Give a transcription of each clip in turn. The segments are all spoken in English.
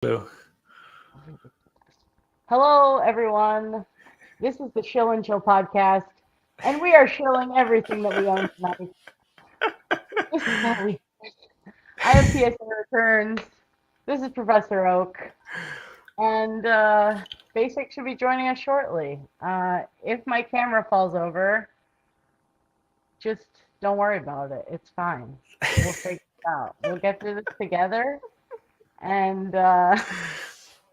Hello. Hello, everyone. This is the Shill and Chill podcast, and we are shilling everything that we own tonight. This is what we. I have PSA returns. This is Professor Oak, and Basic should be joining us shortly. If my camera falls over, just don't worry about it. It's fine. We'll figure it out. We'll get through this together, and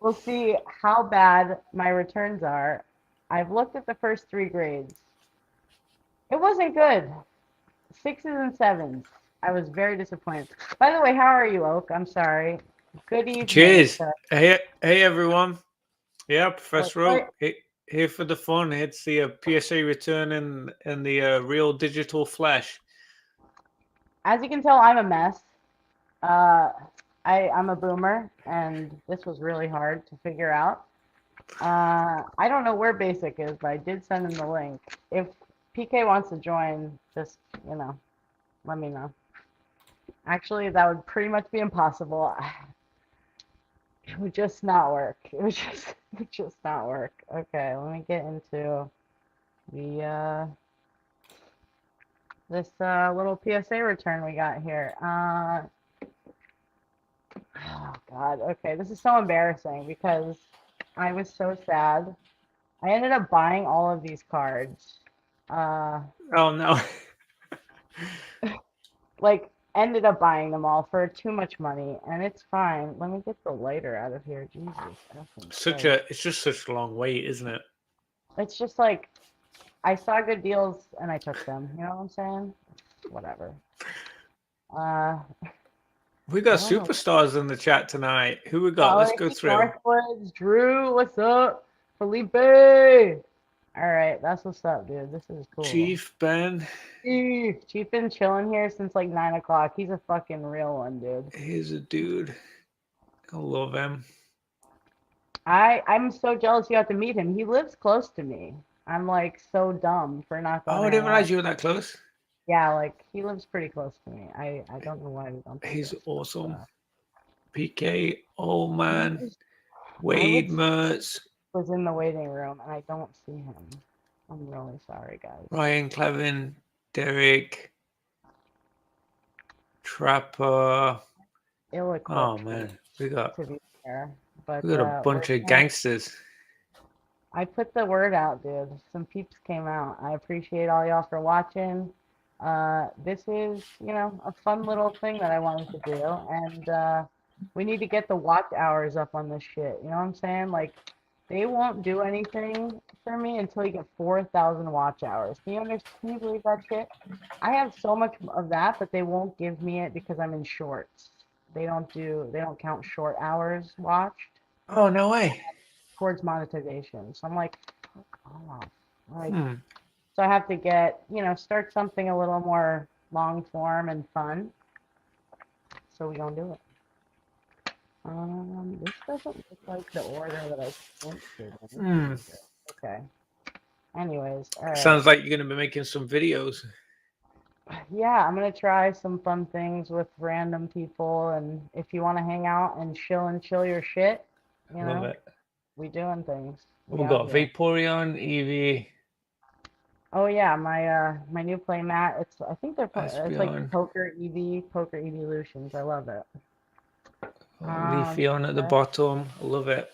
we'll see how bad my returns are. I've looked at the first three grades. It wasn't good. Sixes and sevens. I was very disappointed. By the way, how are you, Oak? I'm sorry. Good evening. Cheers. Hey everyone. Yeah, What, Professor what, Oak here for the fun. It's the PSA return in the real digital flash. as you can tell, I'm a mess. Uh, I'm a boomer, and this was really hard to figure out. I don't know where Basic is, but I did send him the link. If PK wants to join, just, let me know. Actually, that would pretty much be impossible. It would just not work. It would just not work. Okay, let me get into the this little PSA return we got here. Oh God. Okay, this is so embarrassing because I was so sad. I ended up buying all of these cards. Uh, Oh no. like ended up buying them all for too much money, and it's fine. Let me get the lighter out of here. Jesus fucking Christ. It's just such a long wait, isn't it? It's just like I saw good deals and I took them. You know what I'm saying? Whatever. Uh, We I got don't know. superstars in the chat tonight. Who we got? Let's go Polly through. Northwoods, Drew, what's up? Felipe. All right, that's what's up, dude. This is cool. Chief Ben. Chief been chilling here since like 9 o'clock. He's a fucking real one, dude. Here's a dude. I love him. I'm so jealous you have to meet him. He lives close to me. I'm like so dumb for not going Oh, to I didn't hang realize out. you were that close. Yeah, like he lives pretty close to me. I don't know why we don't do He's this, but awesome. PK, old he man, was, I Wade would say Mertz, was in the waiting room and I don't see him. I'm really sorry, guys. Ryan Clevin, Derek, Trapper. Oh Ill-equipped for man, this, to be fair. we But got a we're bunch of gonna. gangsters. I put the word out, dude. Some peeps came out. I appreciate all y'all for watching. This is, a fun little thing that I wanted to do, and we need to get the watch hours up on this shit. You know what I'm saying? Like, they won't do anything for me until you get 4,000 watch hours. Can you believe that shit? I have so much of that, but they won't give me it because I'm in shorts. They don't count short hours watched Oh no way. towards monetization. So I'm like, fuck off. Like, Hmm. so I have to get, start something a little more long form and fun. So we gonna do it. This doesn't look like the order that I sent to them. Hmm. Okay. Anyways, all right. Sounds like you're gonna be making some videos. Yeah, I'm gonna try some fun things with random people, and if you want to hang out and chill your shit, you Love know, it. we doing things. We We out got here. Vaporeon, Eevee, Oh yeah, my new play mat. I think it's like Espeon, Poker Evolutions. I love it. Leafeon at the Okay. bottom. I love it.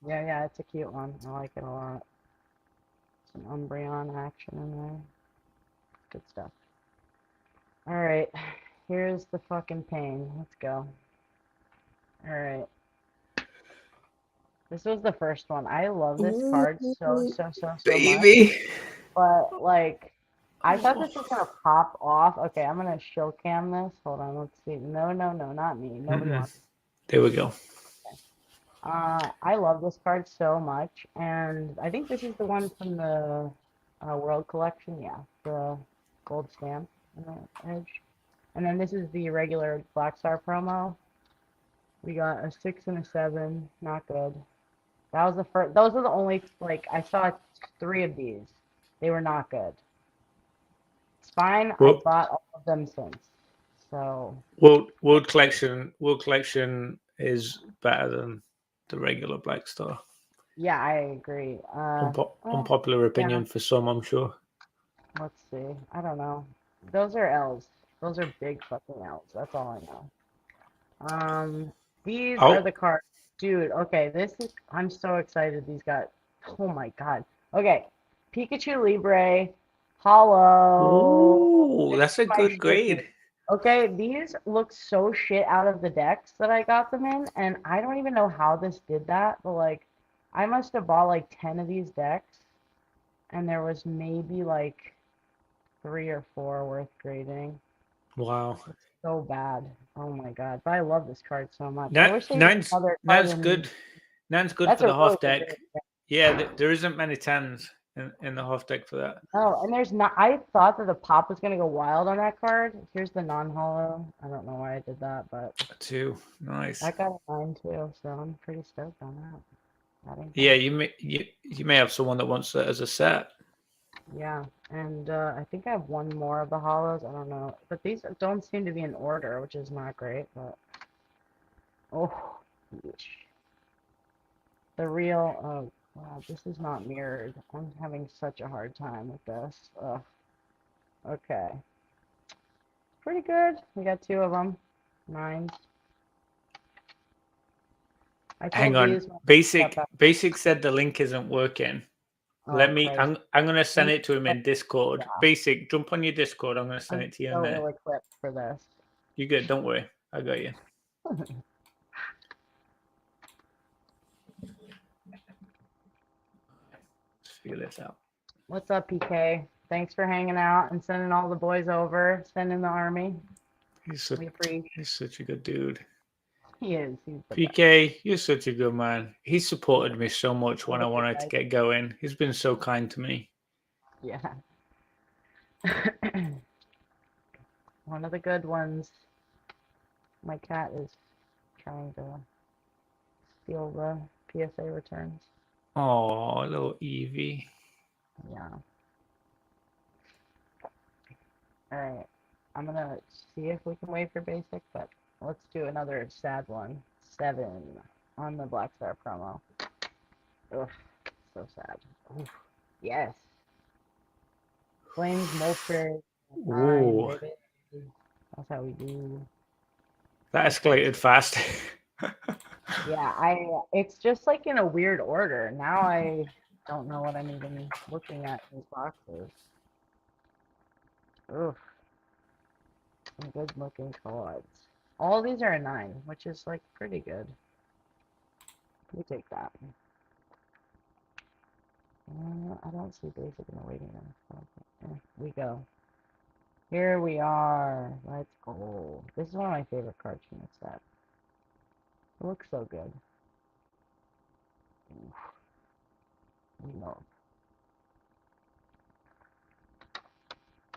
Yeah, it's a cute one. I like it a lot. Some Umbreon action in there. Good stuff. All right, here's the fucking pain. Let's go. All right, this was the first one. I love this Ooh, card so much, baby. but like, I thought Oh. this was gonna pop off. Okay, I'm gonna shill cam this. Hold on, let's see. No, not me. Nobody Mm-mm. wants. There we go. I love this card so much, and I think this is the one from the World Collection. Yeah, the gold stamp on the edge. And then this is the regular Black Star promo. We got a six and a seven, not good. That was the first. Those were the only like I saw three of these. They were not good. It's fine. I've Well, bought all of them since. So World Collection is better than the regular Black Star. Yeah, I agree. Unpopular opinion for some, I'm sure. Let's see. I don't know. Those are L's. Those are big fucking L's. That's all I know. These are the cards. Dude, okay, I'm so excited these got, oh my god. Okay, Pikachu Libre, Hollow. Ooh, that's a good grade. Okay, these look so shit out of the decks that I got them in, and I don't even know how this did that, but like, I must have bought like 10 of these decks, and there was maybe like 3 or 4 worth grading. Wow. It's so bad. Oh my god. But I love this card so much. I wish they Nine's good. Nine's good for the half deck. Yeah, there isn't many tens in the half deck for that. Oh, and there's not. I thought that the pop was gonna go wild on that card. Here's the non-hollow. I don't know why I did that, but 2. Nice. I got a 9 too, so I'm pretty stoked on that. Yeah, you may have someone that wants it as a set. Yeah, and I think I have one more of the hollows. I don't know, but these don't seem to be in order, which is not great. But oh, the real. Oh wow, this is not mirrored. I'm having such a hard time with this. Ugh. Okay. Pretty good. We got 2 of them. 9s. Hang on. Basic said the link isn't working. Oh, Let me. I'm gonna send it to him in Discord. Yeah. Basic, jump on your Discord. I'm gonna send it to you in there. I'm equipped for this. You good? Don't worry. I got you. Let's figure this out. What's up, PK? Thanks for hanging out and sending all the boys over. Sending the army. He's such a good dude. He is. He's PK, best. You're such a good man. He supported me so much when I wanted to get going. He's been so kind to me. Yeah. One of the good ones. My cat is trying to steal the PSA returns. Oh, little Evie. Yeah. Alright. I'm gonna see if we can wait for basic, but let's do another sad one. 7 on the Black Star promo. Ugh, so sad. Oof. Yes. Flames Molter. Ooh. That's how we do. That escalated fast. Yeah, it's just like in a weird order. Now I don't know what I'm even looking at in these boxes. Oof. Some good looking cards. All these are a 9, which is like pretty good. We take that. I don't see basic in the waiting room. We go. Here we are. Let's go. This is one of my favorite cards from this set. It looks so good. No.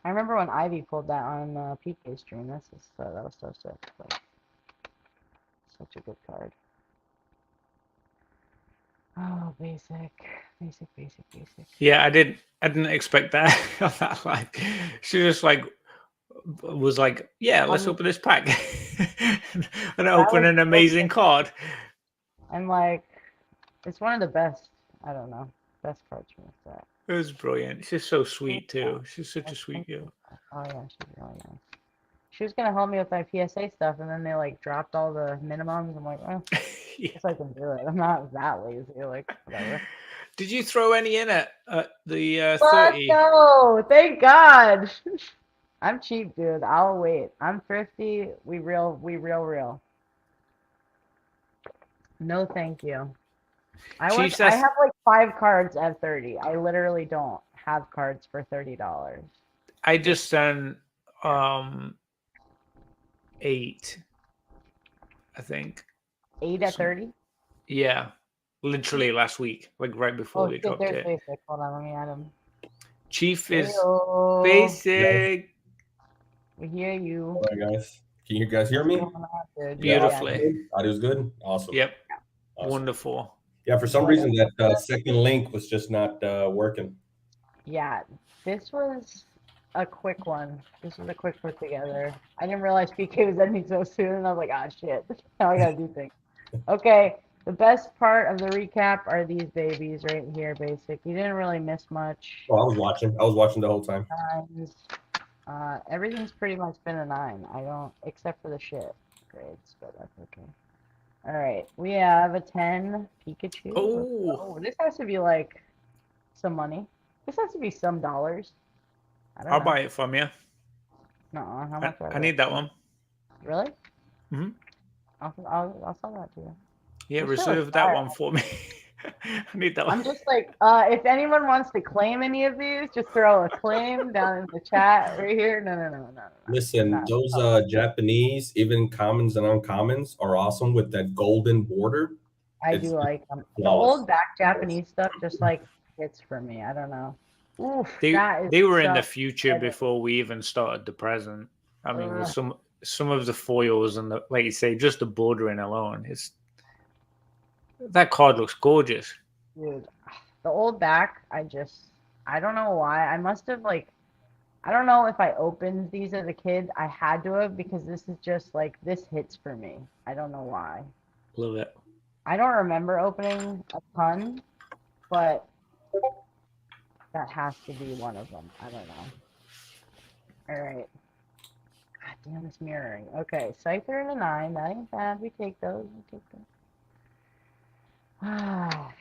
I remember when Ivy pulled that on PK stream. That was so sick. Like, such a good card. Oh, basic. Yeah, I didn't expect that on that line. She just was like, yeah, let's open this pack. And open an amazing card. And like, it's one of the best, I don't know, best cards from this set. It was brilliant. She's so sweet too. She's such a sweet girl. Oh yeah, she's really nice. She was gonna help me with my PSA stuff, and then they like dropped all the minimums. I'm like, oh, yeah. I guess I can do it. I'm not that lazy. Like, whatever. Did you throw any in at the 30? No, thank God. I'm cheap, dude. I'll wait. I'm thrifty. We real. No, thank you. I have like 5 cards at 30. I literally don't have cards for $30. I just sent 8, I think. 8 at 30? Yeah. Literally last week, like right before they dropped it. Basic. Hold on, let me add him. Chief is basic. We hear you. All right, guys. Can you guys hear me? Beautifully. Audio's good? Awesome. Yep. Awesome. Wonderful. Yeah, for some reason that second link was just not working. Yeah, this was a quick one. This was a quick put together. I didn't realize PK was ending so soon, and I was like, ah, shit. Now I gotta do things. Okay, the best part of the recap are these babies right here, basic. You didn't really miss much. Oh, I was watching. I was watching the whole time. Nines. Everything's pretty much been a 9. I don't, except for the shit grades, but that's okay. All right, we have a 10 Pikachu. Oh, This has to be like some money. This has to be some dollars. I don't I'll know. buy it from you. No, how much? I need that one. Really? Mm-hmm. I'll sell that to you. Yeah, This shit reserve looks that fire. one for me. I need that one. I'm just like, if anyone wants to claim any of these, just throw a claim down in the chat right here. No. Listen, those Japanese, even commons and uncommons, are awesome with that golden border. I It's do like them. The flawless. old back Japanese stuff just like hits for me. I don't know. Oof, They were in the so future heavy. before we even started the present. I mean, with Ugh. some of the foils and the, like you say, just the bordering alone, that card looks gorgeous. Dude, the old back, I don't know why. I must have like, I don't know if I opened these as a kid. I had to have because this is just like, this hits for me. I don't know why. Love it. I don't remember opening a ton, but that has to be one of them. I don't know. All right. God damn, it's mirroring. Okay, Scyther and a 9. That ain't bad. We take those. All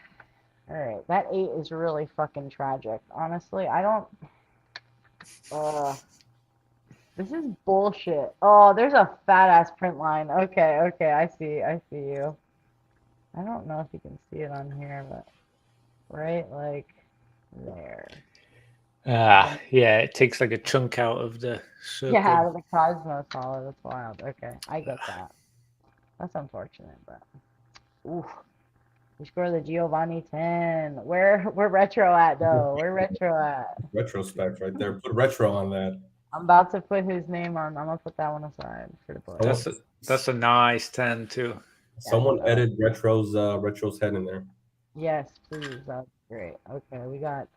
right, that 8 is really fucking tragic. Honestly, I don't. This is bullshit. Oh, there's a fat ass print line. Okay, I see you. I don't know if you can see it on here, but right, like there. Yeah, it takes like a chunk out of the circle. Yeah, out of the Cosmos Hollow. That's wild. Okay, I get that. That's unfortunate, but oof. We score the Giovanni 10. Where retro at though? Where retro at? Retrospect right there. Put retro on that. I'm about to put his name on. I'm gonna put that one aside for the play. That's a nice 10 too. Someone edit retro's head in there. Yes, please. That's great. Okay, we got.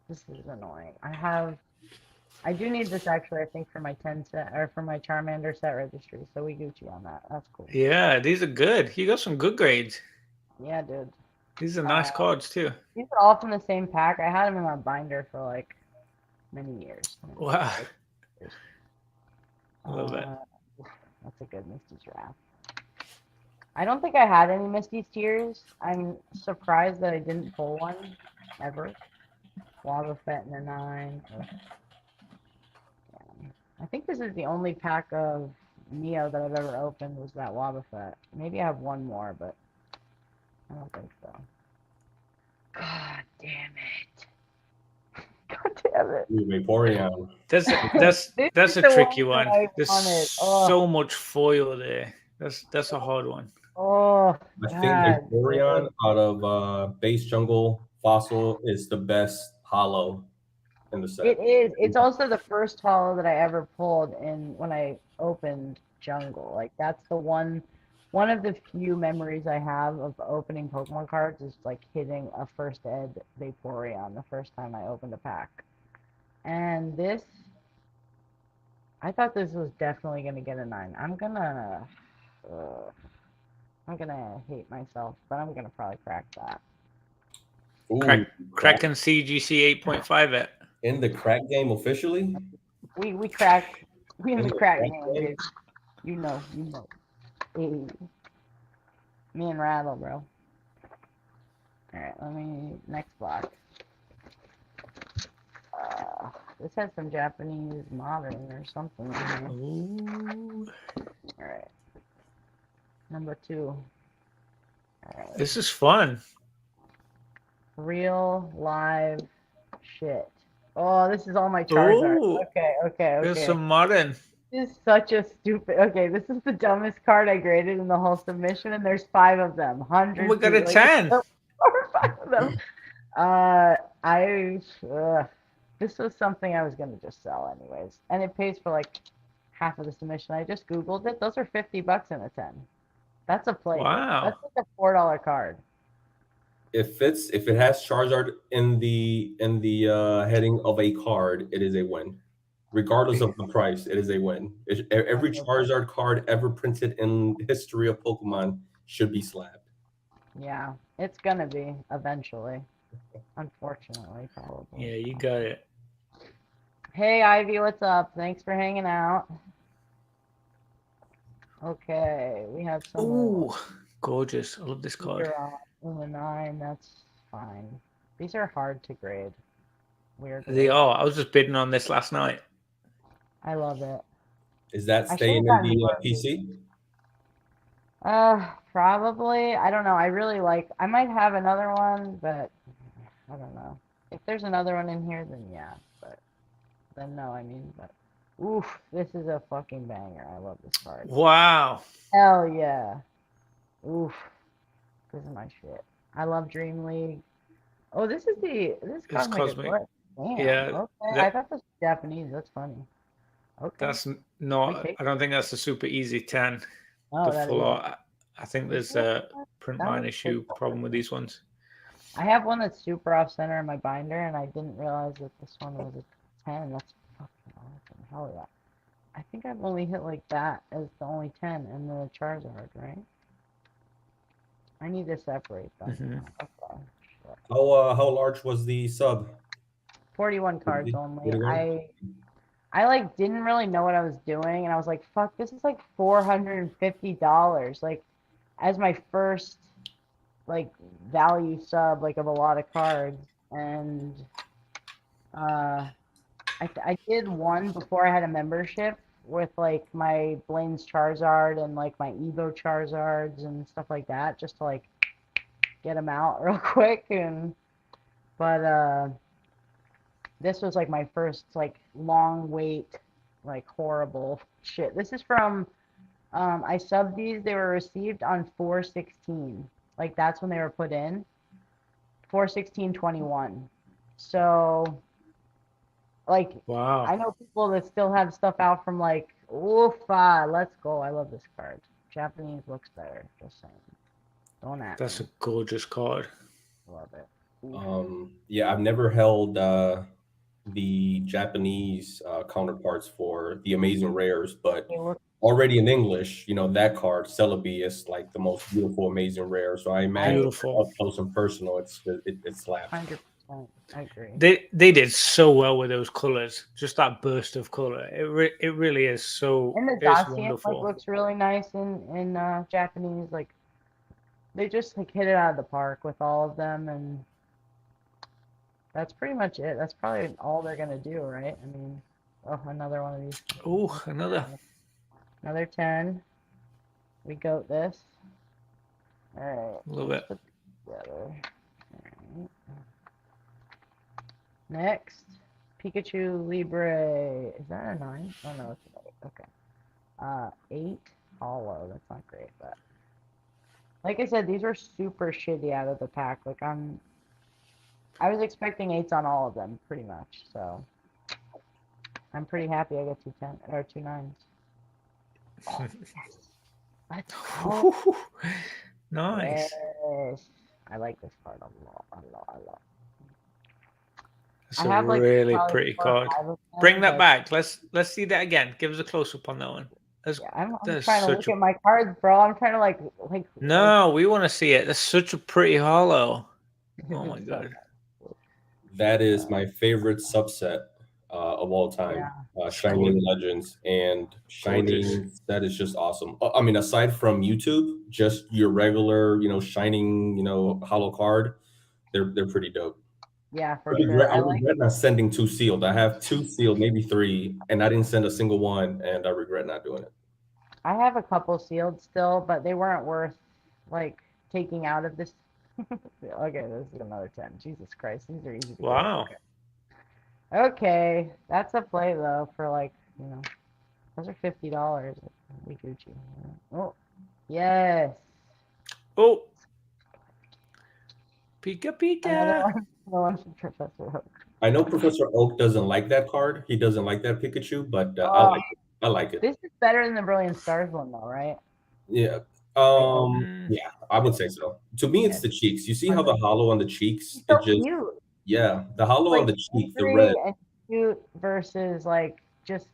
This is annoying. I do need this actually. I think for my 10 set or for my Charmander set registry. So we Gucci on that. That's cool. Yeah, these are good. You got some good grades. Yeah, dude. These are nice cards too. These are all from the same pack. I had them in my binder for like many years. Wow. I love it. That's a good Misty Giraffe. I don't think I had any Misty Tears. I'm surprised that I didn't pull one ever. Lava Fett and a 9. I think this is the only pack of Neo that I've ever opened was that Lava Fett. Maybe I have one more, but I don't think so. God damn it. God damn it. Vaporeon. That's a tricky one. There's so much foil there. That's a hard one. Oh, I think Vaporeon out of base jungle fossil is the best hollow in the set. It is. It's also the first hollow that I ever pulled in when I opened jungle. Like that's the one of the few memories I have of opening Pokemon cards is like hitting a first ed Vaporeon the first time I opened a pack. And this, I thought this was definitely gonna get a 9. I'm gonna hate myself, but I'm gonna probably crack that. Cracking CGC 8.5 it. In the crack game officially? We crack. We in the crack game, dude. You know. Hey. Me and Rattle, bro. Alright, let me next block. This has some Japanese modern or something in here. Alright. Number 2. Alright. This is fun. Real live shit. Oh, this is all my Charizard. Ooh. Okay. There's some modern. This is such a stupid. Okay, this is the dumbest card I graded in the whole submission, and there's 5 of them. Hundreds. We got a 10. Or 5 of them. This was something I was gonna just sell anyways, and it pays for like half of the submission. I just googled it. Those are $50 in a 10. That's a play. Wow. That's like a $4 card. If it has Charizard in the heading of a card, it is a win. Regardless of the price, it is a win. Every Charizard card ever printed in the history of Pokemon should be slabbed. Yeah, it's gonna be eventually. Unfortunately, probably. Yeah, you got it. Hey, Ivy, what's up? Thanks for hanging out. Okay, we have some. Ooh, gorgeous. I love this card. In the 9, that's fine. These are hard to grade. Weirdly. They are. I was just bidding on this last night. I love it. Is that staying in the PC? Probably. I don't know. I really like. I might have another one, but I don't know. If there's another one in here, then yeah. But then no. I mean, but oof, this is a fucking banger. I love this card. Wow. Hell yeah. Oof. This is my shit. I love Dream League. Oh, this is Cosmic. Damn. Yeah. Okay. I thought this was Japanese. That's funny. Okay. That's not. I don't think that's a super easy 10. Oh, The full art. I think there's a print line issue problem with these ones. I have one that's super off center in my binder, and I didn't realize that this one was a 10. That's fucking awesome. Hell yeah. I think I've only hit like that as the only 10 and the Charizard, right? I need to separate them. Mm-hmm. Okay. How large was the sub? 41 cards only. 41? I like didn't really know what I was doing, and I was like, fuck, this is like $450. Like, as my first like value sub like of a lot of cards. And I did one before I had a membership with like my Blaine's Charizard and like my Evo Charizards and stuff like that, just to like get them out real quick. And but this was like my first like long wait, like horrible shit. This is from I subbed these. They were received on 4/16. Like that's when they were put in. 4/16/21. So like wow. I know people that still have stuff out from like oofa, let's go. I love this card. Japanese looks better, just saying. Don't ask. That's a gorgeous card. Love it. Yeah, I've never held the Japanese counterparts for the Amazing Rares, but already in English, you know, that card, Celebi, is like the most beautiful Amazing Rare. So I imagine up close and personal, it's slapped. 100%. I agree. They did so well with those colors. Just that burst of color. It really is so. And the dossier like, looks really nice in Japanese. Like they just like hit it out of the park with all of them, and that's pretty much it. That's probably all they're gonna do, right? I mean, oh, another one of these. Oh, another 10. We got this. All right. A little bit. All right. Next, Pikachu Libre. Is that a 9? Oh no, it's an 8. Okay. 8 hollow. That's not great, but like I said, these were super shitty out of the pack. Like I was expecting 8s on all of them, pretty much. So I'm pretty happy I got 2 10 or 2 9s. Oh, yes. Let's go. Nice. Yes. I like this card a lot. It's a really pretty card. Bring that back. Let's see that again. Give us a close up on that one. I'm trying to look at my cards, bro. I'm trying to like. No, we want to see it. That's such a pretty hollow. Oh my god. That is my favorite subset of all time. Shining Legends and Shining. That is just awesome. I mean, aside from YouTube, just your regular, Shining, hollow card, they're pretty dope. Yeah, for sure. I regret not sending 2 sealed. I have 2 sealed, maybe 3, and I didn't send a single one, and I regret not doing it. I have a couple sealed still, but they weren't worth like taking out of this. Okay, this is another 10. Jesus Christ, these are easy. Wow. Okay, that's a play though for like those are $50. We Gucci. Oh, yes. Oh. Pika. Professor Oak. I know Professor Oak doesn't like that card. He doesn't like that Pikachu, but I like it. This is better than the Brilliant Stars one, though, right? Yeah. Yeah, I would say so. To me, it's the cheeks. You see how the hollow on the cheeks? It's so cute. Yeah, the hollow on the cheek, the red. And cute versus like just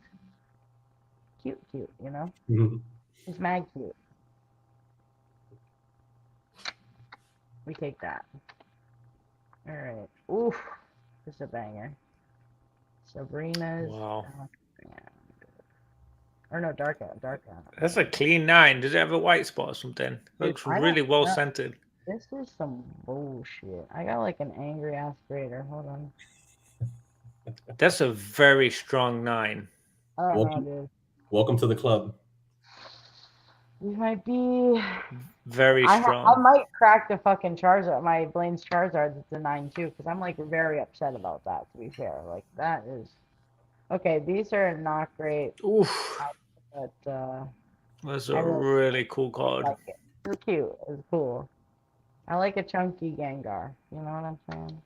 cute, you know? Mhm. It's mad cute. We take that. All right. Oof. This is a banger. Sabrina's. Wow. Yeah. Or no, dark out. That's a clean 9. Does it have a white spot or something? Dude, Looks I really don't well know. centered. This is some bullshit. I got like an angry aspirator. Hold on. That's a very strong 9. I don't know, Welcome, dude. welcome to the club. These might be. Very I strong. might crack the fucking Charizard, my Blaine's Charizard. It's a 9 too, because I'm like very upset about that. To be fair, like that is. Okay, these are not great, Oof. but That's I a really cool card. like it. It's cute. It's cool. I like a chunky Gengar. You know what I'm saying?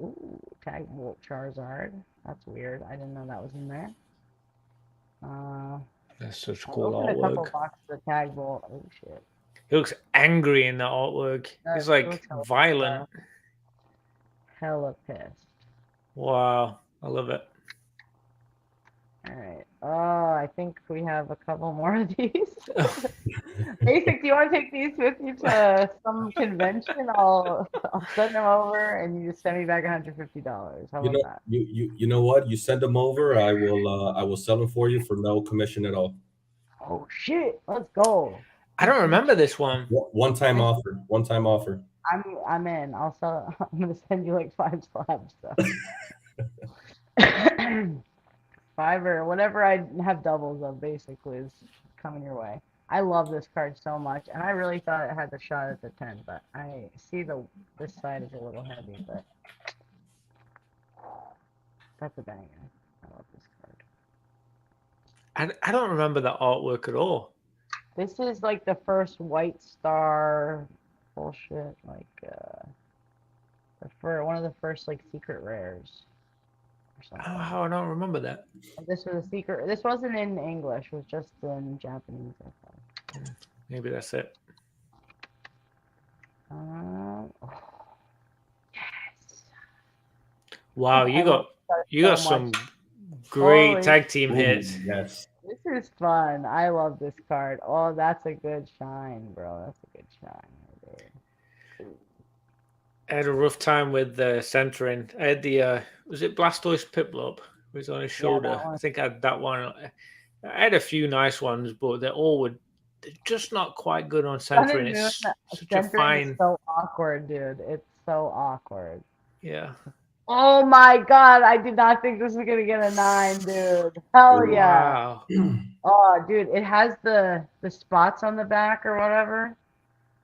Ooh, Tag Volt Charizard. That's weird. I didn't know that was in there. That's such I cool opened a couple artwork. boxes of Tag Volt. Oh shit. He looks angry in the artwork. He's like Looks violent. hella pissed. Wow. I love it. All right. Oh, I think we have a couple more of these. Basic, do you want to take these with you to some convention? I'll send them over, and you just send me back $150. How about that? You know what? You send them over. I will sell them for you for no commission at all. Oh shit! Let's go. I don't remember this one. One time offer. One time offer. I'm in. I'll sell. I'm gonna send you like 5 slabs. So. 5 or whatever I have doubles of basically is coming your way. I love this card so much, and I really thought it had the shot at the 10, but I see this side is a little heavy, but that's a banger. I love this card. I don't remember the artwork at all. This is like the first White Star bullshit, like one of the first like secret rares. Oh, I don't remember that. This was a secret. This wasn't in English. It was just in Japanese, I thought. Maybe that's it. Oh, yes. Wow, you got some great tag team hits. Yes. This is fun. I love this card. Oh, that's a good shine, bro. That's a good shine. I had a rough time with the centering. I had the was it Blastoise Piplup? It was on his shoulder. I think I had that one. I had a few nice ones, but they're just not quite good on centering. It's such a fine. Is so awkward, dude. It's so awkward. Yeah. Oh my god, I did not think this was gonna get a 9, dude. Hell yeah. Wow. Oh, dude, it has the spots on the back or whatever.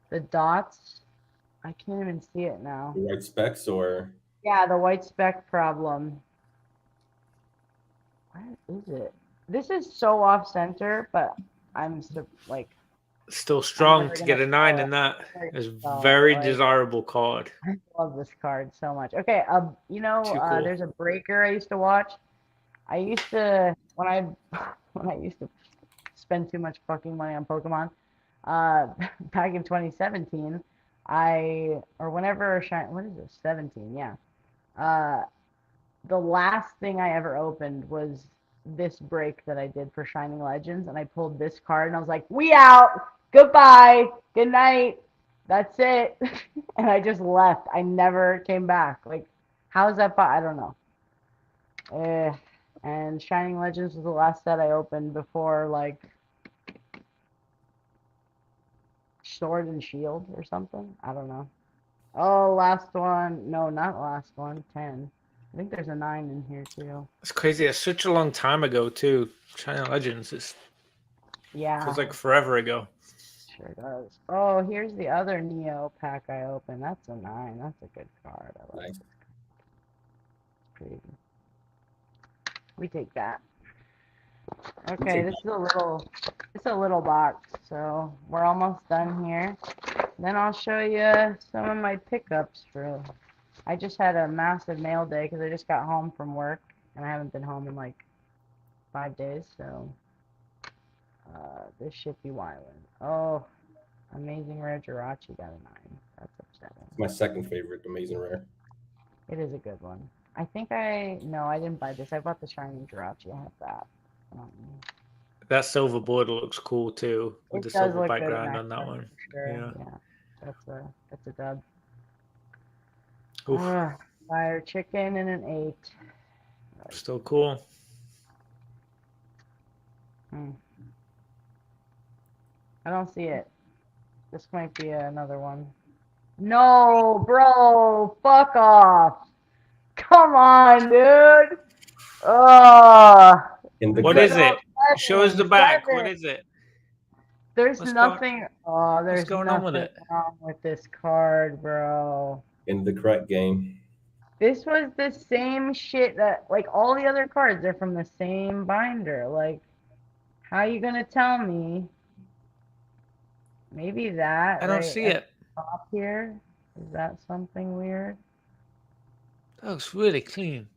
The dots. I can't even see it now. The white specks or? Yeah, the white speck problem. What is it? This is so off center, but I'm like still strong to get a 9 in that. It's very desirable card. I love this card so much. Okay, you know, cool. There's a breaker I used to watch. I used to when I used to spend too much fucking money on Pokemon. Back in 2017, or whenever what is this? 17, yeah. The last thing I ever opened was this break that I did for Shining Legends, and I pulled this card, and I was like, "We out, goodbye, good night, that's it," and I just left. I never came back. Like, how's that? I don't know. And Shining Legends was the last set I opened before like Sword and Shield or something. I don't know. Oh, last one. No, not last one. 10. I think there's a 9 in here too. It's crazy. It's such a long time ago too. China Legends. Feels like forever ago. Sure does. Oh, here's the other Neo pack I opened. That's a 9. That's a good card. I like it. Pretty good. We take that. Okay, this is a little box, so we're almost done here. Then I'll show you some of my pickups for. I just had a massive mail day because I just got home from work and I haven't been home in like 5 days. So this should be wildin'. Oh, amazing rare Jirachi got a 9. That's upsetting. My second favorite amazing rare. It is a good one. I think I didn't buy this. I bought the Shining Jirachi. I have that. That silver border looks cool too, with It the does silver look good background in on that action, one. for sure. Yeah. That's a dub. Oof. Fire chicken and an 8. Still cool. I don't see it. This might be another one. No, bro, fuck off. Come on, dude. What is it? Show us the back. What is it? There's What's nothing. what's There's going on with nothing it? wrong with this card, bro. In the correct game. This was the same shit that, like, all the other cards are from the same binder. Like, how you gonna tell me? Maybe that. I don't right see at it. the top here. Is that something weird? That looks really clean.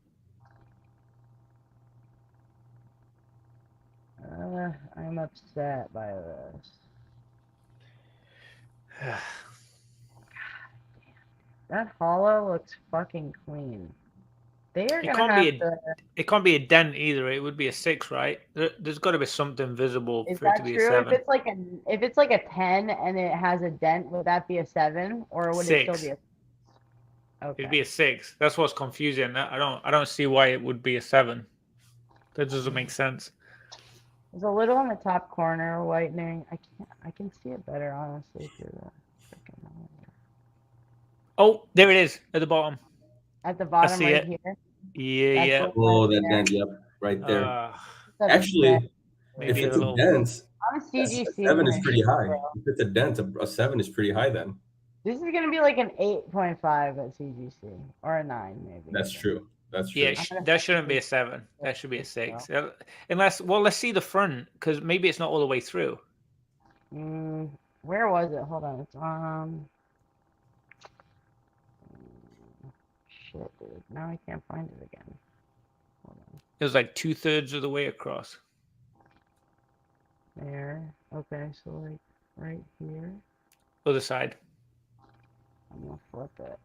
I'm upset by this. That hollow looks fucking clean. They are gonna have to. It can't be a dent either. It would be a 6, right? There's got to be something visible Is for it to that be a true? 7. If it's like a 10 and it has a dent, would that be a 7, or would 6. it still be a? Okay. It'd be a 6. That's what's confusing. I don't see why it would be a 7. That doesn't make sense. There's a little in the top corner whitening. I can see it better honestly through the freaking monitor. Oh, there it is at the bottom. At the bottom see right it. here. Yeah. Oh, that dent, yep, right there. Actually, if it's a dent, I'm CGC. 7 is pretty high. Bro. If it's a dent, a 7 is pretty high then. This is gonna be like an 8.5 at CGC or a 9 maybe. That's true. That's true. Yeah, that shouldn't be a 7. That should be a 6. Unless, well, let's see the front because maybe it's not all the way through. Where was it? Hold on. It's shit, dude. Now I can't find it again. Hold on. It was like 2/3 of the way across. There. Okay, so like right here. Other side. I'm gonna flip it.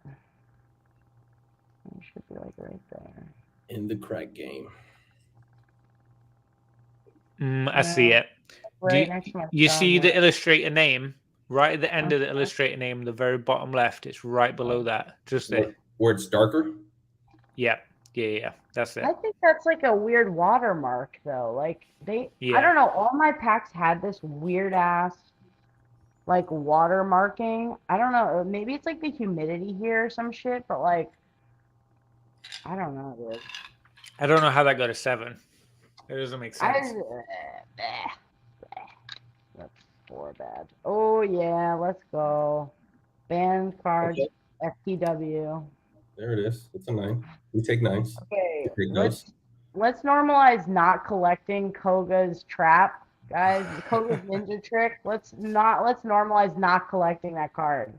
It should be like right there. In the crack game. I see it. Right next to my you see the illustrator name right at the end of the illustrator name, the very bottom left. It's right below that. Just there. Where it's darker? Yeah. That's it. I think that's like a weird watermark though. Like I don't know, all my packs had this weird ass like watermarking. I don't know, maybe it's like the humidity here or some shit, but like I don't know, dude. I don't know how that got a 7. It doesn't make sense. That's 4 bad. Oh yeah, let's go. Band cards, FTW. There it is. It's a 9. We take 9s. Okay, let's normalize not collecting Koga's trap, guys. Koga's ninja trick. Let's normalize not collecting that card.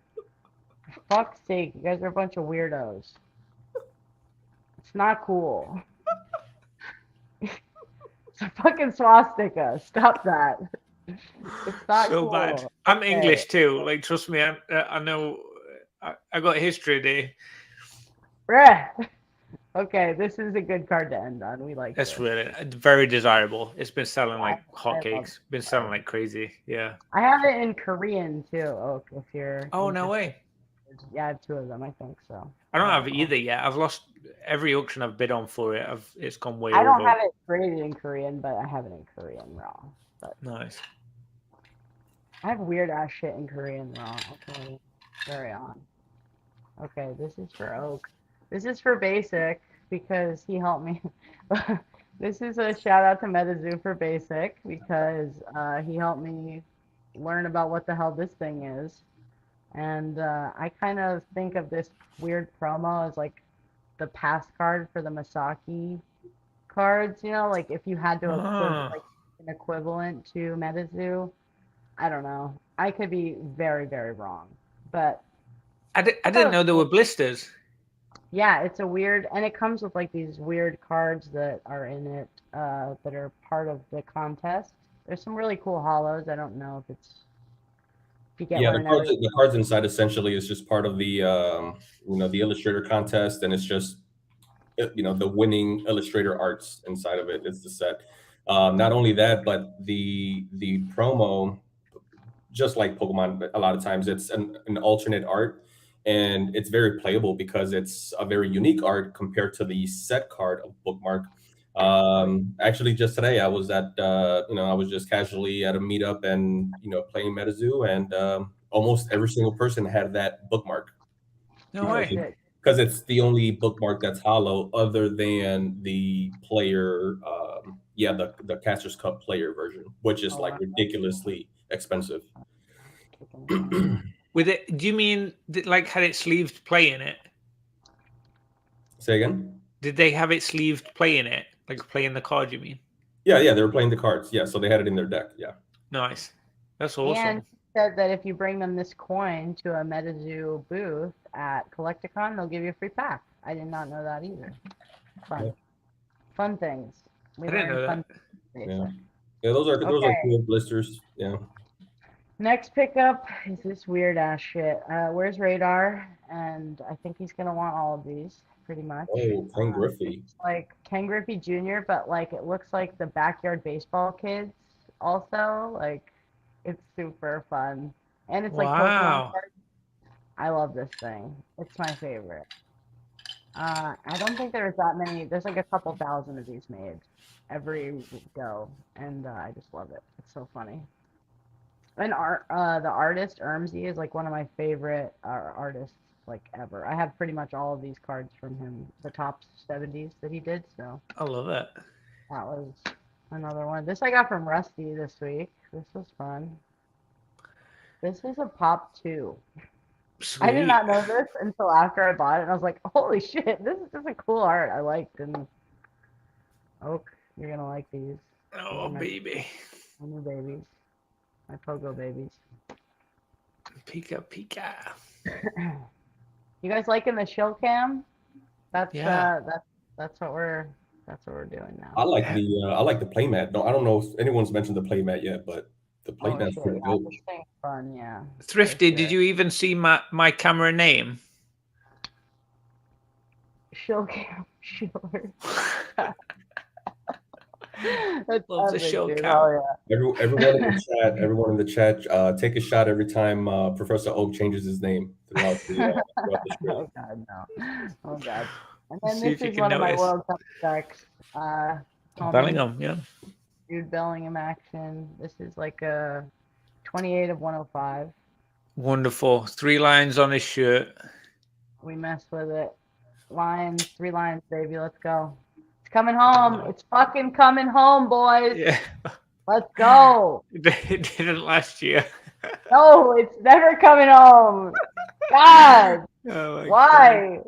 For fuck's sake, you guys are a bunch of weirdos. It's not cool. It's a fucking swastika. Stop that. It's not so cool. bad. I'm English too. Like, trust me, I know. I got history there. Okay, this is a good card to end on. We like That's this. really very desirable. It's been selling like hotcakes. Been selling like crazy. Yeah. I have it in Korean too. Oh, if you're. Oh, no way. Yeah, I have 2 of them. I think so. I don't have it either yet. I've lost every auction I've bid on for it. It's gone way I don't over. have it graded in Korean, but I have it in Korean raw. But nice. I have weird ass shit in Korean raw. Okay, carry on. Okay, this is for Oak. This is for Basic because he helped me. This is a shout out to MetaZoo for Basic because he helped me learn about what the hell this thing is. And I kind of think of this weird promo as like the pass card for the Masaki cards, you know, like if you had to like an equivalent to MetaZoo. I don't know. I could be very, very wrong, but I didn't know there were blisters. Yeah, it's a weird, and it comes with like these weird cards that are in it that are part of the contest. There's some really cool hollows. I don't know if it's the cards inside essentially is just part of the the illustrator contest, and it's just the winning illustrator arts inside of it. It's the set. Not only that, but the promo, just like Pokemon, a lot of times it's an alternate art, and it's very playable because it's a very unique art compared to the set card of Bookmark. Actually, just today I was at I was just casually at a meetup and playing MetaZoo, and almost every single person had that Bookmark. No way. Because it's the only Bookmark that's hollow, other than the player, the Caster's Cup player version, which is like ridiculously expensive. With it, do you mean like had it sleeved play in it? Say again? Did they have it sleeved play in it, like playing the card? You mean? Yeah, they were playing the cards. Yeah, so they had it in their deck. Yeah. Nice. That's awesome. And said that if you bring them this coin to a MetaZoo booth at Collecticon, they'll give you a free pack. I did not know that either. Fun things. I didn't know that. Yeah, those are cool blisters. Yeah. Next pickup is this weird ass shit. Where's Radar? And I think he's gonna want all of these, pretty much. Oh, Ken Griffey. Like Ken Griffey Jr., but like it looks like the Backyard Baseball kids also. Like it's super fun. And it's like Pokemon cards. I love this thing. It's my favorite. I don't think there's that many. There's like a couple thousand of these made every go, and I just love it. It's so funny. And the artist Ermsey is like one of my favorite artists like ever. I have pretty much all of these cards from him, the top 70s that he did. So I love it. That was another one. This I got from Rusty this week. This was fun. This is a Pop 2. Sweet. I did not know this until after I bought it, and I was like, holy shit, this is just a cool art I liked. And Oak, you're gonna like these. Oh, baby. My new babies. My Pogo babies. Pika. You guys liking the Shill cam? That's what we're doing now. I like the playmat. No, I don't know if anyone's mentioned the playmat yet, but the playmat's pretty dope. This thing's fun, yeah. Thrifty, did you even see my camera name? Shill cam. Shiller. Love the Shill cam. Oh, yeah. Everyone in the chat, take a shot every time Professor Oak changes his name throughout the Oh god, no. Oh god. And then this is one of my World Cup decks. Bellingham, yeah. Jude Bellingham action. This is like a 28 of 105. Wonderful. 3 lines on his shirt. We mess with it. Lions, 3 lines, baby. Let's go. It's coming home. It's fucking coming home, boys. Yeah. Let's go. It didn't last year. No, it's never coming home. God. Why? God.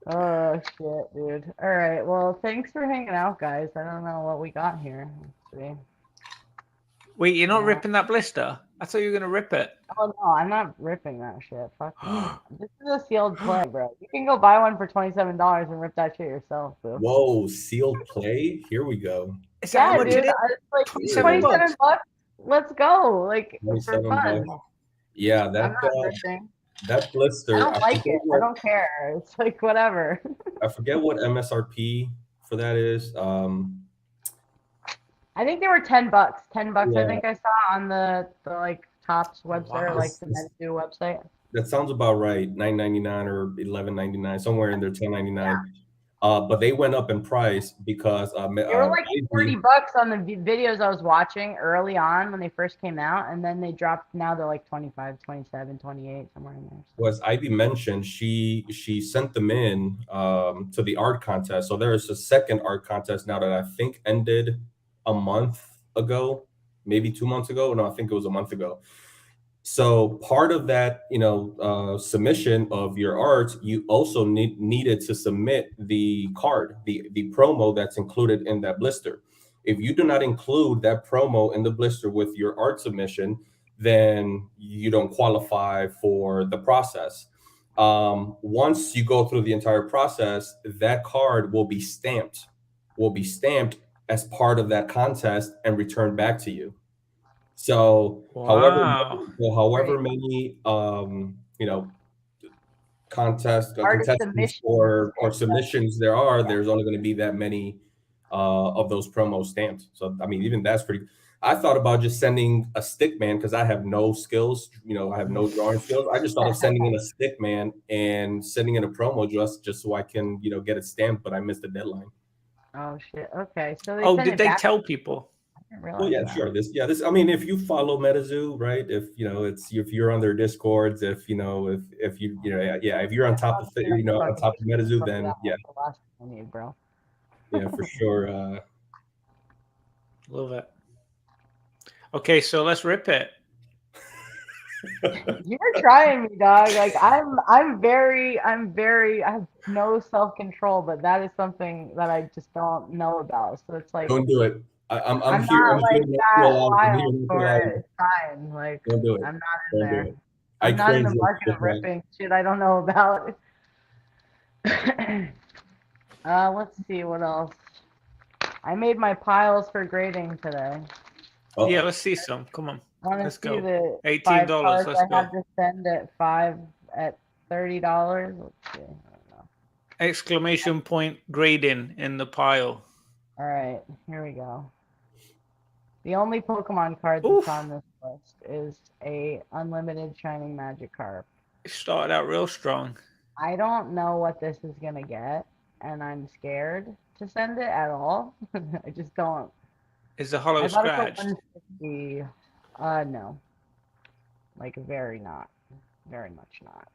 Oh, shit, dude. All right. Well, thanks for hanging out, guys. I don't know what we got here. Let's see. Wait, you're not ripping that blister? I thought you were going to rip it. Oh, no, I'm not ripping that shit. Fuck me. This is a sealed play, bro. You can go buy one for $27 and rip that shit yourself, boo. Whoa, sealed play? Here we go. Yeah, dude. It's like $27 bucks. Let's go. Like, for fun. Yeah, that blister. I don't like it. I don't care. It's like, whatever. I forget what MSRP for that is. I think they were $10. $10. Yeah. I think I saw on the like Topps website, or like the MetaZoo website. That sounds about right. $9.99 or $11.99, somewhere in there. $10.99. But they went up in price because they were like $40 on the videos I was watching early on when they first came out, and then they dropped. Now they're like 25, 27, 28, somewhere in there. So. As Ivy mentioned, she sent them in to the art contest. So there is a second art contest now that I think ended a month ago, maybe 2 months ago. No, I think it was a month ago. So part of that, submission of your art, you also needed to submit the card, the promo that's included in that blister. If you do not include that promo in the blister with your art submission, then you don't qualify for the process. Once you go through the entire process, that card will be stamped as part of that contest and returned back to you. So, however many, Hardest contestants or submissions there's only going to be that many of those promos stamped. So I mean, even that's pretty. I thought about just sending a stick man because I have no skills. I have no drawing skills. I just thought of sending in a stick man and sending in a promo just so I can get it stamped. But I missed the deadline. Oh shit. Okay, so did they tell people? Well, yeah, sure. This. I mean, if you follow MetaZoo, right? If if you're on their discords, if you're on top of on top of MetaZoo, then yeah. Bro. Yeah, for sure. Love it. Okay, so let's rip it. You're trying me, dog. Like I'm very I have no self-control, but that is something that I just don't know about. So it's like, don't do it. I'm here. Not I'm like here that wild for it. It's fine. Like, don't do it. I'm not in Don't there. do it. I'm not in the market of ripping shit I don't know about. Let's see what else. I made my piles for grading today. Oh. Yeah, let's see some. Come on. Let's go. The $18. Let's I go. have to send at $30. Let's see. I don't know. Exclamation point grading in the pile. All right, here we go. The only Pokemon card that's on this list is a unlimited Shining Magikarp. It started out real strong. I don't know what this is gonna get, and I'm scared to send it at all. I just don't. Is the hollow scratched? 150. No. Like very not. Very much not.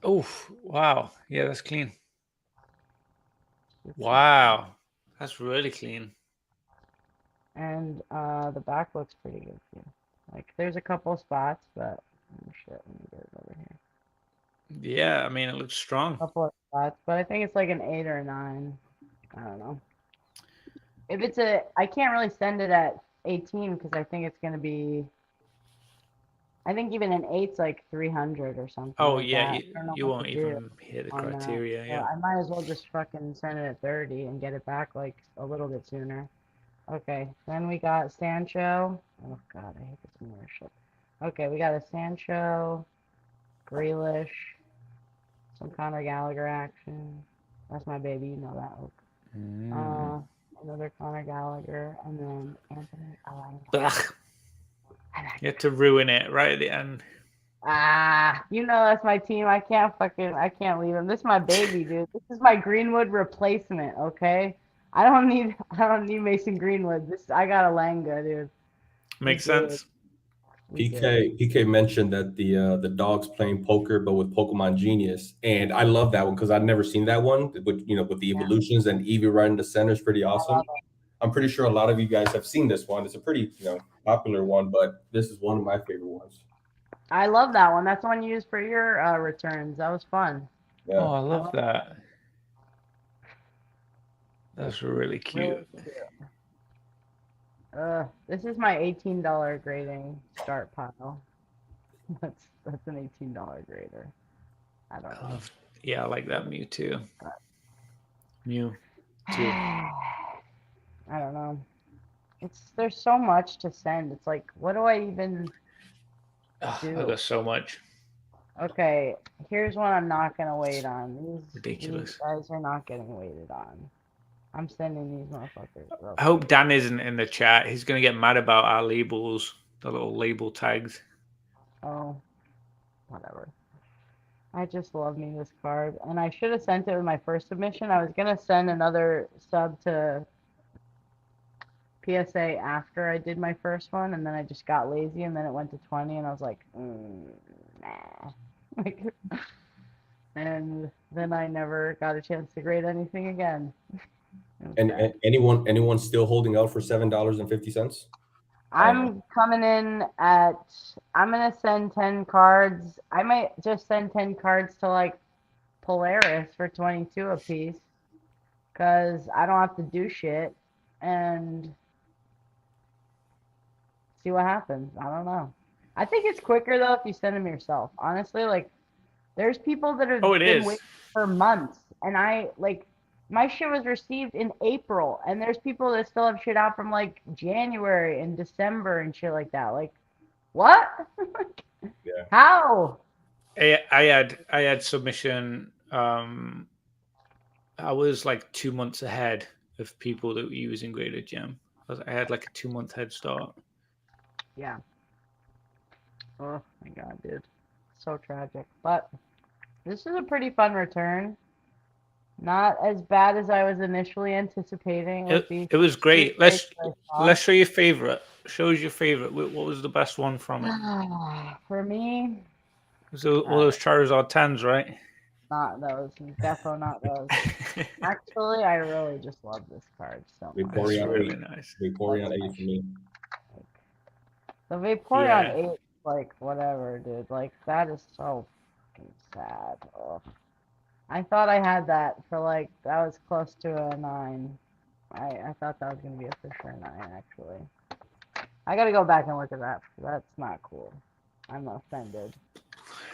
Oh, wow. Yeah, that's clean. Wow. That's really clean. And the back looks pretty good too. Like there's a couple spots, but oh shit, let me get it over here. Yeah, I mean it looks strong. A couple of spots, but I think it's like an 8 or a 9. I don't know. If it's I can't really send it at 18 because I think it's gonna be. I think even an 8's like 300 or something. Oh like yeah, that. you won't even hit the criteria. Yeah. So I might as well just fucking send it at 30 and get it back like a little bit sooner. Okay, then we got Sancho. Oh god, I hate this mirror shit. Okay, we got a Sancho, Grealish, some Conor Gallagher action. That's my baby, you know that. Another Conor Gallagher, and then Anthony Alonso. You had to ruin it right at the end. You know that's my team. I can't leave him. This is my baby, dude. This is my Greenwood replacement, okay? I don't need Mason Greenwood. I got a Langa, dude. Makes sense. PK mentioned that the dog's playing poker, but with Pokemon Genius, and I love that one because I've never seen that one. With the evolutions and Eevee right in the center is pretty awesome. I'm pretty sure a lot of you guys have seen this one. It's a pretty popular one, but this is one of my favorite ones. I love that one. That's the one you used for your returns. That was fun. Yeah. Oh, I love that. That's really cute. This is my $18 grading start pile. That's an $18 grader. I don't know. Yeah, I like that Mewtwo. Mewtwo. I don't know. There's so much to send. It's like, what do I even do? I got so much. Okay, here's one I'm not gonna wait on. Ridiculous. These guys are not getting waited on. I'm sending these motherfuckers. I hope Dan isn't in the chat. He's gonna get mad about our labels, the little label tags. Oh, whatever. I just love me this card, and I should have sent it with my first submission. I was gonna send another sub to PSA after I did my first one, and then I just got lazy, and then it went to 20, and I was like, nah. And then I never got a chance to grade anything again. And anyone still holding out for $7.50? I'm coming in at. I'm gonna send 10 cards. I might just send 10 cards to like Polaris for 22 a piece, cause I don't have to do shit and see what happens. I don't know. I think it's quicker though if you send them yourself. Honestly, like there's people that have been waiting for months, and I like. my shit was received in April, and there's people that still have shit out from like January and December and shit like that. Like, what? Yeah. How? I had submission. I was like 2 months ahead of people that were using Graded Gem. I had like a 2 month head start. Yeah. Oh my god, dude. So tragic. But this is a pretty fun return. Not as bad as I was initially anticipating. It was great. Let's show your favorite. Show us your favorite. What was the best one from it? For me, So all those Charizard 10s, right? not those. Definitely not those. Actually, I really just love this card so much. It's really nice. Vaporeon 8 for me. The Vaporeon 8, like, whatever, dude. Like, that is so fucking sad. Ugh. I thought I had that for, like, that was close to a 9. I thought that was going to be a for sure 9, actually. I got to go back and look at that. That's not cool. I'm offended.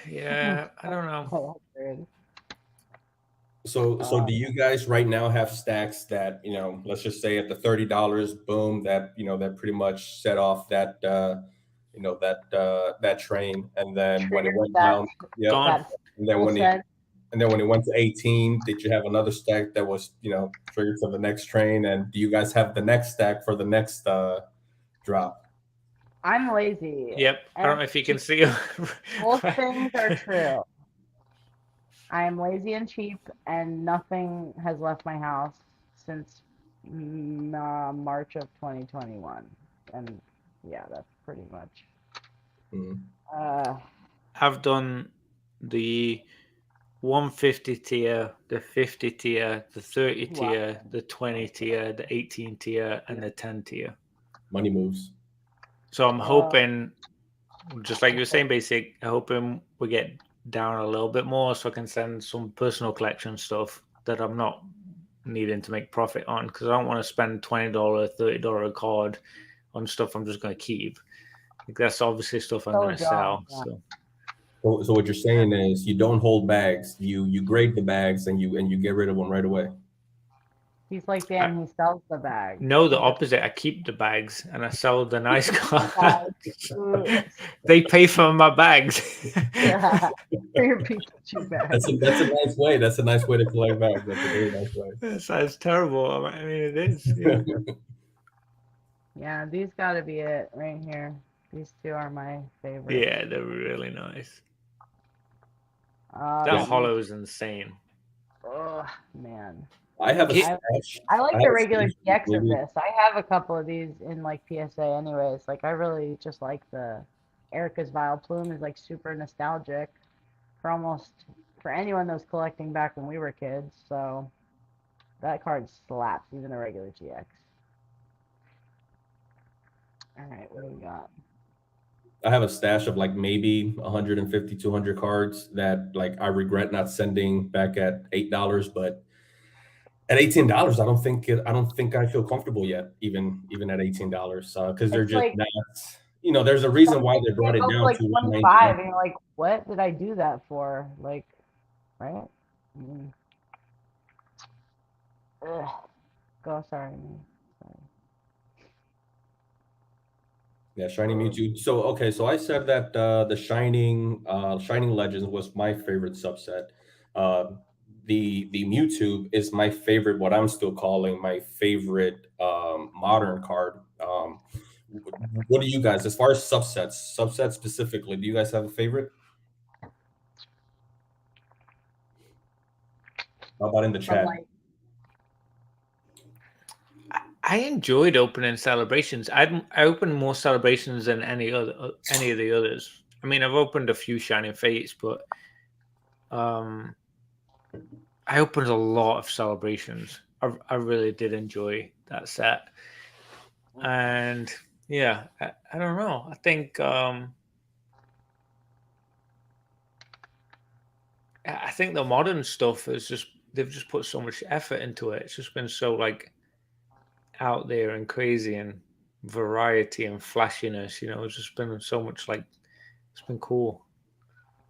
Yeah, I don't know. So do you guys right now have stacks that, you know, let's just say at the $30, boom, that, you know, that pretty much set off that, you know, that train, and then when it went down, yeah, and then when it went to 18, did you have another stack that was, you know, triggered to the next train? And do you guys have the next stack for the next drop? I'm lazy. Yep. I don't know if you can see it. Both things are true. I am lazy and cheap, and nothing has left my house since March of 2021. And yeah, that's pretty much. I've done the 150 tier, the 50 tier, the 30 tier, the 20 tier, the 18 tier, and the 10 tier. Money moves. So I'm hoping, just like you were saying, Basic, I'm hoping we get down a little bit more so I can send some personal collection stuff that I'm not needing to make profit on, because I don't want to spend $20, $30 a card on stuff I'm just going to keep. Like, that's obviously stuff I'm going to sell. Yeah. So what you're saying is you don't hold bags. You grade the bags and you get rid of them right away. He's like Dan, he sells the bags. No, the opposite. I keep the bags and I sell the nice cards. They pay for my bags. Yeah, for your Pikachu bags. That's a nice way. That's a nice way to collect bags. That's a very nice way. That sounds terrible. I mean, it is. Yeah, yeah, these got to be it right here. These two are my favorite. Yeah, they're really nice. That hollow is insane. Oh, man. I have a stash. I like the regular GX of this. I have a couple of these in like PSA anyways. Like, I really just like the Erica's Vile Plume is like super nostalgic for anyone that was collecting back when we were kids. So that card slaps, even the regular GX. All right, what do we got? I have a stash of like maybe 150, 200 cards that like I regret not sending back at $8, but at $18, I don't think I feel comfortable yet, even at $18, because they're just like, not. You know, there's a reason why they brought it down like to 25. And you're like, what did I do that for? Like, right? Go, sorry. Yeah, Shiny Mewtwo. So okay, so I said that the Shining Legends was my favorite subset. The Mewtwo is my favorite, what I'm still calling my favorite modern card. What do you guys, as far as subsets specifically, do you guys have a favorite? How about in the chat? I enjoyed opening celebrations. I opened more celebrations than any of the others. I mean, I've opened a few Shining Fates, but I opened a lot of celebrations. I really did enjoy that set, and yeah, I don't know. I think the modern stuff is they've just put so much effort into it. It's just been so like out there and crazy and variety and flashiness, you know. It's just been so much like, it's been cool.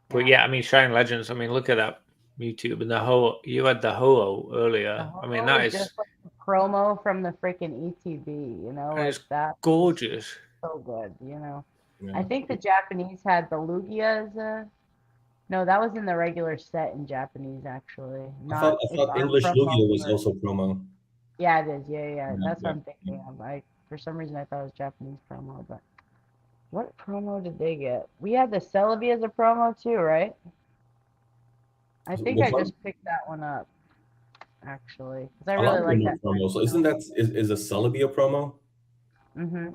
But yeah, I mean, Shining Legends, I mean, look at that YouTube, and you had the Ho-Oh earlier. I mean, that is just like a promo from the freaking ETB, you know, like that. Gorgeous. So good, you know. Yeah. I think the Japanese had the Lugia as a. No, that was in the regular set in Japanese, actually. I thought English Lugia was also promo. Yeah, it is. Yeah. That's what I'm thinking of. For some reason, I thought it was Japanese promo, but what promo did they get? We had the Celebi as a promo too, right? I think I just picked that one up, actually, because I really like that promo. So isn't that is a Celebi a promo?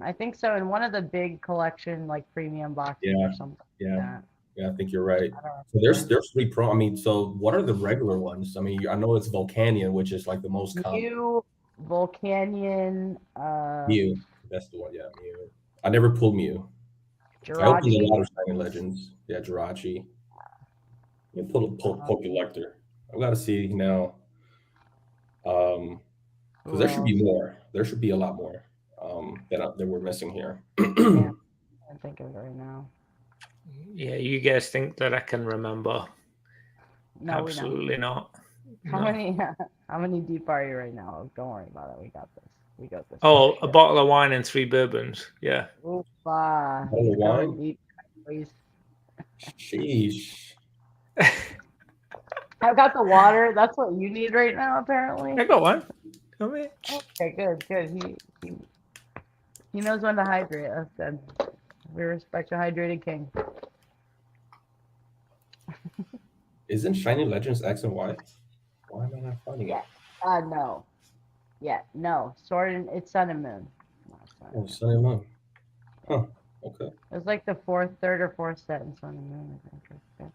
I think so. In one of the big collection, like premium boxes or something. Yeah, I think you're right. So there's 3 pro. I mean, so what are the regular ones? I mean, I know it's Volcanion, which is like the most common. Mew, Volcanion. Mew, that's the one. Yeah, Mew. I never pulled Mew. Jirachi. I opened a lot of Shining Legends. Yeah, Jirachi. You pull a Pokelector. I've got to see now. Because there should be more. There should be a lot more that we're missing here. Yeah, I think of it right now. Yeah, you guys think that I can remember? No, absolutely not. How many deep are you right now? Oh, don't worry about it. We got this. Oh, a bottle of wine and 3 bourbons. Yeah. Oopa. Bottle of wine? Deep, please. Sheesh. I've got the water. That's what you need right now, apparently. I got one. Come here. Okay, good. He knows when to hydrate. That's good. We respect a hydrated king. Isn't Shining Legends X and Y? Why am I not finding it? No. Yeah, no. It's Sun and Moon. Oh, Sun and Moon. Huh. Okay. It was like the third or fourth set in Sun and Moon, I think.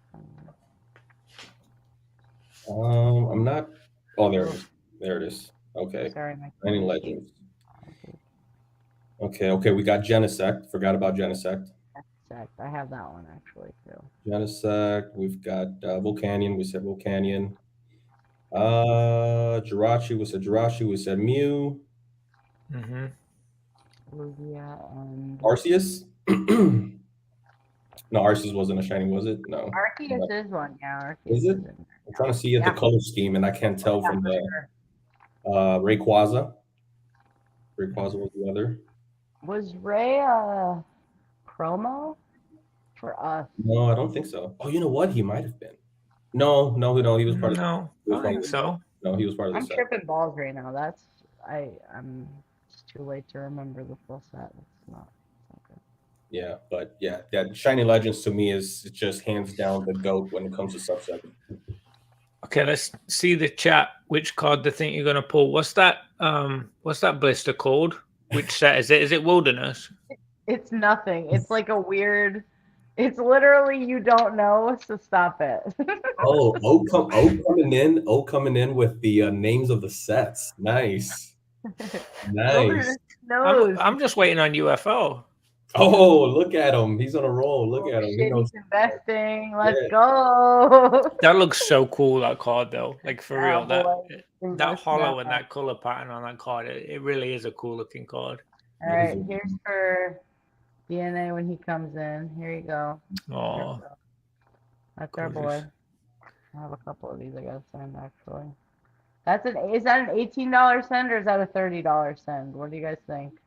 I'm not. Oh, there it is. There it is. Okay. Sorry, Shining Legends. Okay. We got Genesect. Forgot about Genesect. I have that one actually too. Genesect. We've got Volcanion. We said Volcanion. Jirachi. We said Jirachi. We said Mew. Mm-hmm. Lugia and Arceus. No, Arceus wasn't a shiny, was it? No. Arceus is one. Yeah, Arceus is it? I'm trying to see the color scheme, and I can't tell from the Rayquaza. Rayquaza was the other. Was Ray a promo for us? No, I don't think so. Oh, you know what? He might have been. No, he was part of. No, I think so. No, he was part of the set. I'm tripping balls right now. I'm it's too late to remember the full set. It's not good. Yeah, but that Shiny Legends to me is just hands down the GOAT when it comes to subset. Okay, let's see the chat. Which card they think you're gonna pull? What's that blister called? Which set is it? Is it Wilderness? It's nothing. It's like a weird. It's literally you don't know, so stop it. coming in with the names of the sets. Nice. Nice. I'm just waiting on UFO. Oh, look at him. He's on a roll. Look at him. Shit, he's investing. Let's go. That looks so cool, that card, though. Like, for real. That hollow and that color pattern on that card, it really is a cool looking card. All right, here's for DNA when he comes in. Here you go. Oh, that's our boy. I have a couple of these I gotta send actually. Is that an $18 send or is that a $30 send? What do you guys think?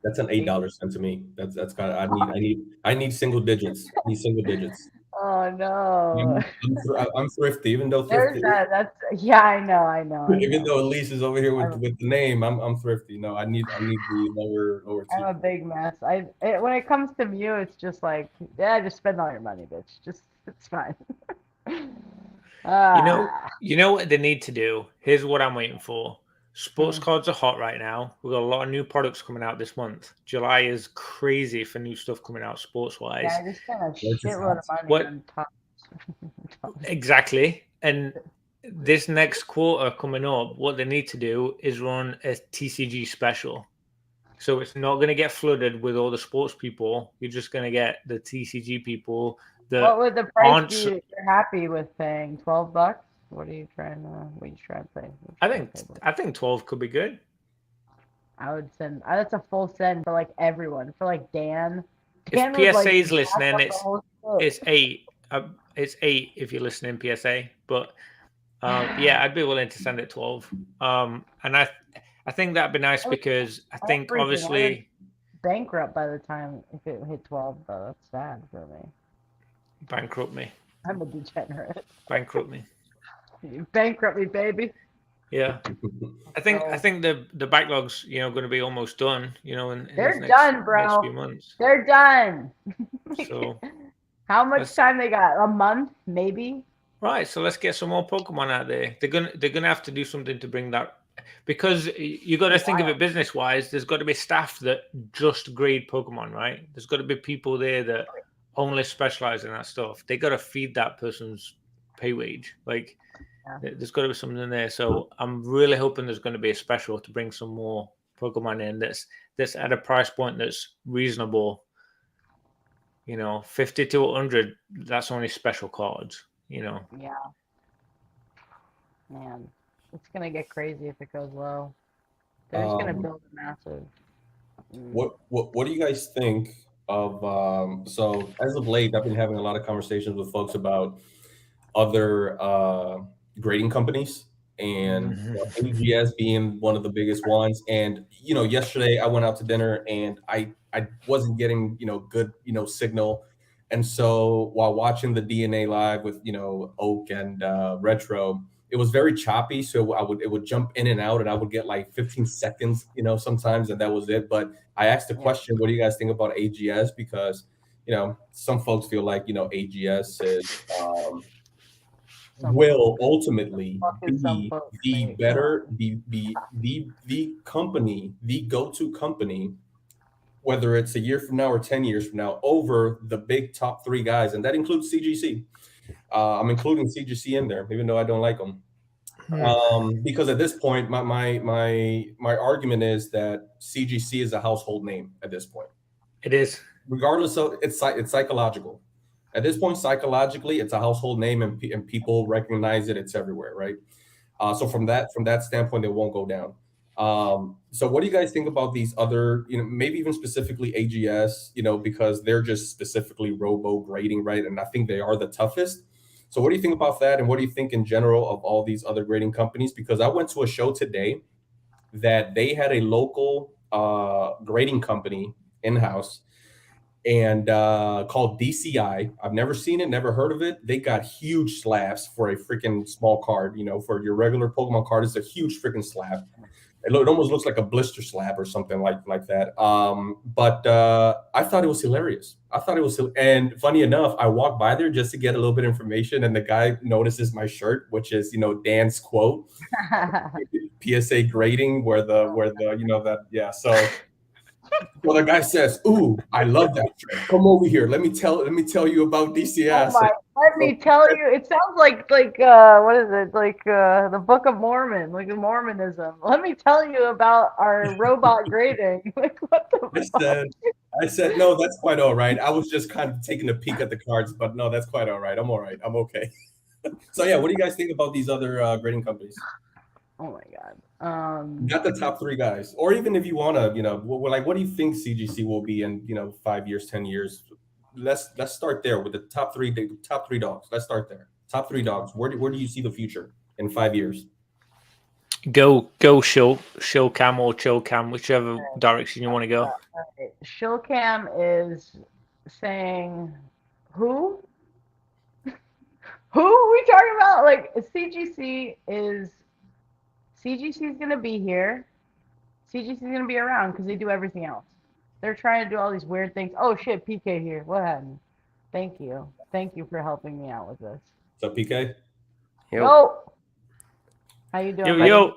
That's an $8 send to me. That's got. I need single digits. I need single digits. Oh no. I'm thrifty, even though thrifty. I know. Even though Elise is over here with the name, I'm thrifty. No, I need the lower. I'm a big mess. When it comes to Mew, it's just like, just spend all your money, bitch. It's fine. You know what they need to do? Here's what I'm waiting for. Sports cards are hot right now. We've got a lot of new products coming out this month. July is crazy for new stuff coming out sports-wise. Yeah, I just spent a shitload of money on tops. Exactly. And this next quarter coming up, what they need to do is run a TCG special. So it's not going to get flooded with all the sports people. You're just going to get the TCG people. What would the price be if you're happy with paying? $12? What are you trying to say? I think 12 could be good. I would send. That's a full send for like everyone. For like Dan. If PSA's listening, it's 8. It's 8 if you're listening, PSA. But yeah, I'd be willing to send it 12. And I think that'd be nice because I think obviously bankrupt by the time if it hit 12 though. That's sad for me. Bankrupt me. I'm a degenerate. Bankrupt me. You bankrupt me, baby. Yeah, I think the backlog's going to be almost done. In they're next, done, bro. Next few months. They're done. So how much time they got? A month, maybe. Right. So let's get some more Pokemon out there. They're gonna have to do something to bring that, because you got to think of it business wise. There's got to be staff that just grade Pokemon, right? There's got to be people there that only specialize in that stuff. They got to feed that person's pay wage. Like, there's got to be something there. So I'm really hoping there's going to be a special to bring some more Pokemon in that's at a price point that's reasonable. 50 to 100. That's only special cards. Yeah. Man, it's gonna get crazy if it goes low. They're just gonna build a massive. What do you guys think of? So as of late, I've been having a lot of conversations with folks about other grading companies, and AGS being one of the biggest ones. And yesterday I went out to dinner and I wasn't getting good signal. And so while watching the DNA live with Oak and Retro, it was very choppy. So it would jump in and out, and I would get like 15 seconds, sometimes, and that was it. But I asked the question, what do you guys think about AGS? Because some folks feel like AGS is will ultimately be the better, the company, the go-to company, whether it's a year from now or 10 years from now, over the big top 3 guys. And that includes CGC. I'm including CGC in there, even though I don't like them. Because at this point, my argument is that CGC is a household name at this point. It is. Regardless of, it's psychological. At this point, psychologically, it's a household name, and people recognize it. It's everywhere, right? So from that standpoint, it won't go down. So what do you guys think about these other, maybe even specifically AGS, because they're just specifically robo grading, right? And I think they are the toughest. So what do you think about that? And what do you think in general of all these other grading companies? Because I went to a show today that they had a local grading company in-house, and called DCI. I've never seen it, never heard of it. They got huge slabs for a freaking small card. For your regular Pokemon card, it's a huge freaking slab. It almost looks like a blister slab or something like that. But I thought it was hilarious. And funny enough, I walked by there just to get a little bit of information, and the guy notices my shirt, which is Dan's quote, PSA grading, where the So well, the guy says, "Ooh, I love that shirt. Come over here. Let me tell you about DCS." Let me tell you. It sounds like what is it? Like the Book of Mormon, like Mormonism. Let me tell you about our robot grading. Like what the I said, no, that's quite all right. I was just kind of taking a peek at the cards, but no, that's quite all right. I'm all right. I'm okay. So yeah, what do you guys think about these other grading companies? Oh my God. Not the top 3 guys, or even if you want to, what do you think CGC will be in 5 years, 10 years? Let's start there with the top 3 dogs. Let's start there. Top 3 dogs. Where do you see the future in 5 years? Go Shill Cam or Chill Cam, whichever direction you want to go. Shill Cam is saying who? Who are we talking about? Like CGC is going to be here. CGC is going to be around because they do everything else. They're trying to do all these weird things. Oh shit, PK here. What happened? Thank you for helping me out with this. So PK? Yo. How you doing? Yo.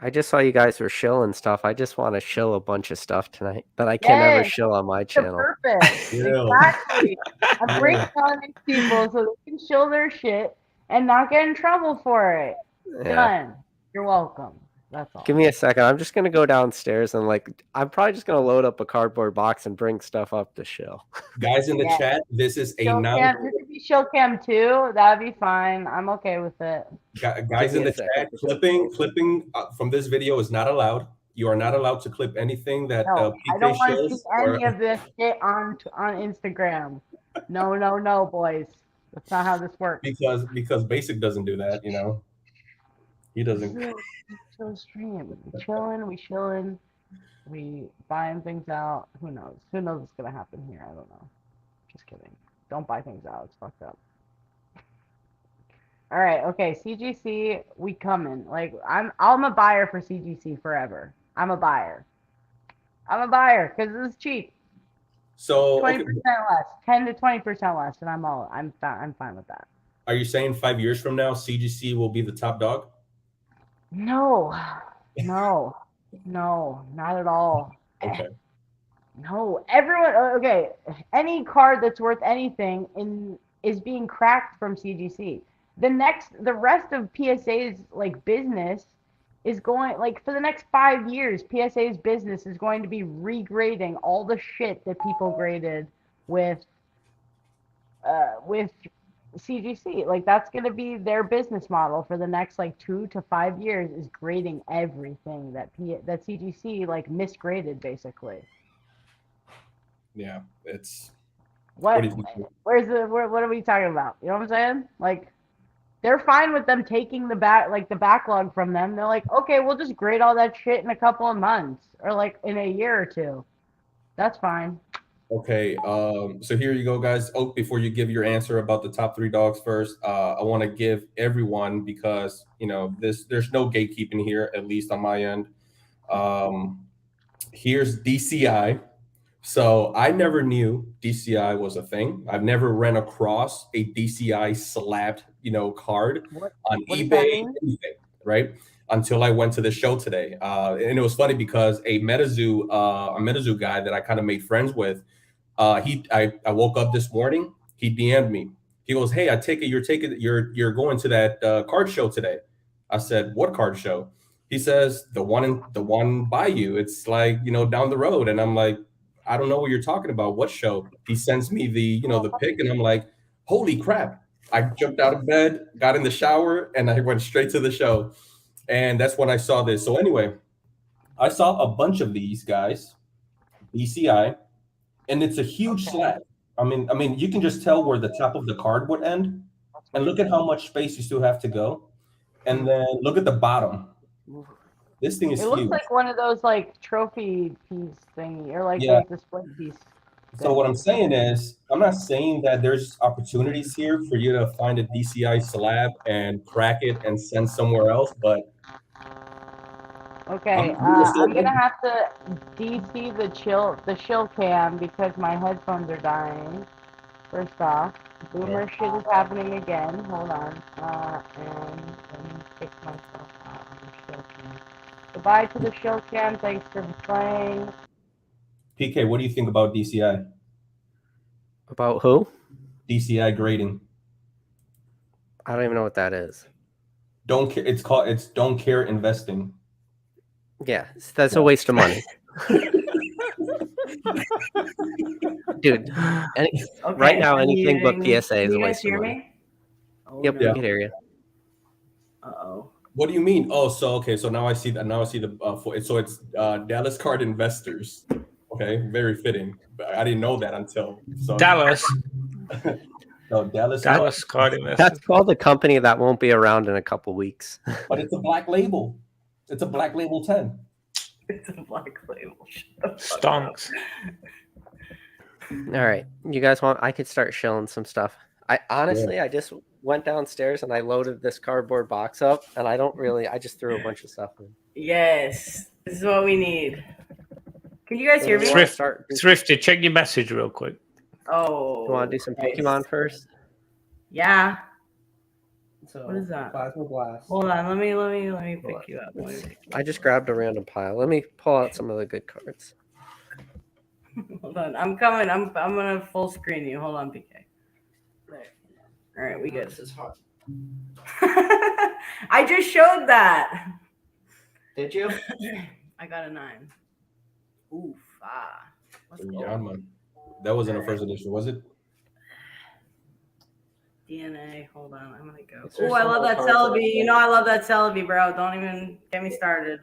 I just saw you guys were shilling stuff. I just want to shill a bunch of stuff tonight, but I can never shill on my channel. Perfect. Exactly. I'm bringing on these people so they can shill their shit and not get in trouble for it. Yeah. Done. You're welcome. That's all. Give me a second. I'm just gonna go downstairs and I'm probably just gonna load up a cardboard box and bring stuff up to shill. Guys in the chat, this is a now. This could be Shill Cam too. That'd be fine. I'm okay with it. Guys in the chat, clipping from this video is not allowed. You are not allowed to clip anything that PK I don't want to see any or... of this shit on Instagram. No, boys. That's not how this works. Because Basic doesn't do that, you know. He doesn't. Chill stream. We chilling. We buying things out. Who knows? Who knows what's gonna happen here? I don't know. Just kidding. Don't buy things out. It's fucked up. All right. Okay. CGC, we coming. Like I'm a buyer for CGC forever. I'm a buyer because this is cheap. So 20% less, 10 to 20% less, and I'm fine with that. Are you saying 5 years from now CGC will be the top dog? No, not at all. Okay. No, everyone. Okay, any card that's worth anything is being cracked from CGC. The rest of PSA's like business is going like for the next 5 years. PSA's business is going to be regrading all the shit that people graded with CGC. Like that's going to be their business model for the next like 2 to 5 years is grading everything that CGC like misgraded basically. Yeah, it's what do you think? what are we talking about? You know what I'm saying? Like they're fine with them taking the backlog from them. They're like, okay, we'll just grade all that shit in a couple of months or like in a year or two. That's fine. Okay, so here you go, guys. Oh, before you give your answer about the top 3 dogs first, I want to give everyone, because you know there's no gatekeeping here, at least on my end. Here's DCI. So I never knew DCI was a thing. I've never ran across a DCI slabbed, card on eBay, anything, right? Until I went to the show today. And it was funny because a MetaZoo guy that I kind of made friends with, I woke up this morning, he DM'd me. He goes, "Hey, I take it you're going to that card show today." I said, "What card show?" He says, the one by you. It's like, down the road. And I'm like, I don't know what you're talking about. What show? He sends me the pic, and I'm like, holy crap. I jumped out of bed, got in the shower, and I went straight to the show. And that's when I saw this. So anyway, I saw a bunch of these guys, DCI, and it's a huge slab. I mean, you can just tell where the top of the card would end, and look at how much space you still have to go. And then look at the bottom. This thing is huge. It looks like one of those like trophy piece thingy or like display piece. So what I'm saying is, I'm not saying that there's opportunities here for you to find a DCI slab and crack it and send somewhere else, but okay, I'm gonna have to DC the Shill cam because my headphones are dying. First off, boomer shit is happening again. Hold on, and let me fix myself out on the Shill cam. Goodbye to the Shill cam. Thanks for playing. PK, what do you think about DCI? About who? DCI grading. I don't even know what that is. Don't care. It's don't care investing. Yeah, that's a waste of money. Dude, right now anything but PSA is a waste of money. Yep, no. I can hear you. Uh-oh. What do you mean? Oh, so now I see that. Now I see so it's Dallas Card Investors. Okay, very fitting. But I didn't know that until Dallas. No, Dallas Card Investors. That's called a company that won't be around in a couple weeks. But it's a black label. It's a black label 10. It's a black label. Stonks. All right, you guys want? I could start shilling some stuff. I just went downstairs and I loaded this cardboard box up, and I just threw a bunch of stuff in. Yes, this is what we need. Can you guys hear me? Thrifty, check your message real quick. Oh, you want to do some Pokemon first? Yeah. So, what is that? Plasma Blast. Hold on, let me pick you up. I just grabbed a random pile. Let me pull out some of the good cards. Hold on, I'm coming. I'm gonna full screen you. Hold on, PK. All right, we good. This is hot. I just showed that. Did you? I got a 9. Oof, Let's go. Yeah, man. That wasn't a first edition, was it? DNA. Hold on, I'm gonna go. Oh, I love that Celebi. I love that Celebi, bro. Don't even get me started.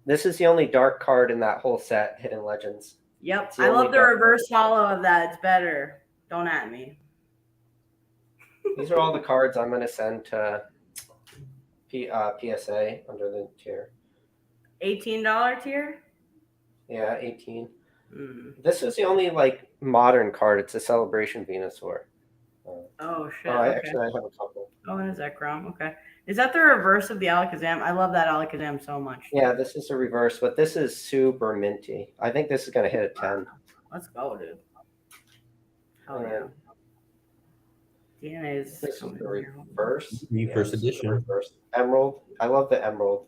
This is the only dark card in that whole set, Hidden Legends. Yep, I love the reverse hollow of that. It's better. Don't at me. These are all the cards I'm going to send to PSA under the tier. $18 tier? Yeah, 18. Mm. This is the only like modern card. It's a Celebration Venusaur. Oh shit! I Okay. actually I have a couple. Oh, it is that Chrome. Okay. Is that the reverse of the Alakazam? I love that Alakazam so much. Yeah, this is a reverse, but this is super minty. I think this is going to hit a 10. Let's go, dude. Hell And yeah. DNA is this is coming the here. reverse. First this is the edition. reverse. Emerald. I love the emerald.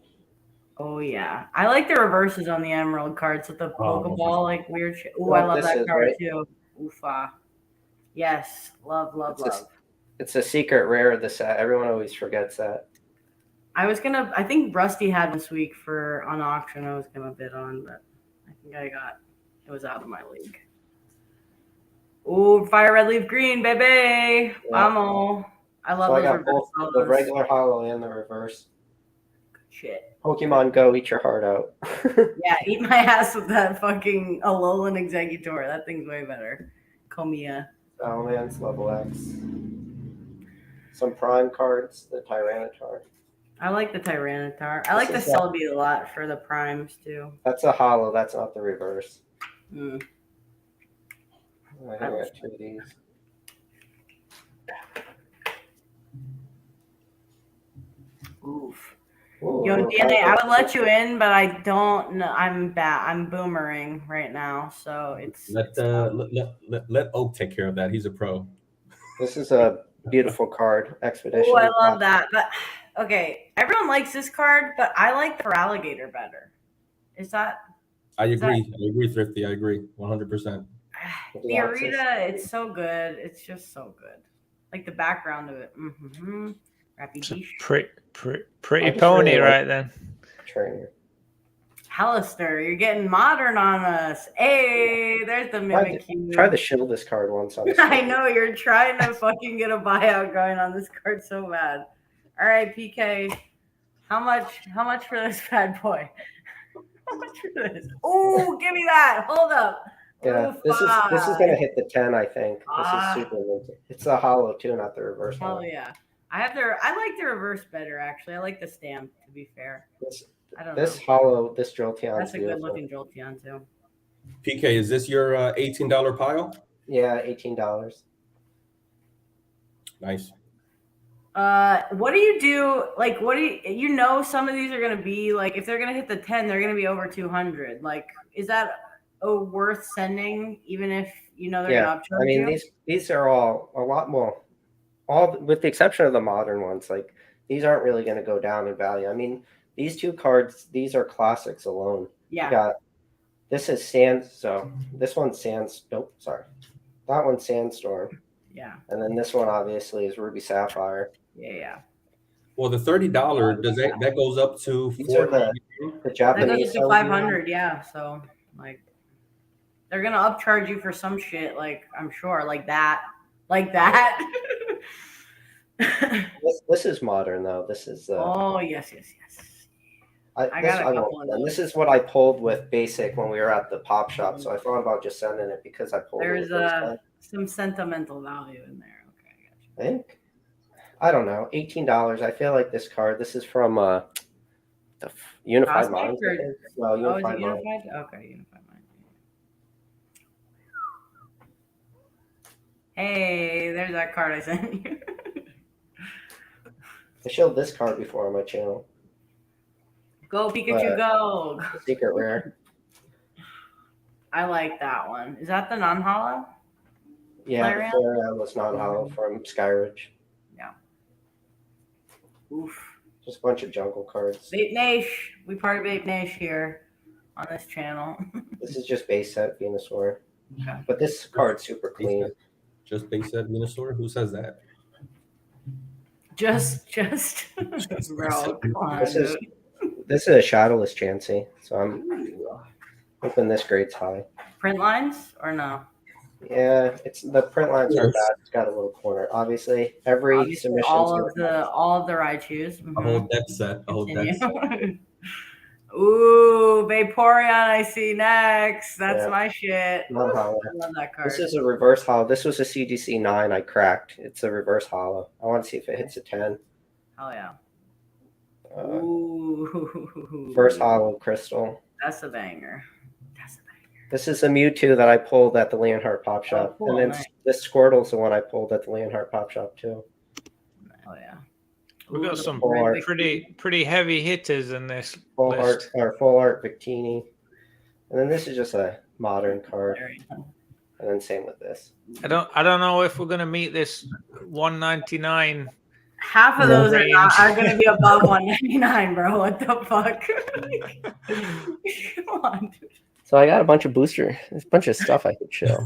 Oh yeah, I like the reverses on the Emerald cards with the Pokeball, like weird shit. Ooh, I love that card too. Oofa. Yes, love. It's a secret rare of the set. Everyone always forgets that. I think Rusty had this week on auction. I was gonna bid on, but I think it was out of my league. Ooh, Fire Red Leaf Green, baby. Yeah. Vamos. I love So I those got reverse both the solos. regular hollow and the reverse. Shit. Pokemon Go, eat your heart out. Yeah, eat my ass with that fucking Alolan Executor. That thing's way better. Komiya. Salamence, level X. Some prime cards, the Tyranitar. I like the Tyranitar. I like the Celebi a lot for the primes too. That's a hollow. That's not the reverse. Mm. I think I got 2 of these. Oof. Ooh, Yo, DNA, I would let you in, but I don't know. I'm bad. I'm boomering right now, so it's let Oak take care of that. He's a pro. This is a beautiful card, Expedition. Oh, I love that. But okay, everyone likes this card, but I like Feraligatr better. Is that? I agree, Thrifty. I agree, 100%. The Arita, it's so good. It's just so good. Like the background of it. Mm-hmm. Pretty pony, really right then. Trainer. Hallister, you're getting modern on us. Hey, there's the Mimikyu. Try to shill this card once. On I know you're trying to fucking get a buyout going on this card so bad. All right, PK, how much for this bad boy? How much for this? Oh, give me that. Hold up. Yeah, this is gonna hit the 10. I think this is super limited. It's the hollow too, not the reverse. Hell yeah. I like the reverse better actually. I like the stamp, to be fair. I don't know. This hollow, this Jolteon. That's a good looking Jolteon too. PK, is this your $18 pile? Yeah, $18. Nice. What do you do? Like, you know, some of these are gonna be like, if they're gonna hit the 10, they're gonna be over 200. Like, is that worth sending, even if you know they're gonna upcharge you? These are all a lot more. All with the exception of the modern ones, like these aren't really going to go down in value. I mean, these 2 cards, these are classics alone. Yeah. This is so this one's Nope, sorry. That one's Sandstorm. Yeah. And then this one obviously is Ruby Sapphire. Yeah. Well, the $30 that goes up to the Japanese. That goes to 500. Yeah. So like, they're gonna upcharge you for some shit. Like, I'm sure, like that. This is modern though. This is oh yes. I got a couple of those. This is what I pulled with basic when we were at the pop shop. So I thought about just sending it because I pulled. There's some sentimental value in there. Okay, I got you. I don't know, $18. I feel like this card. This is from the Unified Minds. No, Unified Mind. Okay, Unified Mind. Hey, there's that card I sent you. I showed this card before on my channel. Go Pikachu, go! Secret rare. I like that one. Is that the non-hollow? Yeah, the rare was non-hollow from Skyridge. Yeah. Oof. Just a bunch of jungle cards. Vape Nash. We part of Vape Nash here on this channel. This is just base set Venusaur. Okay. But this card's super clean. Just base set Venusaur? Who says that? Just bro, come on, this is a shadowless Chansey, so I'm hoping this grade's high. Print lines or no? Yeah, the print lines are bad. It's got a little corner. Obviously, submission. All of the Raichus. A whole deck set. A whole deck set. Ooh, Vaporeon I see next. That's Yeah. my shit. Love I hollow. love that card. This is a reverse hollow. This was a CGC 9 I cracked. It's a reverse hollow. I want to see if it hits a 10. Hell yeah. Ooh. First hollow crystal. That's a banger. This is a Mewtwo that I pulled at the Leonhardt Pop Shop. Cool, and then nice. this Squirtle's the one I pulled at the Leonhardt Pop Shop too. Oh yeah. We got some art. pretty heavy hitters in this Full list. full art Victini. And then this is just a modern card. And then same with this. I don't know if we're gonna meet this 199. Half of those are going to be above 199, bro. What the fuck? Come on, dude. So I got a bunch of stuff I could show.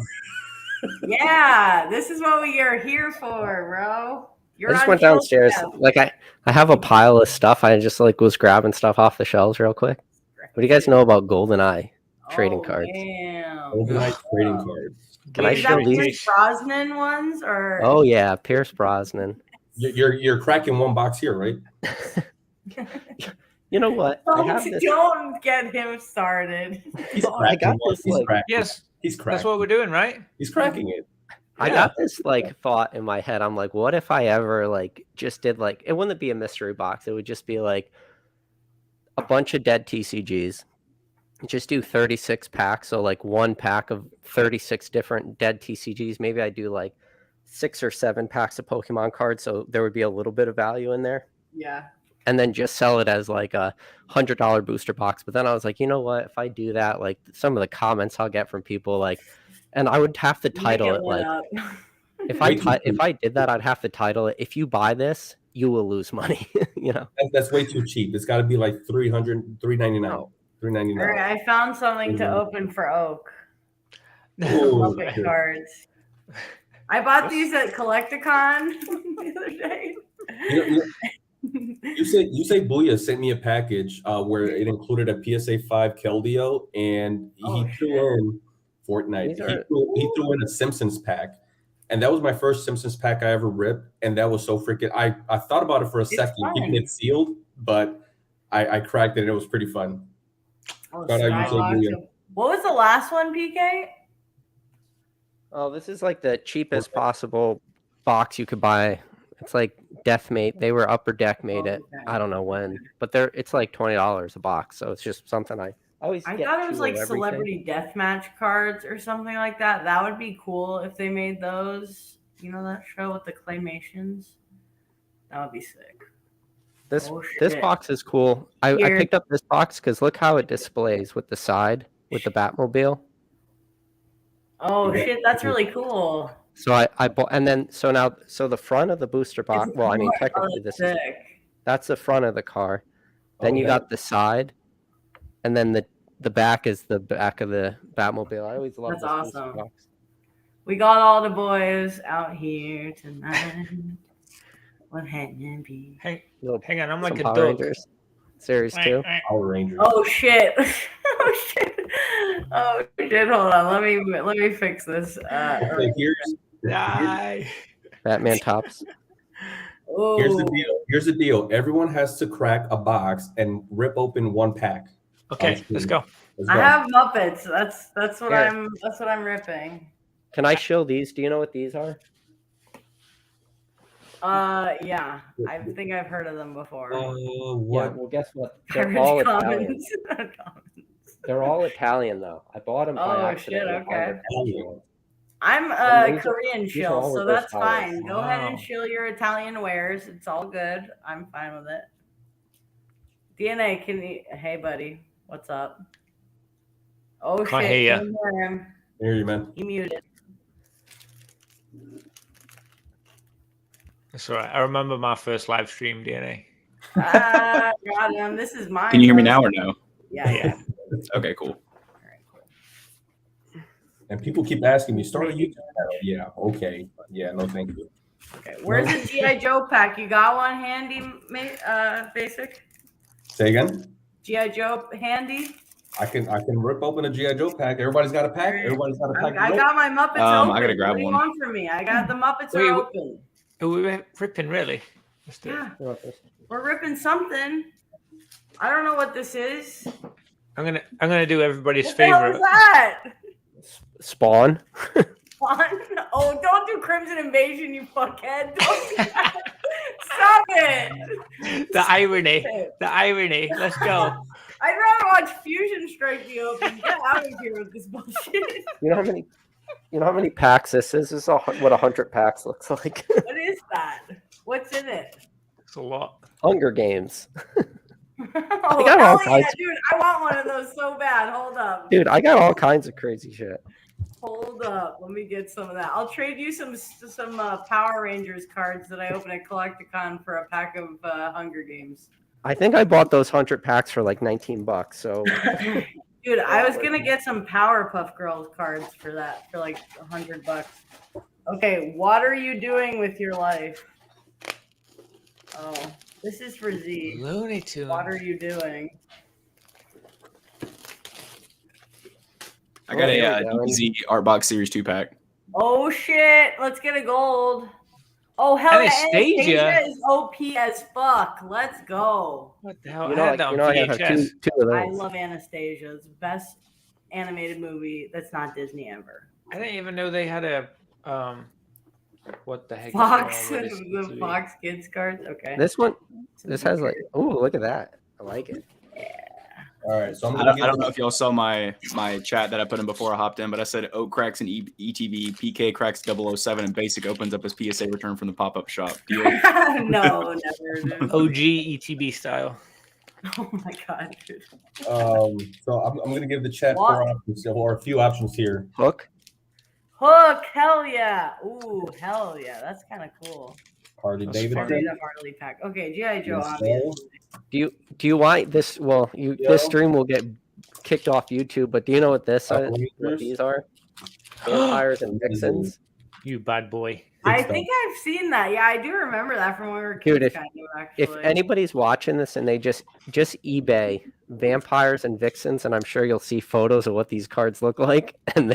Yeah, this is what we are here for, bro. I just went downstairs. Like I have a pile of stuff. I just was grabbing stuff off the shelves real quick. What do you guys know about GoldenEye trading cards? Damn. GoldenEye trading cards. Can I show these? Pierce Brosnan ones or? Oh yeah, Pierce Brosnan. You're cracking one box here, right? You know what? Don't get him started. I got this. Yes, he's cracking. That's what we're doing, right? He's cracking it. I got this thought in my head. I'm like, what if I ever just did it wouldn't be a mystery box. It would just be a bunch of dead TCGs. Just do 36 packs. So one pack of 36 different dead TCGs. Maybe I do 6 or 7 packs of Pokemon cards. So there would be a little bit of value in there. Yeah. And then just sell it as a $100 booster box. But then I was like, you know what? If I do that, some of the comments I'll get from people and I would have to title it if I did that, I'd have to title it, if you buy this, you will lose money. That's way too cheap. It's got to be $300, $399. $399. All right, I found something to open for Oak. Muppet cards. I bought these at Collecticon the other day. You say Booyah sent me a package where it included a PSA 5 Keldeo, and he threw in Fortnite. He threw in a Simpsons pack, and that was my first Simpsons pack I ever ripped, and that was so freaking. I thought about it for a second, keeping it sealed, but I cracked it. And it was pretty fun. What was the last one, PK? Oh, this is the cheapest possible box you could buy. It's Deathmate. They were Upper Deck made it. I don't know when, but it's $20 a box. So it's just something I always. I thought it was celebrity deathmatch cards or something like that. That would be cool if they made those. You know that show with the claymations? That would be sick. This box is cool. I picked up this box because look how it displays with the side with the Batmobile. Oh shit, that's really cool. So I bought, and then so the front of the booster box. Well, I mean technically that's the front of the car. Then you got the side, and then the back is the back of the Batmobile. I always love that's this awesome. box. We got all the boys out here tonight. What happened? Hang on, I'm like a Power dog. Rangers Series 2. Power Rangers. Oh shit! Oh shit! Oh shit! Hold on, let me fix this. Okay, Batman tops. Here's the deal. Everyone has to crack a box and rip open one pack. Okay, let's go. I have Muppets. That's what I'm ripping. Can I show these? Do you know what these are? Yeah. I think I've heard of them before. What? Yeah, well, guess what? They're all Italian. They're all Italian, though. I bought them by accident. Shit, okay. I'm a Korean Shill, so that's fine. Go ahead and shill your Italian wares. It's all good. I'm fine with it. DNA, hey, buddy. What's up? Oh, Can't shit. hear Can you. him. Hear you, man. He muted. That's all right. I remember my first live stream, DNA. God, this is mine. Can you hear me now or no? Yeah. Okay, cool. And people keep asking me, start a YouTube channel. Yeah, okay. Yeah, no, thank you. Okay, where's the G.I. Joe pack? You got one handy, Basic? Say again? G.I. Joe handy? I can rip open a G.I. Joe pack. Everybody's got a pack. Everybody's got a pack. I got my Muppets open. I gotta grab what do you one. want from me? I got the Muppets are open. Oh, we were ripping, really? Yeah. We're ripping something. I don't know what this is. I'm gonna do everybody's What the hell is favorite. that? Spawn. Oh, don't do Crimson Invasion, you fuckhead. Don't do that. Stop it. The irony. The irony. Let's go. I'd rather watch Fusion Strike the Open. Get out of here with this bullshit. You know how many packs this is? This is what 100 packs looks like. What is that? What's in it? It's a lot. Hunger Games. Oh, got all hell yeah, kinds- dude. I want one of those so bad. Hold up. Dude, I got all kinds of crazy shit. Hold up. Let me get some of that. I'll trade you some Power Rangers cards that I opened at Collecticon for a pack of Hunger Games. I think I bought those 100 packs for like $19. So, Dude, I was gonna get some Powerpuff Girls cards for that for like $100. Okay, what are you doing with your life? Oh, this is for Z. Looney Tunes. What are you doing? I got here a we go. DBZ Art Box Series 2 pack. Oh shit! Let's get a gold. Oh hell yeah! Anastasia. Anastasia is OP as fuck. Let's go. What the hell? you know, I like, had that you know, on I have VHS. two of I those. love Anastasia. It's the best animated movie that's not Disney ever. I didn't even know they had a what the heck? is Fox, going on with this the TV? Fox Kids cards. Okay. This one, this has like, oh, look at that. I like it. All right, so I'm I gonna don't know if y'all saw my chat that I put in before I hopped in, but I said Oak cracks and ETV, PK cracks 007, and Basic opens up his PSA return from the pop-up shop. Deal? No, never. Dude. OG ETB style. Oh my god, dude. So I'm gonna give the chat four options or a few options here. Hook. Hook, hell yeah. Ooh, hell yeah. That's kind of cool. Harley That's I Davidson. need a Harley pack. Okay, G.I. Joe, Yes, obviously. Do you want this? Well, this stream will get kicked off YouTube, but do you know what what these are? Vampires and vixens. You bad boy. I think I've seen that. Yeah, I do remember that from when we were kids. Dude, kind of, actually. If anybody's watching this and they just eBay vampires and vixens, and I'm sure you'll see photos of what these cards look like, and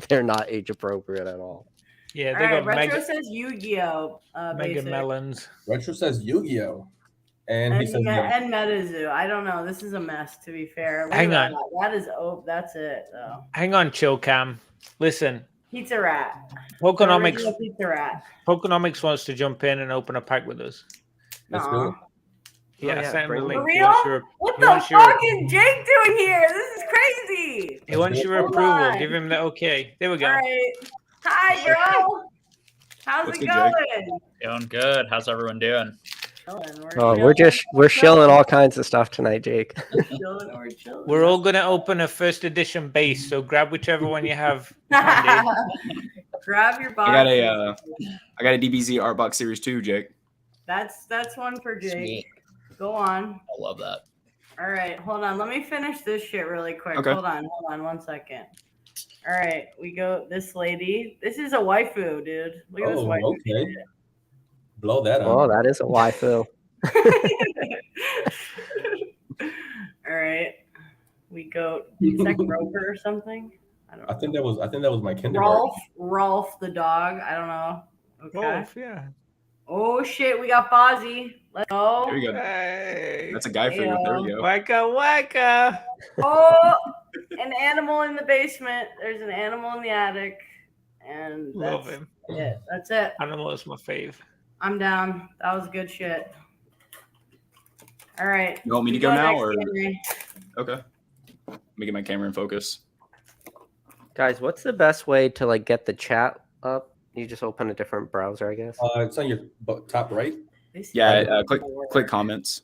they're not age appropriate at all. Yeah, All they right, got Retro mega, says Yu-Gi-Oh. mega Basic. melons. Retro says Yu-Gi-Oh, and he says And MetaZoo. I don't know. This is a mess, to be fair. Look Hang at on. That is that's it though. Hang on, Chill Cam. Listen, Pizza Rat. Pokenomics. Original Pizza Rat. Pokenomics wants to jump in and open a pack with us. let's Aw. do it. Yeah, yeah, send him a bring him link. For He real? wants your, What he the wants your- fuck is Jake doing here? This is crazy. he wants your Hold approval. on. Give him the okay. There we go. All right. Hi, bro. How's What's it good, going? Doing good. How's everyone doing? Oh, we're shilling all kinds of stuff tonight, Jake. chilling. We're chilling. We're all gonna open a first edition base, so grab whichever one you have handy. Grab your box. I got a DBZ Art Box Series 2, Jake. That's one for Jake. Sweet. Go on. I love that. All right, hold on. Let me finish this shit really quick. Okay. Hold on 1 second. All right, we go. This lady. This is a waifu, dude. Look at this Oh, waifu. okay. Blow that Oh, up. that is a waifu. All right, we go. Is that Grover or something? I don't know. I think that was my kindergarten. Rolf the dog. I don't know. Okay. Oh, yeah. Oh shit, we got Fozzie. Let's go. There you go. Hey. That's a guy for you. There you go. Wacka wacka. Oh, an animal in the basement. There's an animal in the attic, and Love that's him. it. That's it. Animal is my fave. I'm down. That was good shit. All right. You want me to You go now, next, or Henry. okay? Let me get my camera in focus. Guys, what's the best way to like get the chat up? You just open a different browser, I guess. It's on your top right. This Yeah, is- click comments.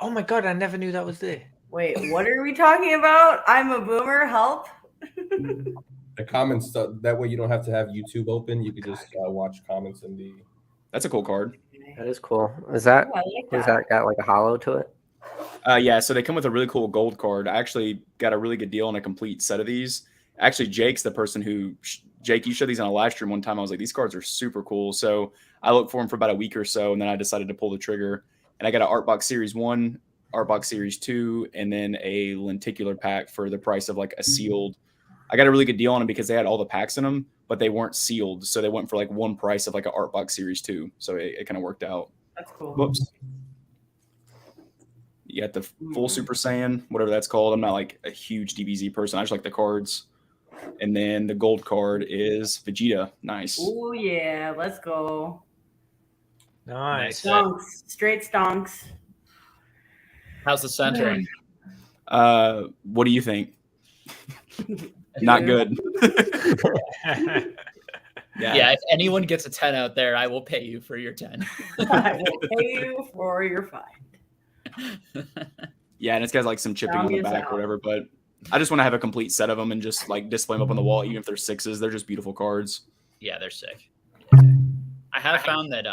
Oh my god, I never knew that was there. Wait, what are we talking about? I'm a boomer. Help. The comments, that way you don't have to have YouTube open. You can just watch comments in the. That's a cool card. That is cool. Is that Oh, I like has that got like a hollow to it? Yeah, so they come with a really cool gold card. I actually got a really good deal on a complete set of these. Actually, Jake's the person who Jake, you showed these on a live stream one time. I was like, these cards are super cool. So I looked for them for about a week or so, and then I decided to pull the trigger. And I got an Art Box Series 1, Art Box Series 2, and then a lenticular pack for the price of like a sealed. I got a really good deal on them because they had all the packs in them, but they weren't sealed. So they went for like one price of like an Art Box Series 2. So it kind of worked out. That's cool. Whoops. You got the full Super Saiyan, whatever that's called. I'm not like a huge DBZ person. I just like the cards. And then the gold card is Vegeta. Nice. Oh yeah, let's go. Nice. Stonks. Straight stonks. How's the center? What do you think? Not good. Yeah, if anyone gets a 10 out there, I will pay you for your 10. I will pay you for your fine. Yeah, and it's got like some chipping on the back or whatever, but I just want to have a complete set of them and just like display them up on the wall, even if they're 6s. They're just beautiful cards. Yeah, they're sick. I have found that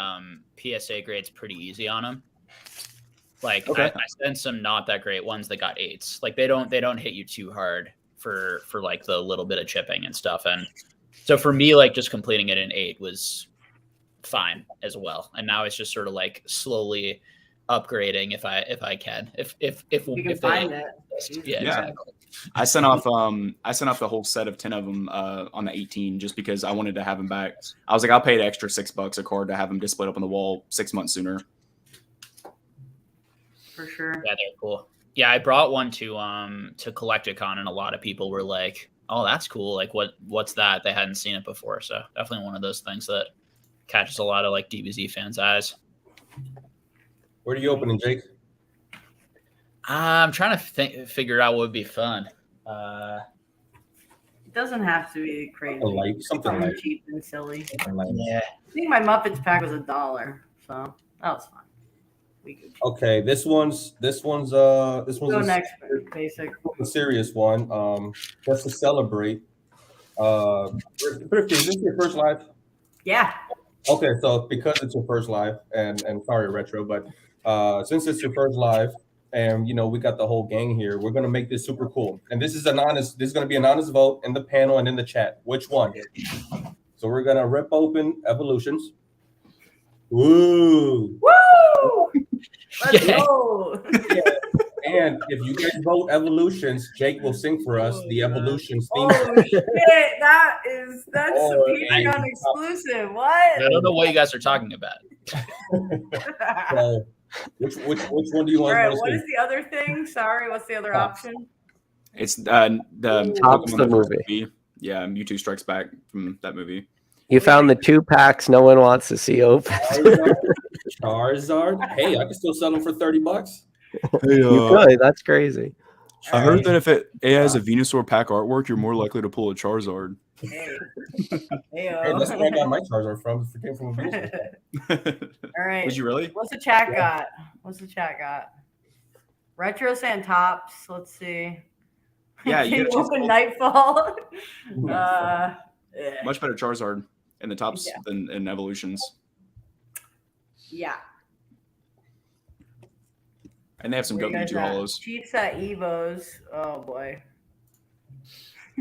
PSA grade's pretty easy on them. Like I sent some not that great ones that got 8s. Like they don't hit you too hard for like the little bit of chipping and stuff. And so for me, like just completing it in 8 was fine as well. And now it's just sort of like slowly upgrading if I can. If you can find it. Yeah, exactly. I sent off the whole set of 10 of them on the 18 just because I wanted to have them back. I was like, I'll pay the extra $6 a card to have them displayed up on the wall 6 months sooner. For sure. Yeah, they're cool. Yeah, I brought one to Collecticon, and a lot of people were like, "Oh, that's cool! Like, what's that?" They hadn't seen it before, so definitely one of those things that catches a lot of like DBZ fans' eyes. Where are you opening, Jake? I'm trying to figure out what would be fun. It doesn't have to be crazy. Something like cheap and silly. Yeah, I think my Muppets pack was $1, so that was fun. Okay, this one's Go next, basic. a serious one. Just to celebrate. Thrifty, is this your first live? Yeah. Okay, so because it's your first live, and sorry, Retro, but since it's your first live, and we got the whole gang here, we're gonna make this super cool. And this is gonna be an honest vote in the panel and in the chat. Which one? So we're gonna rip open Evolutions. Woo! Woo! Let's go. Yeah. And if you guys vote Evolutions, Jake will sing for us the Evolutions theme. Oh shit! That's a Patreon exclusive. What? I don't know what you guys are talking about. So, which one do you want? All right. What is the other thing? Sorry. What's the other option? It's the Tops the movie. Yeah, Mewtwo Strikes Back from that movie. You found the 2 packs no one wants to see open. Charizard. Hey, I can still sell them for $30. Hey, You could. That's crazy. I heard that if it has a Venusaur pack artwork, you're more likely to pull a Charizard. Hey, that's where I got my Charizard from. It came from a Venusaur. All right. Would you really? What's the chat got? Retro saying tops. Let's see. Yeah, you can open Nightfall. Much better Charizard in the tops than in Evolutions. Yeah. And they have some dope Mewtwo hollows. Cheats at Evos. Oh boy.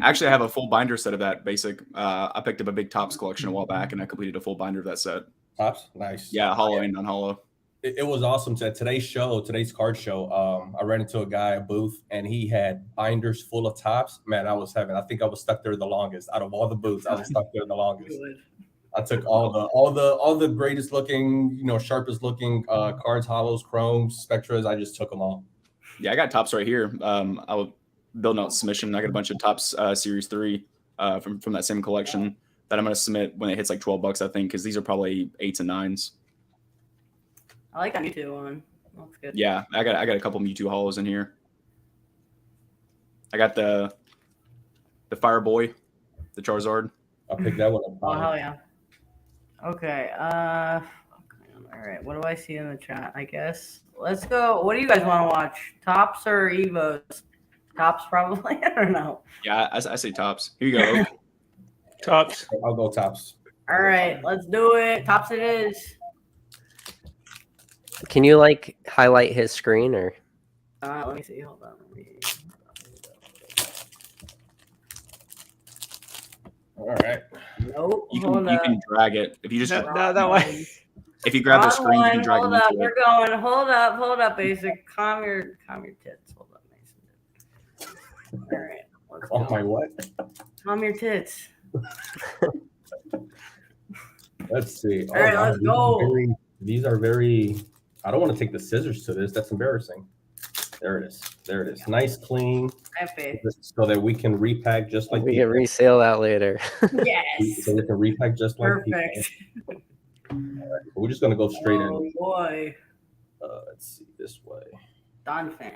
Actually, I have a full binder set of that basic. I picked up a big Tops collection a while back, and I completed a full binder of that set. Tops, nice. Yeah, hollow and non-hollow. It was awesome. So today's card show, I ran into a guy at a booth, and he had binders full of tops. Man, I think I was stuck there the longest out of all the booths. I was stuck there the longest. Good. I took all the greatest looking, sharpest looking cards, hollows, chromes, spectras. I just took them all. Yeah, I got tops right here. I will build out submission. I got a bunch of tops series 3 from that same collection that I'm going to submit when it hits like $12, I think, because these are probably 8s and 9s. I like that Mewtwo one. That's good. Yeah, I got a couple Mewtwo hollows in here. I got the Fireboy, the Charizard. I'll pick that one up. Oh hell yeah. Okay. All right. What do I see in the chat? I guess let's go. What do you guys want to watch? Tops or Evos? Tops probably. I don't know. Yeah, I say tops. Here you go. Tops. I'll go tops. All right, let's do it. Tops it is. Can you like highlight his screen or? Let me see. Hold on. All right. Nope. You can drag it if you just No, that way. if you grab the screen, you can drag hold it. Up. We're going. Hold up, basic. Calm your tits. Hold up, Mason. All right. Let's Oh go. my what? Calm your tits. Let's see. All right, let's go. These are very. I don't want to take the scissors to this. That's embarrassing. There it is. There it is. Nice, clean. I have faith. So that we can repack just like we can resale that later. Yes. So we can repack just like Perfect. All right, we're just gonna go straight Oh in. boy. Let's see this way. Don fan.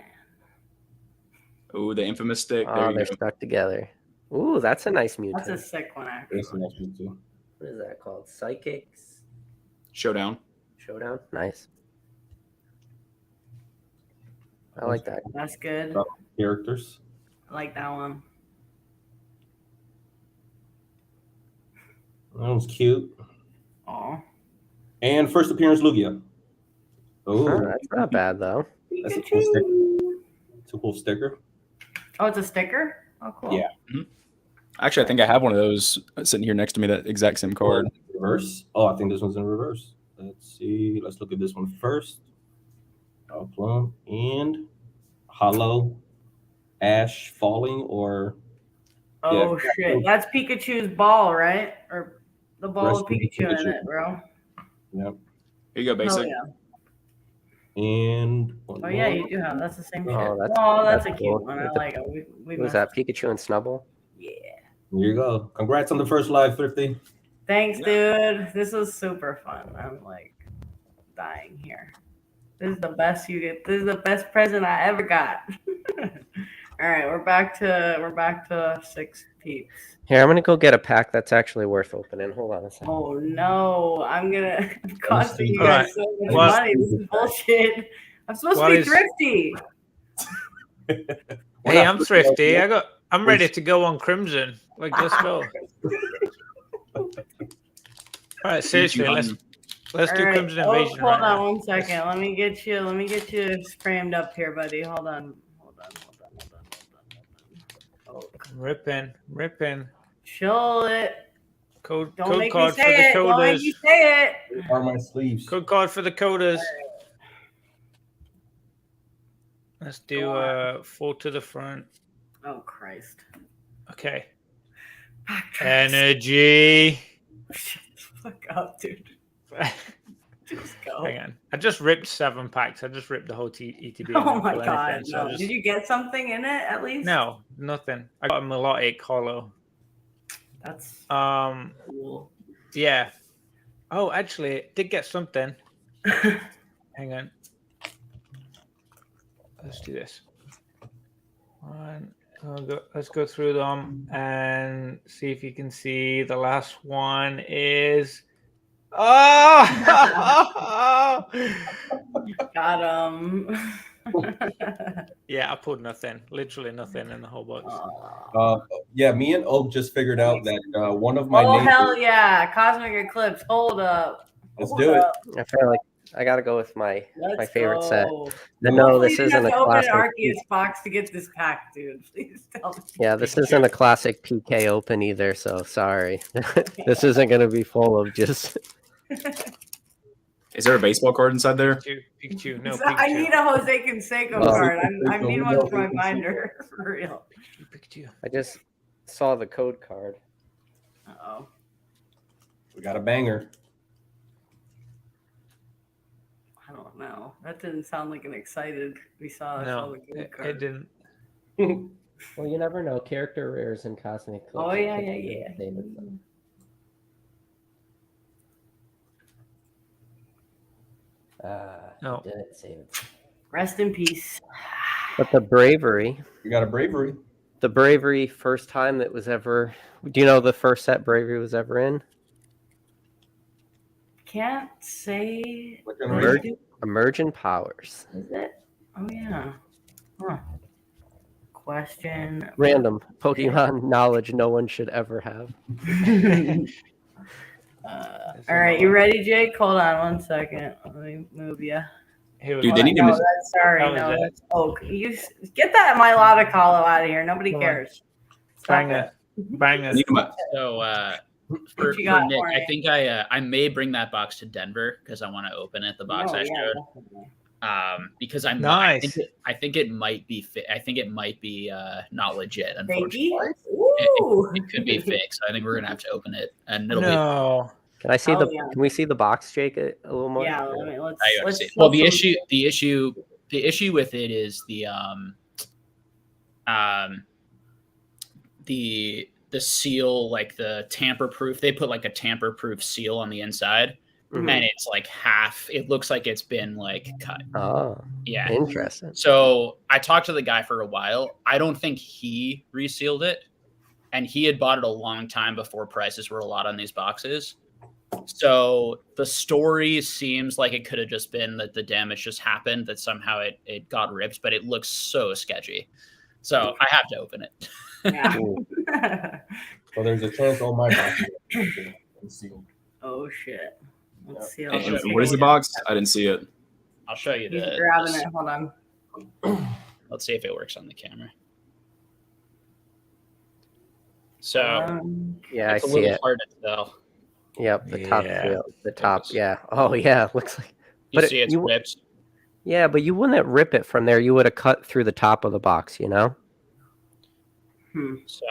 Oh, the infamous stick. Oh, There you they're go. stuck together. Ooh, that's a nice mutant. That's a sick one, actually. This one actually too. What is that called? Psychics Showdown. Showdown. Nice. I like that. That's good. Characters. I like that one. That one's cute. Oh. And first appearance, Lugia. Oh, Oh, that's not bad though. that's a cool sticker. It's a cool sticker. Oh, it's a sticker? Oh, cool. Yeah. Actually, I think I have one of those sitting here next to me. That exact same card. Reverse. Oh, I think this one's in reverse. Let's see. Let's look at this one first. Plum and hollow ash falling or Oh, shit. That's Pikachu's ball, right? Or the ball Rest with Pikachu in Pikachu. it, bro. Yep. Here you go, Oh, basic. yeah. And Oh, yeah, you do have. That's the same shit. Oh, That's a that's cute cool. one. I like it. We Was that Pikachu and Snubble? Yeah. Here you go. Congrats on the first live, Thrifty. Thanks, dude. This was super fun. I'm like dying here. This is the best you get. This is the best present I ever got. All right, we're back to 6 peeps. Here, I'm gonna go get a pack that's actually worth opening. Hold on a second. Oh no, I'm gonna costing you All guys right. so much What- money. This is bullshit. I'm supposed What to be is- thrifty. Hey, I'm thrifty. I'm ready to go on Crimson. Like, let's go. All right, seriously, let's All do right. Crimson Oh, Invasion. hold right on now. one second. Let me get you framed up here, buddy. Hold on. Oh, Ripping. chill it. Code Don't make me card for the say it. Don't make coders. me say it. Are my sleeves. Code card for the coders. Let's do Go full to the front. Oh Christ. Okay. Backtracks. Energy. Shut the fuck up, dude. Just go. Hang on. I just ripped 7 packs. I just ripped the whole ETB. Oh and my not pull god. anything, so I No. just- Did you get something in it at least? No, nothing. I got a melodic hollow. That's cool. Yeah. Oh, actually, did get something. Hang on. Let's do this. Let's go through them and see if you can see. The last one is. Oh! Got him. Yeah, I pulled nothing. Literally nothing in the whole box. Yeah, me and Oak just figured out that one of my Oh neighbors. hell yeah! Cosmic Eclipse. Hold up. Let's Hold do it. up. I feel like I gotta go with my Let's favorite go. set. No, this Please isn't have a to open an classic. Arceus box to get this pack, dude. Please tell me. Yeah, this isn't a classic PK open either, so sorry. This isn't gonna be full of just. Is there a baseball card inside there? Pikachu. No, So I Pikachu. need a Jose Canseco Oh. card. I need one for my binder for real. Pikachu. I just saw the code card. Uh-oh. We got a banger. I don't know. That didn't sound like an excited. We saw No, the code it card. didn't. Well, you never know. Character rares and cosmic. Oh Eclipse yeah, could yeah, be yeah. updated, though. No. Didn't save it. Rest in peace. But the bravery, We got a bravery. first time that was ever. Do you know the first set bravery was ever in? Can't say. What Is generation? Emergent powers. it? Oh yeah. Huh. Question. Random Pokemon knowledge no one should ever have. All right, you ready, Jake? Hold on one second. Let me move you. Here we Dude, go. they need to no, miss- that's sorry. That was No, it. that's Oak. You get that Milotic Hollow out of here. Nobody Come on. cares. Stop Banger. it. Banger. So for What you got Nick, for me? I think I may bring that box to Denver because I want to open it. The box Oh, I yeah, showed. definitely. Because I'm Nice. I think it might be I think it might be not legit. Unfortunately, Fakey? Ooh. it could be fake. So I think we're gonna have to open it, and it'll be No. Can I see Oh, yeah. Can we see the box, Jake, a little more? Yeah, I mean, let's see. Well, the some- issue with it is the seal, like the tamper proof. They put like a tamper proof seal on the inside, and it's like half. It looks like it's been like cut. Oh, yeah, interesting. So I talked to the guy for a while. I don't think he resealed it, and he had bought it a long time before prices were a lot on these boxes. So the story seems like it could have just been that the damage just happened, that somehow it got ripped, but it looks so sketchy. So I have to open it. Yeah. So there's a chance on my box. Let's see. Oh shit. Let's see. And what is the box? I didn't see it. I'll show you He's grabbing it. Hold on. Let's see if it works on the camera. So yeah, it's I a see little it. hard to tell. Yep, the top Yeah. seal, the top. Yeah. Oh yeah, looks like. You But see it's ripped. Yeah, but you wouldn't rip it from there. You would have cut through the top of the box, you know? So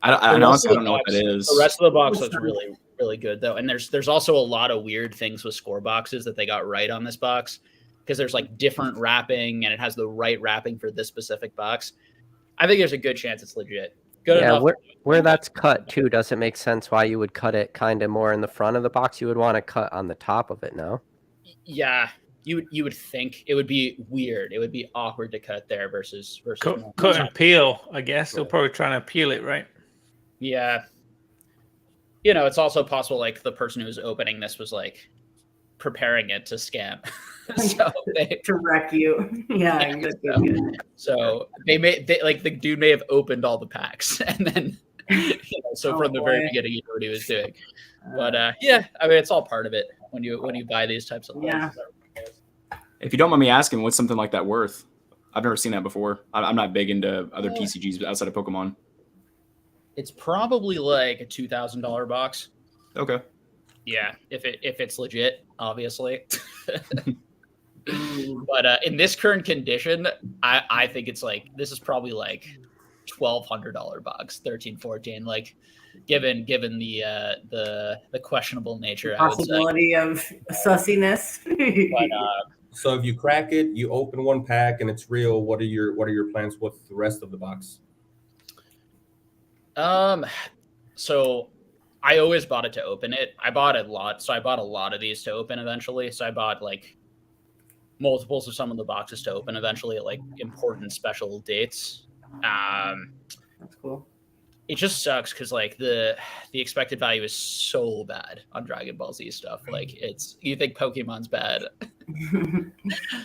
I honestly don't know what that is. The rest of the box looks really, really good though. And there's also a lot of weird things with score boxes that they got right on this box, because there's like different wrapping and it has the right wrapping for this specific box. I think there's a good chance it's legit. Good Yeah, enough. where that's cut too doesn't make sense why you would cut it kind of more in the front of the box. You would want to cut on the top of it, no? Yeah, you would think it would be weird. It would be awkward to cut there versus Cut and peel, I guess. They're probably trying to peel it, right? Yeah. You know, it's also possible like the person who was opening this was like preparing it to scam. So to wreck you. Yeah. So like the dude may have opened all the packs and then from the very beginning you knew what he was doing. But yeah, I mean it's all part of it when you buy these types of yeah. If you don't mind me asking, what's something like that worth? I've never seen that before. I'm not big into other TCGs outside of Pokemon. It's probably like a $2,000 box. Okay. Yeah, if it's legit, obviously. But in this current condition, I think it's like this is probably like $1,200 box, 13, 14. Like given the questionable nature, Possibility of sussiness. But, so if you crack it, you open one pack and it's real. What are your plans with the rest of the box? So I always bought it to open it. I bought a lot. So I bought a lot of these to open eventually. So I bought like multiples of some of the boxes to open eventually at like important special dates. That's cool. It just sucks because like the expected value is so bad on Dragon Ball Z stuff. Like you think Pokemon's bad.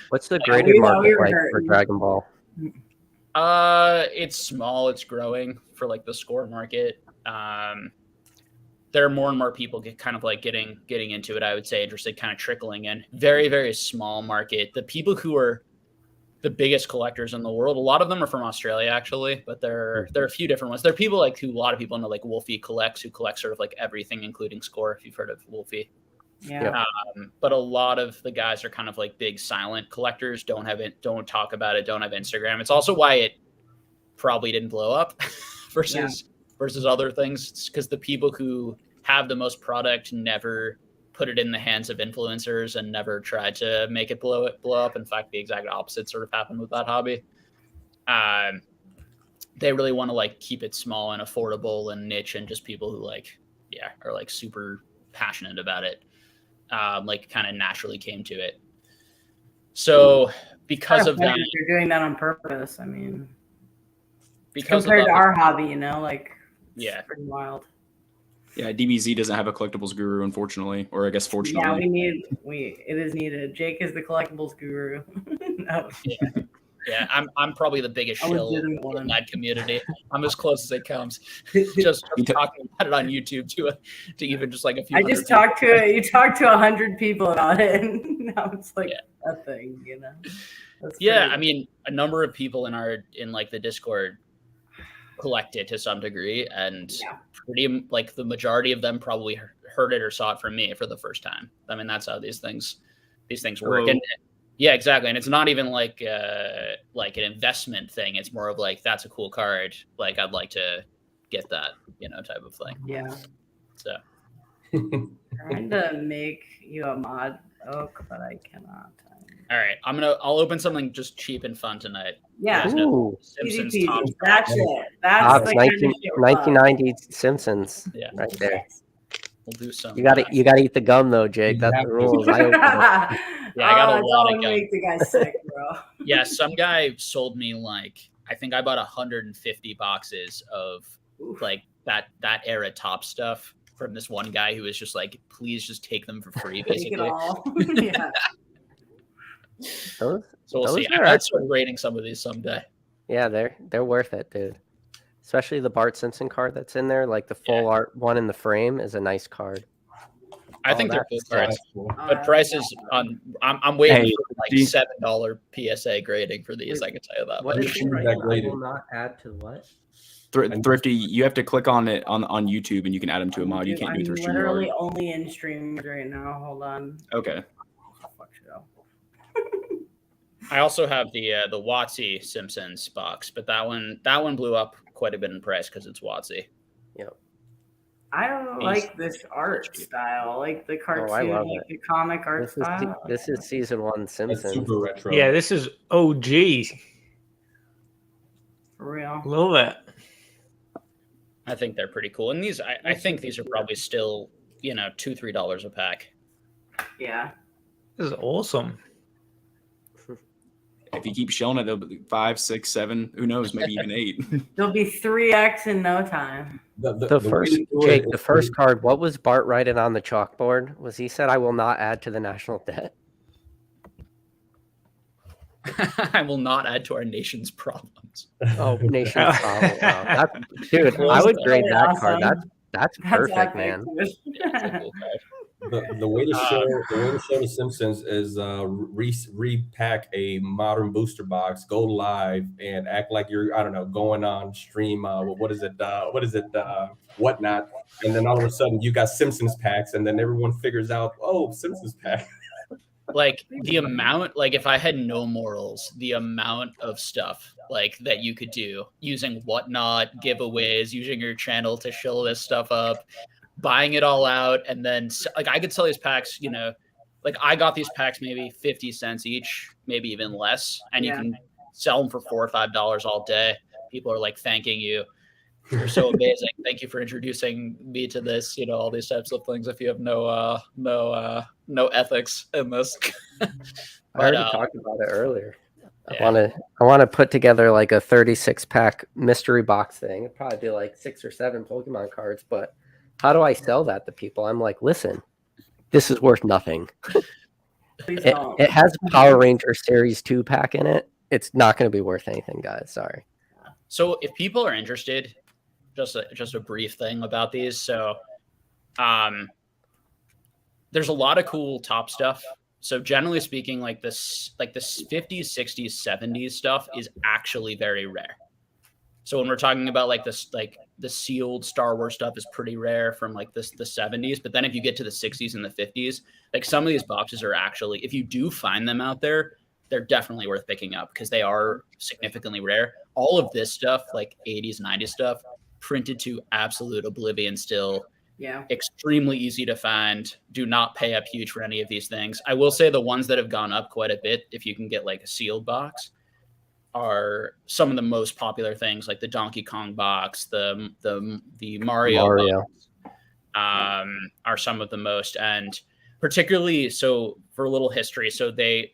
What's the graded market like for Dragon Ball? It's small. It's growing for like the score market. There are more and more people getting into it. I would say interested, kind of trickling in. Very, very small market. The people who are the biggest collectors in the world, a lot of them are from Australia actually, but there are a few different ones. There are people like who a lot of people know, like Wolfie collects, who collects sort of like everything, including score. If you've heard of Wolfie. Yeah. But a lot of the guys are kind of like big silent collectors. Don't talk about it. Don't have Instagram. It's also why it probably didn't blow up versus other things, because the people who have the most product never put it in the hands of influencers and never tried to make it blow up. In fact, the exact opposite sort of happened with that hobby. They really want to like keep it small and affordable and niche, and just people who are like super passionate about it. Like kind of naturally came to it. So because of that, you're doing that on purpose. I mean, because compared to our hobby, like yeah, it's pretty wild. Yeah, DBZ doesn't have a collectibles guru, unfortunately, or I guess fortunately. Yeah, it is needed. Jake is the collectibles guru. No. Yeah, I'm probably the biggest shill in that community. I'm as close as it comes. Just talking about it on YouTube to even just like a few. I just talked to you talked to 100 people about it, and now it's like a thing, That's yeah, crazy. I mean, a number of people in the Discord collect it to some degree, and pretty like the majority of them probably heard it or saw it from me for the first time. I mean, that's how these things work. And yeah, exactly. And it's not even like an investment thing. It's more of like, that's a cool card. Like, I'd like to get that, type of thing. Yeah. So Trying to make you a mod oak, but I cannot. All right, I'll open something just cheap and fun tonight. Yeah. Ooh. Simpsons Easy peasy. top. That's it. That's Bob's the kind of shit we're talking 1990 Simpsons. Yeah. Right there. We'll do some. You gotta eat the gum though, Jake. That's the rules. I opened it. Yeah, I got a lot don't of gum. make the guy sick, bro. Yeah, some guy sold me I think I bought 150 boxes of like that era top stuff from this one guy who was just like, please just take them for free, basically. Take it all. Yeah. So we'll those see. are I might start grading some of these someday. Yeah, they're worth it, dude. Especially the Bart Simpson card that's in there, like the full art one in the frame is a nice card. I think they're cool cards. Cool. But prices on I'm waiting Hey, for like $7 PSA grading for these. I can tell you that. What much. is it right that now? I graded. will not add to what? Thrifty, you have to click on it on YouTube and you can add them to a mod. You can't do it through I'm literally StreamYard. only in stream right now. Hold on. Okay. Fuck show. I also have the WotC Simpsons box, but that one blew up quite a bit in price because it's WotC. Yep. I don't like this art style, like the cartoon, love like it. the comic art This is style. this is season 1 That's Simpsons. super retro. Yeah, this is OG. For real. Love it. I think they're pretty cool, and these I think these are probably still $2-3 a pack. Yeah. This is awesome. If you keep showing it, they'll be 5, 6, 7. Who knows? Maybe even 8. There'll be 3x in no time. The first Jake, the first card, what was Bart writing on the chalkboard? Was he said, "I will not add to the national debt"? I will not add to our nation's problems. Oh, nation's problem. Wow. Dude, I would grade that awesome. card. That's perfect, epic. man. Yeah, it's a cool card. The way to show the Simpsons is repack a modern booster box, go live, and act like you're going on stream. What is it? Whatnot, and then all of a sudden you got Simpsons packs, and then everyone figures out, oh, Simpsons pack. Like the amount, like if I had no morals, the amount of stuff like that you could do using Whatnot, giveaways, using your channel to show this stuff up, buying it all out, and then like I could sell these packs, like I got these packs maybe 50 cents each, maybe even less, and you can sell them for $4 or $5 all day. People are like thanking you. You're so amazing. Thank you for introducing me to this, all these types of things. If you have no ethics in this. I already talked about it earlier. Yeah. I want to put together like a 36-pack mystery box thing. It'd probably be like 6 or 7 Pokemon cards, but how do I sell that to people? I'm like, listen, this is worth nothing. It has a Power Ranger Series 2 pack in it. It's not going to be worth anything, guys. Sorry. So if people are interested, just a brief thing about these. So there's a lot of cool top stuff. So generally speaking, like this 50s, 60s, 70s stuff is actually very rare. So when we're talking about like this, like the sealed Star Wars stuff is pretty rare from like the 70s. But then if you get to the 60s and the 50s, like some of these boxes are actually, if you do find them out there, they're definitely worth picking up because they are significantly rare. All of this stuff, like 80s, 90s stuff, printed to absolute oblivion still. Yeah. Extremely easy to find. Do not pay up huge for any of these things. I will say the ones that have gone up quite a bit, if you can get like a sealed box, are some of the most popular things, like the Donkey Kong box, the Mario. Box, are some of the most, and particularly so for a little history. So they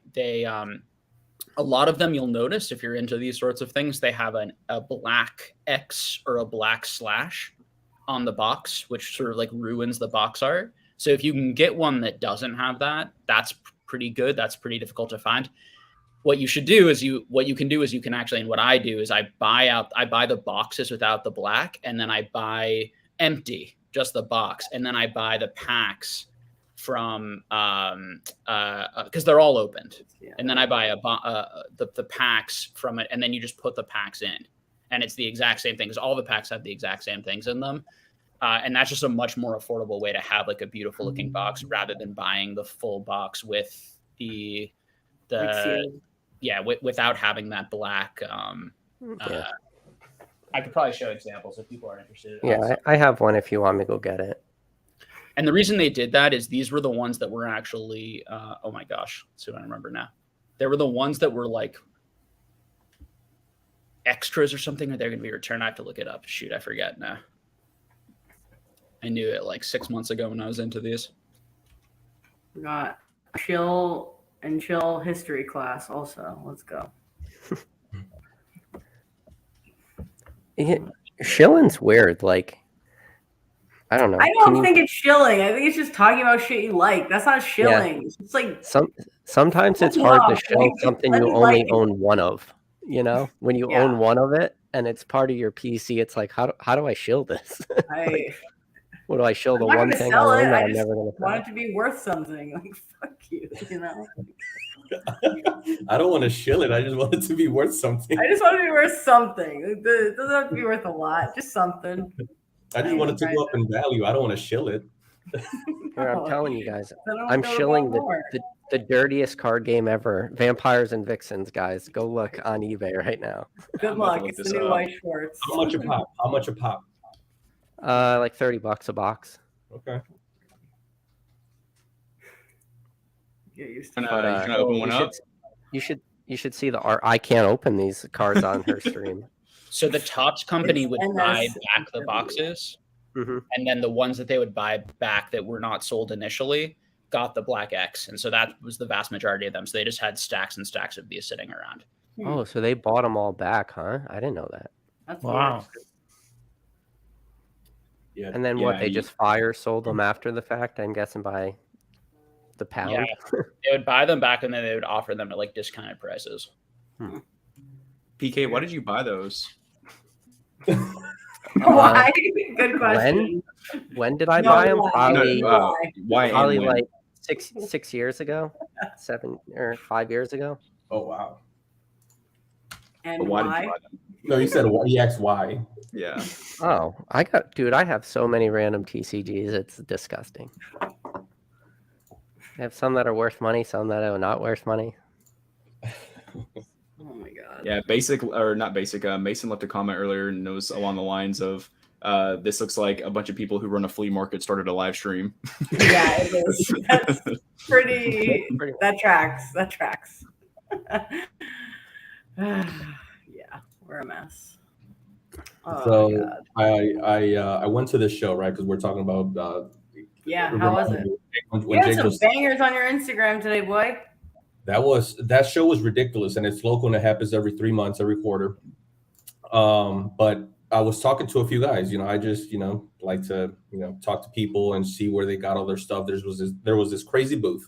a lot of them, you'll notice if you're into these sorts of things, they have a black X or a black slash on the box, which sort of like ruins the box art. So if you can get one that doesn't have that, that's pretty good. That's pretty difficult to find. What you should do is you can actually, and what I do is I buy the boxes without the black, and then I buy empty, just the box, and then I buy the packs from because they're all opened, and then I buy the packs from it, and then you just put the packs in, and it's the exact same thing because all the packs have the exact same things in them, and that's just a much more affordable way to have like a beautiful looking box rather than buying the full box with without having that black. I could probably show examples if people are interested. Yeah, I have one if you want me to go get it. And the reason they did that is these were the ones that were actually, oh my gosh, let's see if I remember now. They were the ones that were like extras or something, or they're going to be returned. I have to look it up. Shoot, I forget now. I knew it like 6 months ago when I was into these. We got Shill and Chill history class also. Let's go. Shilling's weird. Like, I don't know. I don't think it's shilling. I think it's just talking about shit you like. That's not shilling. Yeah. It's like sometimes it's hard to shill something you only own one of. You know, when you own one of it and it's part of your PC, it's like, how do I shill this? What do I shill? The one thing I own that I'm never going to want it to be worth something. Like, fuck you, you know? I don't want to shill it. I just want it to be worth something. I just want it to be worth something. It doesn't have to be worth a lot. Just something. I just want it to go up in value. I don't want to shill it. I'm telling you guys, I'm shilling the dirtiest card game ever. Vampires and Vixens, guys. Go look on eBay right now. Good luck. It's the new White Schwartz. How much a pop? How much a pop? Like $30 a box. Okay. Get used to it. Open one up? You should see the art. I can't open these cards on her stream. So the Topps company would buy back the boxes, and then the ones that they would buy back that were not sold initially got the Black X, and so that was the vast majority of them. So they just had stacks and stacks of these sitting around. Oh, so they bought them all back, huh? I didn't know that. That's wow. Yeah. And then they just sold them after the fact, I'm guessing by the pound. Yeah, they would buy them back and then they would offer them at like discounted prices. PK, why did you buy those? Why? Good question. When did I buy them? Probably Why? Like 6 years ago, 7 or 5 years ago. Oh wow. And why did you buy them? No, you said he asked why. Yeah. Oh, I have so many random TCGs. It's disgusting. I have some that are worth money, some that are not worth money. Oh my god. Yeah, Mason left a comment earlier and it was along the lines of this looks like a bunch of people who run a flea market started a live stream. Yeah, it is. That's pretty that tracks. Yeah, we're a mess. Oh, so I went to this show, right? Because we're talking about how was it? You had some bangers on your Instagram today, boy. That show was ridiculous, and it's local and it happens every 3 months, every quarter. But I was talking to a few guys. I just like to talk to people and see where they got all their stuff. There was this crazy booth,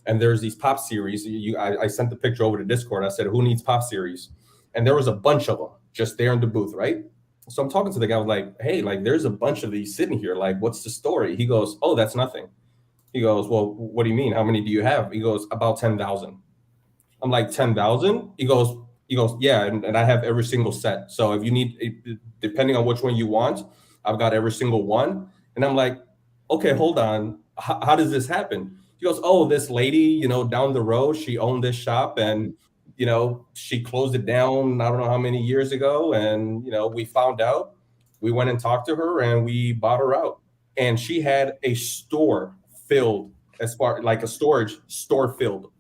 and there's these pop series. I sent the picture over to Discord. I said, "Who needs pop series?" And there was a bunch of them just there in the booth, right? So I'm talking to the guy. I was like, "Hey, like, there's a bunch of these sitting here. Like, what's the story?" He goes, "Oh, that's nothing." He goes, "Well, what do you mean? How many do you have?" He goes, "About 10,000." I'm like, 10,000? He goes, "Yeah, and I have every single set. So if you need, depending on which one you want, I've got every single one." And I'm like, "Okay, hold on. How does this happen?" He goes, "Oh, this lady, down the road, she owned this shop and, she closed it down, I don't know how many years ago. And, we found out, we went and talked to her and we bought her out. And she had a store filled like a storage store filled.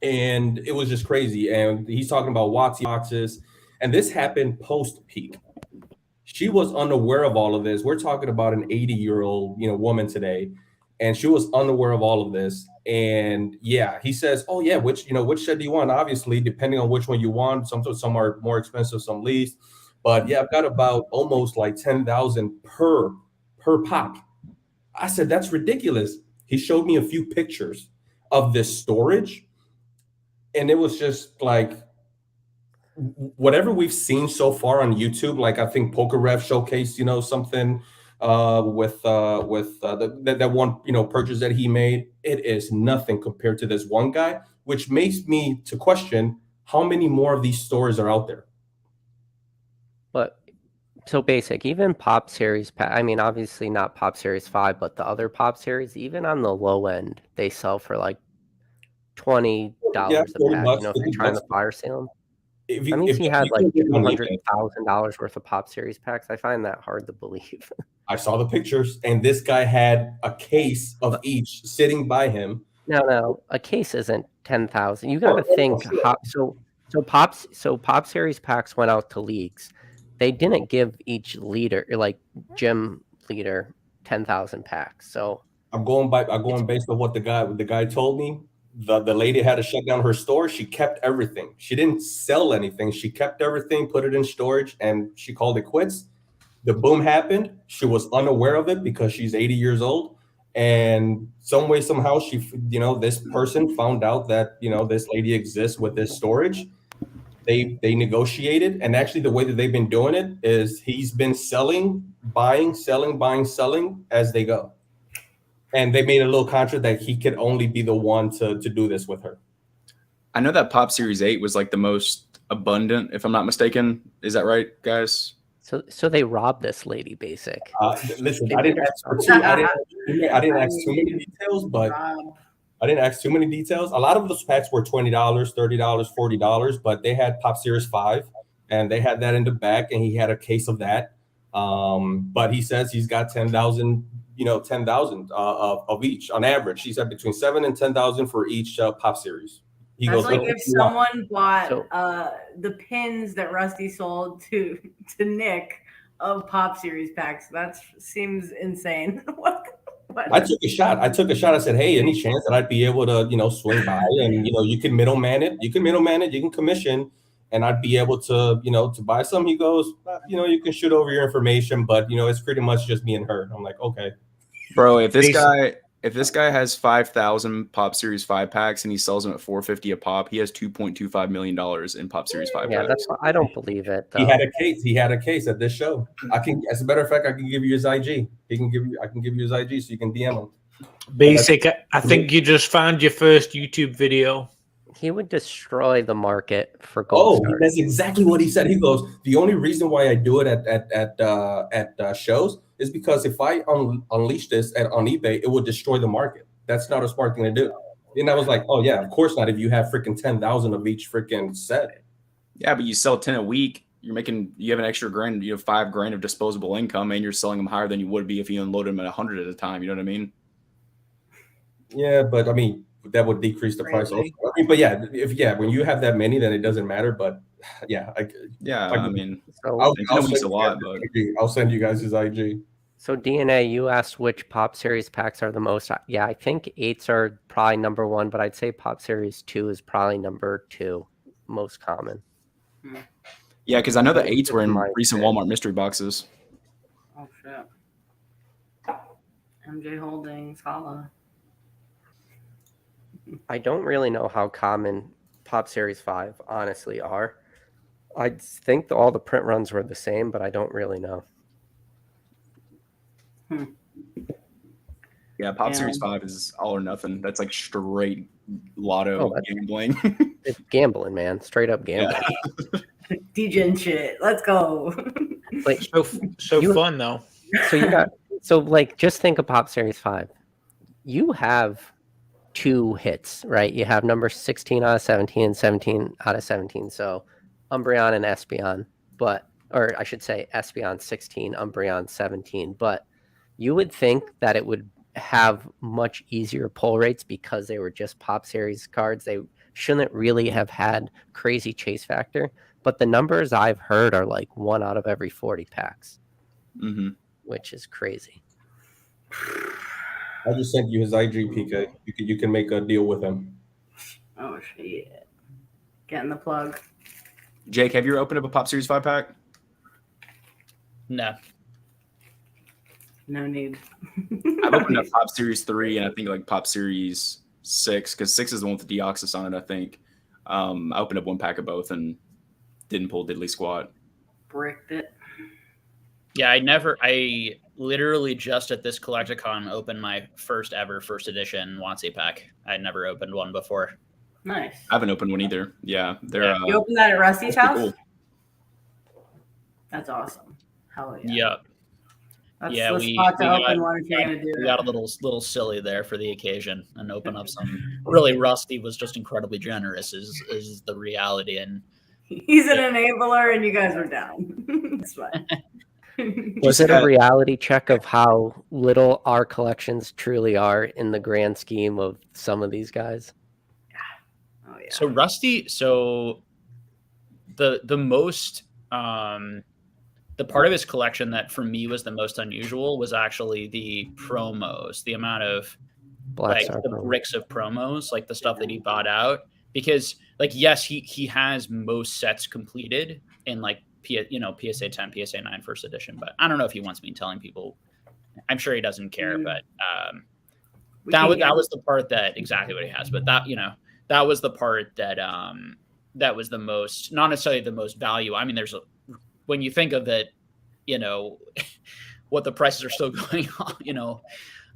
And it was just crazy. And he's talking about Watsy boxes. And this happened post-peak. She was unaware of all of this. We're talking about an 80-year-old, woman today. And she was unaware of all of this. And yeah, he says, "Oh yeah, which set do you want?" Obviously, depending on which one you want. Some are more expensive, some least. But yeah, I've got about almost like 10,000 per pop. I said, "That's ridiculous." He showed me a few pictures of this storage. And it was just like whatever we've seen so far on YouTube. Like I think Poker Rev showcased, something with that one purchase that he made. It is nothing compared to this one guy, which makes me to question how many more of these stores are out there. But so basic, even Pop Series, I mean, obviously not Pop Series 5, but the other Pop Series, even on the low end, they sell for like $20 a pack. If you're trying to fire sale them. That means he had like $200,000 worth of Pop Series packs. I find that hard to believe. I saw the pictures, and this guy had a case of each sitting by him. No, a case isn't 10,000. You got to think how. So Pop Series packs went out to leagues. They didn't give each leader, like gym leader, 10,000 packs. So I'm going based on what the guy told me. The lady had to shut down her store. She kept everything. She didn't sell anything. She kept everything, put it in storage, and she called it quits. The boom happened. She was unaware of it because she's 80 years old. And some way, somehow, this person found out that, this lady exists with this storage. They negotiated. And actually, the way that they've been doing it is he's been selling, buying, selling, buying, selling as they go. And they made a little contract that he could only be the one to do this with her. I know that Pop Series 8 was like the most abundant, if I'm not mistaken. Is that right, guys? So they robbed this lady, basic. Listen, I didn't ask for I didn't ask too many details, but I didn't ask too many details. A lot of those packs were $20, $30, $40, but they had Pop Series 5, and they had that in the back, and he had a case of that. But he says he's got 10,000, 10,000 of each on average. He said between 7,000 and 10,000 for each Pop Series. That's like if someone bought the pins that Rusty sold to Nick of Pop Series packs. That seems insane. What? I took a shot. I said, hey, any chance that I'd be able to, swing by and, you can middleman it. You can commission, and I'd be able to, to buy some. He goes, you can shoot over your information, but, it's pretty much just me and her. I'm like, okay. Bro, if this guy has 5,000 Pop Series 5 packs and he sells them at $450 a pop, he has $2.25 million in Pop Series 5 yeah, packs. that's why I don't believe it. Though. He had a case at this show. As a matter of fact, I can give you his IG. I can give you his IG so you can DM him. Basic, I think you just found your first YouTube video. He would destroy the market for gold. Oh, that's exactly what he said. He goes, the only reason why I do it at shows is because if I unleash this on eBay, it would destroy the market. That's not a smart thing to do. And I was like, oh yeah, of course not. If you have freaking 10,000 of each freaking set. Yeah, but you sell 10 a week. You have an extra grand. You have $5,000 of disposable income, and you're selling them higher than you would be if you unloaded them at 100 at a time. You know what I mean? Yeah, but I mean, that would decrease the price also. I mean, but when you have that many, then it doesn't matter. But I'll send you guys his IG. So DNA, you asked which Pop Series packs are the most. Yeah, I think 8s are probably number 1, but I'd say Pop Series 2 is probably number 2, most common. Yeah, because I know the 8s were in recent Walmart mystery boxes. Oh shit! MJ Holdings, holla. I don't really know how common Pop Series 5 honestly are. I think all the print runs were the same, but I don't really know. Yeah, Pop Series 5 is all or nothing. That's like straight lotto gambling. It's gambling, man. Straight up gambling. Yeah. DJ shit. Let's go. Like so fun though. Just think of Pop Series 5. You have 2 hits, right? You have number 16 out of 17 and 17 out of 17. So Umbreon and Espeon, or I should say Espeon 16, Umbreon 17. But you would think that it would have much easier pull rates because they were just Pop Series cards. They shouldn't really have had crazy chase factor. But the numbers I've heard are like 1 out of every 40 packs, which is crazy. I just sent you his IG, PK. You can make a deal with him. Oh shit! Getting the plug. Jake, have you ever opened up a Pop Series 5 pack? No. No need. I've opened up Pop Series 3 and I think like Pop Series 6, because 6 is the one with the Deoxys on it, I think. I opened up 1 pack of both and didn't pull diddly squat. Bricked it. Yeah, I literally just at this Collecticon opened my first edition Wansea pack. I'd never opened one before. Nice. I haven't opened one either. Yeah. You opened that at Rusty's house? Cool. That's awesome. Hell yeah. Yep. That's the spot to open one if you're going to do it. We got a little silly there for the occasion and open up some. Really, Rusty was just incredibly generous is the reality. And he's an enabler and you guys were down. It's fine. Was it a reality check of how little our collections truly are in the grand scheme of some of these guys? Oh yeah. So Rusty, so the most the part of his collection that for me was the most unusual was actually the promos, the amount of the bricks of promos, like the stuff that he bought out. Because like, yes, he has most sets completed in like PSA 10, PSA 9 first edition, but I don't know if he wants me telling people. I'm sure he doesn't care, but that was the part that exactly what he has. But that was the part that that was the most, not necessarily the most value. I mean, when you think of it, what the prices are still going on,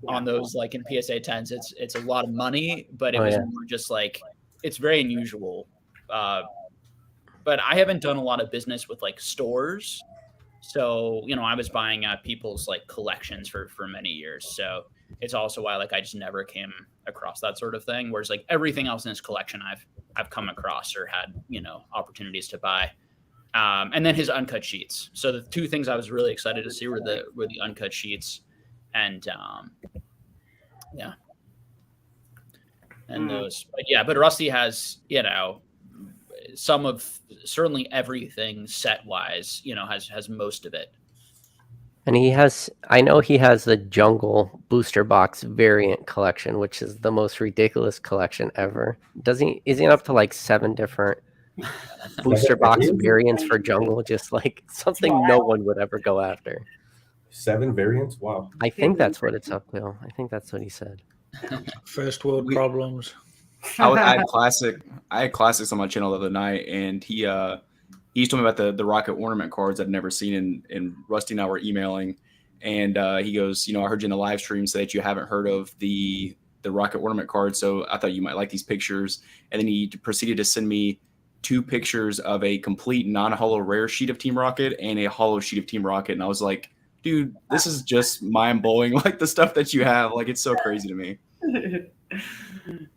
on those like in PSA 10s, it's a lot of money, but it was more just like, it's very unusual. But I haven't done a lot of business with like stores. So, I was buying people's like collections for many years. So it's also why like I just never came across that sort of thing. Whereas like everything else in his collection I've come across or had, opportunities to buy. And then his uncut sheets. So the two things I was really excited to see were the uncut sheets and those. But Rusty has, some of certainly everything set wise, has most of it. And I know he has the Jungle booster box variant collection, which is the most ridiculous collection ever. Is he up to like 7 different booster box variants for Jungle? Just like something no one would ever go after. 7 variants? Wow. I think that's what it's up to. I think that's what he said. First world problems. I had classics on my channel the other night, and he told me about the rocket ornament cards I'd never seen, and Rusty and I were emailing, and he goes, I heard you in the live stream say that you haven't heard of the rocket ornament cards, so I thought you might like these pictures. And then he proceeded to send me 2 pictures of a complete non-holo rare sheet of Team Rocket and a holo sheet of Team Rocket, and I was like, dude, this is just mind-blowing, like the stuff that you have, like it's so crazy to me.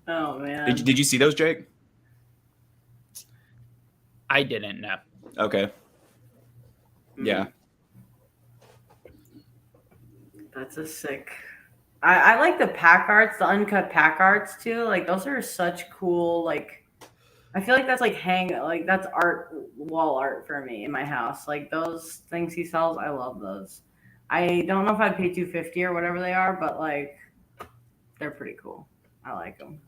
Oh man. Did you see those, Jake? I didn't know. Okay. Yeah. That's a sick. I like the pack arts, the uncut pack arts too. Like those are such cool. Like I feel like that's like that's art, wall art for me in my house. Like those things he sells, I love those. I don't know if I'd pay $250 or whatever they are, but like they're pretty cool. I like them.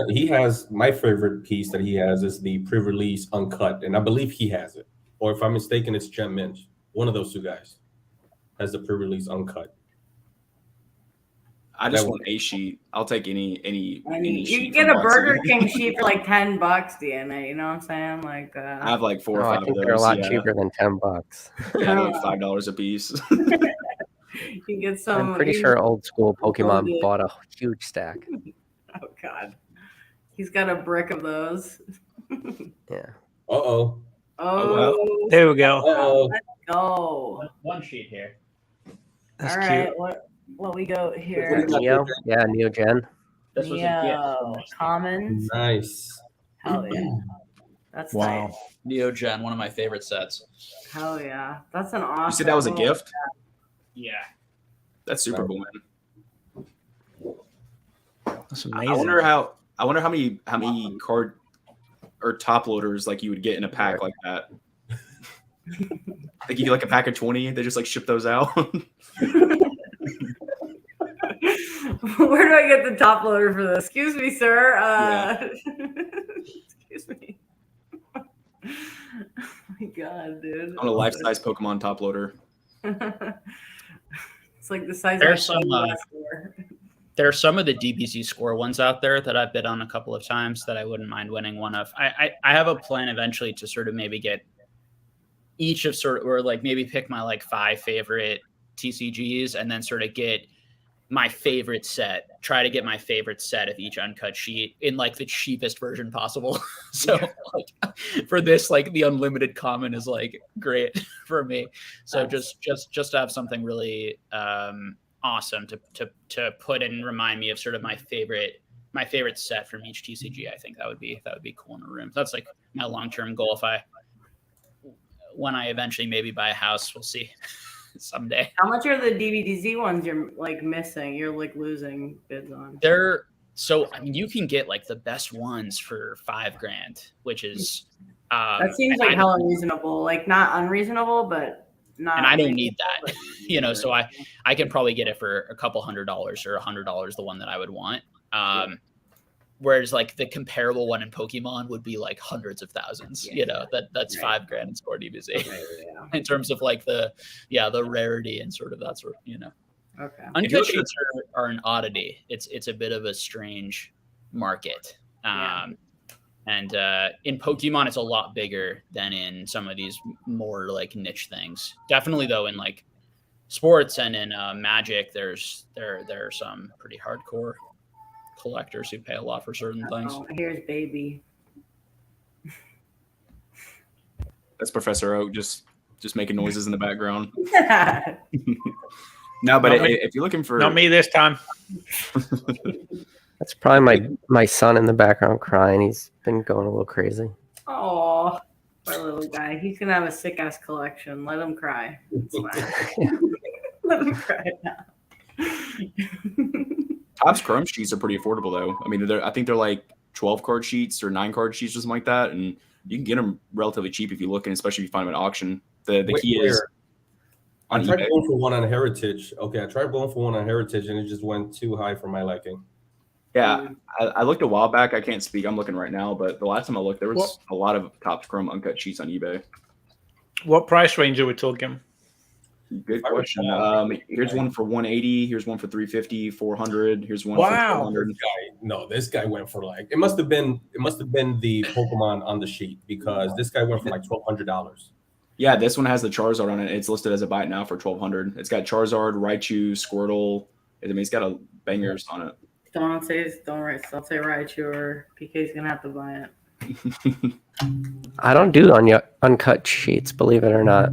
He has my favorite piece that he has is the pre-release Uncut, and I believe he has it, or if I'm mistaken, it's Gem Minch. One of those 2 guys has the pre-release Uncut. I just want a sheet. I'll take any you sheet. can get a Burger King sheet for like $10, DNA. You know what I'm saying? Like I have like 4 or 5 I think of those. they're a lot cheaper than $10. Yeah, like $5 a piece. You can get some. I'm pretty sure old school Pokemon bought a huge stack. Oh God, he's got a brick of those. Yeah. Oh, well, there we go. Let's go. One sheet here. That's all right, cute. what we go here? Neo? Yeah, Neo Gen. This was Neo Commons. Nice. Hell yeah. That's Wow. nice. Neo Gen, one of my favorite sets. Hell yeah. That's an awesome. You said that was a gift? Yeah. That's super cool, man. That's amazing. I wonder how many card or top loaders like you would get in a pack like that. Like you get like a pack of 20, they just like ship those out. Where do I get the top loader for this? Excuse me, sir. Excuse me. Oh my God, dude. On a life-size Pokemon top loader. It's like the size There's of there are some of the DBZ score ones out there that I've bid on a couple of times that I wouldn't mind winning one of. I have a plan eventually to sort of maybe get each of or like maybe pick my like 5 favorite TCGs and then sort of get my favorite set, try to get my favorite set of each uncut sheet in like the cheapest version possible. So like, for this, like the unlimited common is like great for me. So just to have something really awesome to put and remind me of sort of my favorite set from each TCG. I think that would be cool in a room. That's like my long-term goal. when I eventually maybe buy a house, we'll see someday. How much are the DVDZ ones you're like missing? You're like losing bids on. They're so, I mean, you can get like the best ones for $5,000, which is that seems like hella reasonable. Like not unreasonable, but not. And I don't need that, you know. So I can probably get it for a couple $100 or $100, the one that I would want. Whereas like the comparable one in Pokemon would be like hundreds of thousands, you know, that's $5,000 in Sport DBZ in terms of like the rarity and sort of that sort of, you know. Okay. Uncut sheets are an oddity. It's a bit of a strange market. And in Pokemon, it's a lot bigger than in some of these more like niche things. Definitely though, in like sports and in Magic, there are some pretty hardcore collectors who pay a lot for certain things. Here's baby. That's Professor Oak just making noises in the background. No, but if you're looking for, not me this time. That's probably my son in the background crying. He's been going a little crazy. Oh, poor little guy. He's gonna have a sick ass collection. Let him cry. It's fine. Let him cry now. Topps Chrome sheets are pretty affordable though. I mean, I think they're like 12 card sheets or 9 card sheets or something like that, and you can get them relatively cheap if you look, and especially if you find them at auction. The key is. I tried going for one on Heritage. Okay, I tried going for one on Heritage, and it just went too high for my liking. Yeah, I looked a while back. I can't speak. I'm looking right now, but the last time I looked, there was a lot of Topps Chrome Uncut sheets on eBay. What price range are we talking? Good question. Here's one for 180. Here's one for 350, 400. Here's one for 400. This guy went for like it must have been the Pokemon on the sheet, because this guy went for like $1,200. Yeah, this one has the Charizard on it. It's listed as a buy it now for $1,200. It's got Charizard, Raichu, Squirtle. I mean, it's got a bangers on it. Don't say Raichu, or PK's gonna have to buy it. I don't do uncut sheets, believe it or not.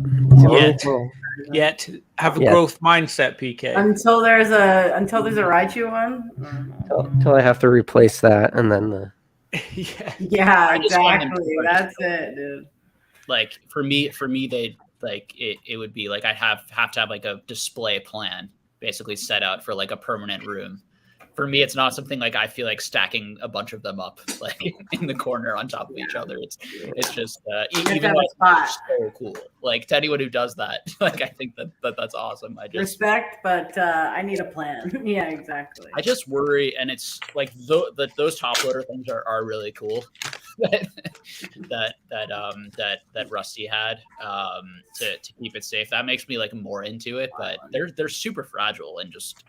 Yet have a growth mindset, PK. Until there's a Raichu one. Until I have to replace that, and then the. Yeah, exactly. That's it, dude. Like for me, they like it would be like I'd have to have like a display plan basically set out for like a permanent room. For me, it's not something like I feel like stacking a bunch of them up like in the corner on top of each other. It's just even though it's so cool. Like to anyone who does that, like I think that's awesome. I just respect, but I need a plan. Yeah, exactly. I just worry, and it's like those top loader things are really cool. that Rusty had to keep it safe. That makes me like more into it, but they're super fragile and just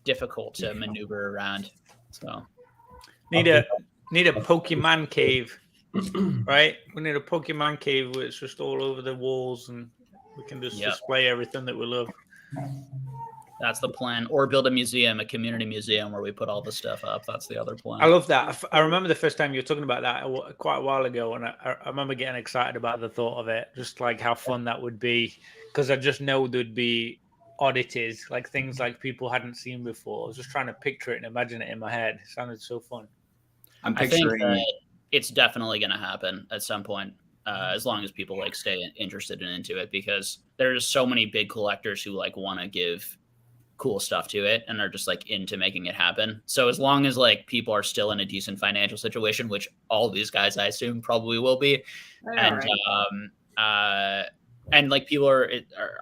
difficult to maneuver around. So need a Pokemon cave, right? We need a Pokemon cave where it's just all over the walls and we can just display everything that we love. That's the plan. Or build a community museum where we put all the stuff up. That's the other plan. I love that. I remember the first time you were talking about that quite a while ago, and I remember getting excited about the thought of it, just like how fun that would be, because I just know there'd be oddities, like things like people hadn't seen before. I was just trying to picture it and imagine it in my head. It sounded so fun. I think that it's definitely going to happen at some point, as long as people like stay interested and into it, because there's so many big collectors who like want to give cool stuff to it and are just like into making it happen. So as long as like people are still in a decent financial situation, which all these guys I assume probably will be, and like people are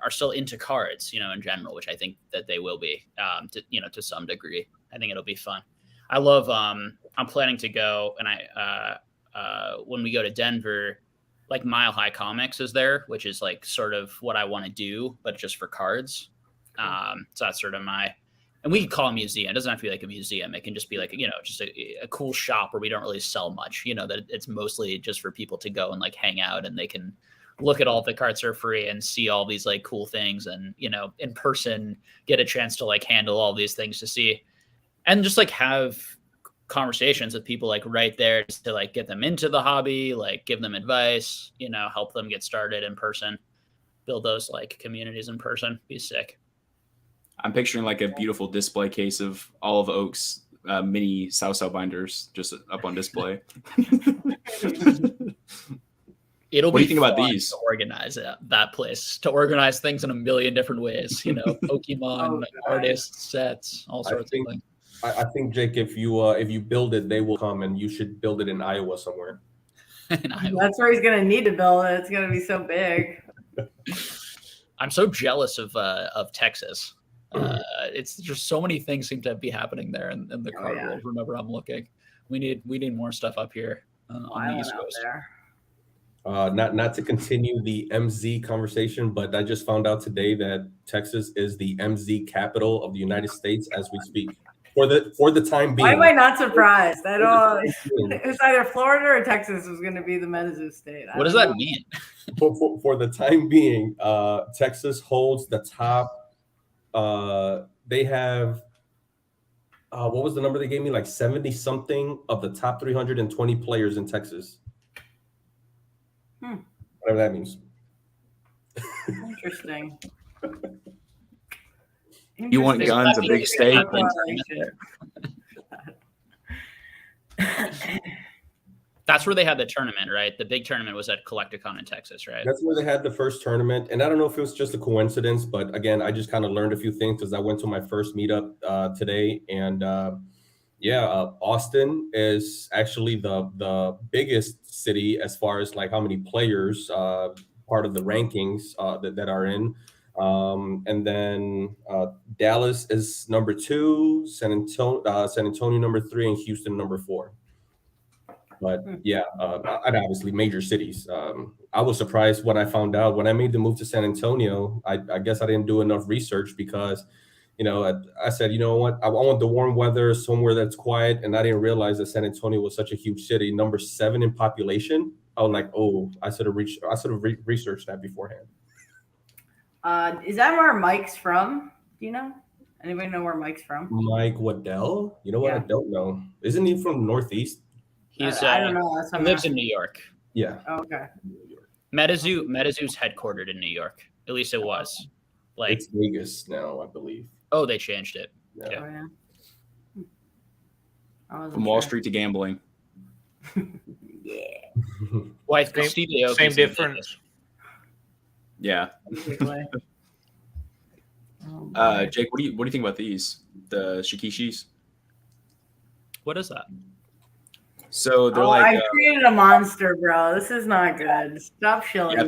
still into cards, you know, in general, which I think that they will be, to some degree. I think it'll be fun. I love. I'm planning to go, and when we go to Denver, like Mile High Comics is there, which is like sort of what I want to do, but just for cards. So that's sort of and we can call it a museum. It doesn't have to be like a museum. It can just be like, you know, just a cool shop where we don't really sell much, you know, that it's mostly just for people to go and like hang out, and they can look at all the cards for free and see all these like cool things, and, you know, in person get a chance to like handle all these things to see, and just like have conversations with people like right there to like get them into the hobby, like give them advice, you know, help them get started in person, build those like communities in person. Be sick. I'm picturing like a beautiful display case of all of Oak's mini South binders just up on display. It'll What do be you think about fun these? to organize that place, to organize things in a million different ways. You know, Pokemon, artists, sets, all sorts of things. I think, Jake, if you build it, they will come, and you should build it in Iowa somewhere. That's where he's gonna need to build it. It's gonna be so big. I'm so jealous of Texas. It's just so many things seem to be happening there in the card world. Whenever I'm looking, we need more stuff up here on the East Coast. Not to continue the MZ conversation, but I just found out today that Texas is the MZ capital of the United States as we speak. For the time being. Why am I not surprised? I don't. It's either Florida or Texas was going to be the Mezzu state. What does that mean? For the time being, Texas holds the top. They have. What was the number they gave me? Like 70 something of the top 320 players in Texas. Whatever that means. Interesting. You want guns, a big state. That's where they had the tournament, right? The big tournament was at Collecticon in Texas, right? That's where they had the first tournament. And I don't know if it was just a coincidence, but again, I just kind of learned a few things because I went to my first meetup today. And Austin is actually the biggest city as far as like how many players part of the rankings that are in. And then Dallas is number 2, San Antonio number 3, and Houston number 4. But yeah, and obviously major cities. I was surprised when I found out when I made the move to San Antonio. I guess I didn't do enough research because, you know, I said, you know what, I want the warm weather, somewhere that's quiet, and I didn't realize that San Antonio was such a huge city, number 7 in population. I was like, oh, I should have researched that beforehand. Is that where Mike's from? Do you know? Anybody know where Mike's from? Mike Waddell? You know what? I don't know. Isn't he from Northeast? He's I don't know. He lives in New York. Yeah. Oh, okay. Metazzoo's headquartered in New York. At least it was. Like it's Vegas now, I believe. Oh, they changed it. Yeah. From Wall Street to gambling. Yeah. Why? Same difference. Yeah. Jake, what do you think about these? The Shikishis? What is that? So they're like. I created a monster, bro. This is not good. Stop shilling. Yeah,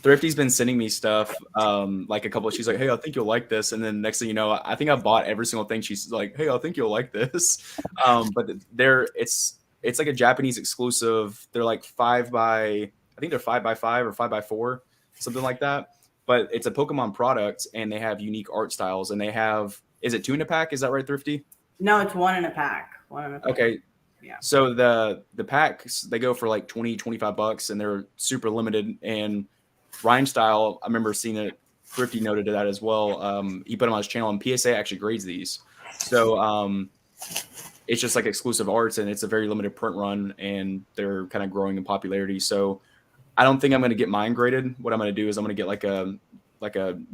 Thrifty's been sending me stuff. Like a couple. She's like, "Hey, I think you'll like this," and then next thing you know, I think I bought every single thing. She's like, "Hey, I think you'll like this." But it's like a Japanese exclusive. They're like 5x. I think they're 5x5 or 5x4, something like that. But it's a Pokemon product, and they have unique art styles. And they have, is it 2 in a pack? Is that right, Thrifty? No, it's 1 in a pack. Okay. Yeah. So the packs, they go for like $20-$25, and they're super limited. And Rhyme Style, I remember seeing it. Thrifty noted that as well. He put them on his channel, and PSA actually grades these. So it's just like exclusive arts, and it's a very limited print run, and they're kind of growing in popularity. So I don't think I'm going to get mine graded. What I'm going to do is I'm going to get like a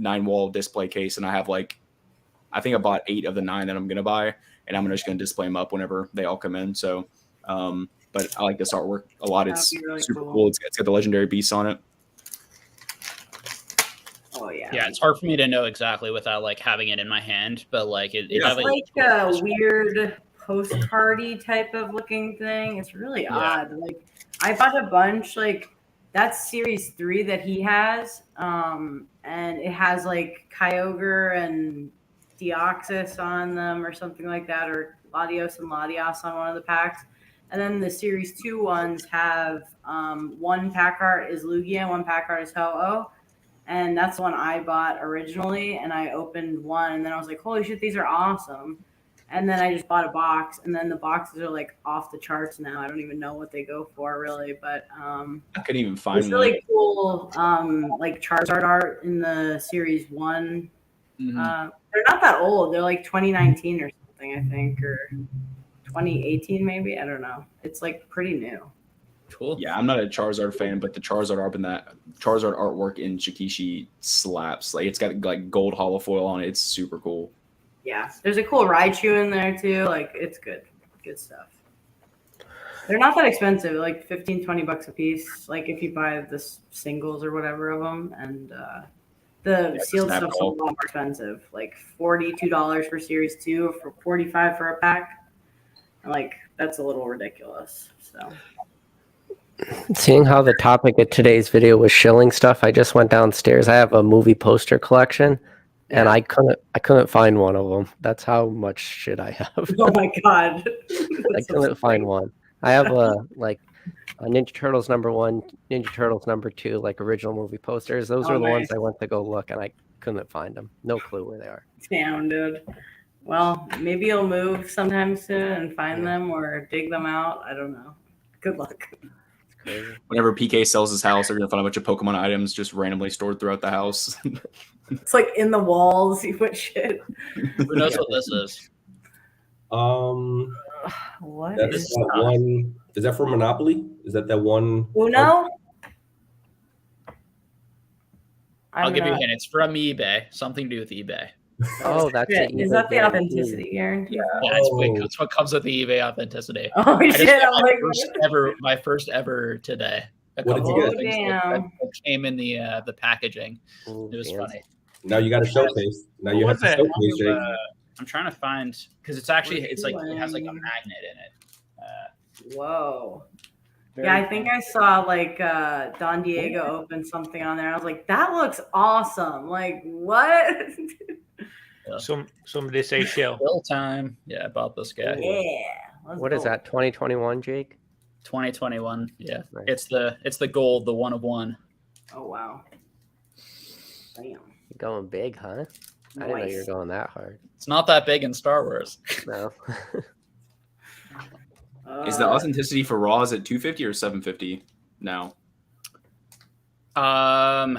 9-wall display case, and I have I think I bought 8 of the 9 that I'm going to buy, and I'm just going to display them up whenever they all come in. So, but I like this artwork a lot. It's really super cool. It's got the legendary beasts on it. Oh yeah. Yeah, it's hard for me to know exactly without like having it in my hand, but like it's like a weird postcardy type of looking thing. It's really odd. Like I bought a bunch. Like that's Series 3 that he has, and it has like Kyogre and Deoxys on them or something like that, or Latios and Latias on one of the packs. And then the Series 2 ones have one pack art is Lugia, one pack art is Ho-Oh. And that's the one I bought originally. And I opened one, and then I was like, holy shit, these are awesome. And then I just bought a box, and then the boxes are like off the charts now. I don't even know what they go for really, but I couldn't even find it's really cool. Like Charizard art in the Series 1. Mm-hmm. They're not that old. They're like 2019 or something, I think, or 2018 maybe. I don't know. It's like pretty new. Cool. Yeah, I'm not a Charizard fan, but the Charizard art in that Charizard artwork in Shikishi slaps. Like it's got like gold hollow foil on it. It's super cool. Yeah, there's a cool Raichu in there too. Like it's good stuff. They're not that expensive, like 15, 20 bucks a piece. Like if you buy the singles or whatever of them, and the sealed stuff's a lot more expensive, like $42 for Series 2 or for $45 for a pack. Like that's a little ridiculous. So, seeing how the topic of today's video was shilling stuff, I just went downstairs. I have a movie poster collection, and I couldn't find one of them. That's how much shit I have. Oh my god, I couldn't find one. I have a Ninja Turtles #1, Ninja Turtles #2, like original movie posters. Those are the ones I went to go look, and I couldn't find them. No clue where they are. Damn, dude. Well, maybe you'll move sometime soon and find them or dig them out. I don't know. Good luck. It's crazy. Whenever PK sells his house, they're gonna find a bunch of Pokemon items just randomly stored throughout the house. It's like in the walls. You put shit. Who knows what this is? What that's is that one? Is that for Monopoly? Is that one? Uno? I'll give you a hint. It's from eBay. Something to do with eBay. Oh, that's it. Is that the authenticity guarantee? Yeah, it's what comes with the eBay authenticity. Oh shit! I'm like, my first ever today. What did you get? Damn. That came in the packaging. It was funny. Now you got a showcase. Now you have to showcase, Jake. I'm trying to find because it's like it has like a magnet in it. Whoa. Yeah, I think I saw like Don Diego open something on there. I was like, that looks awesome. Like what? Yeah. Somebody say Shill. Shill time. Yeah, I bought this guy. Yeah. What is that? 2021, Jake? 2021. Yeah, Nice. it's the gold, the 1 of 1. Oh wow. Damn. You're going big, huh? I didn't know you were going that hard. It's not that big in Star Wars. No. Is the authenticity for Raw, is it 250 or 750 now? I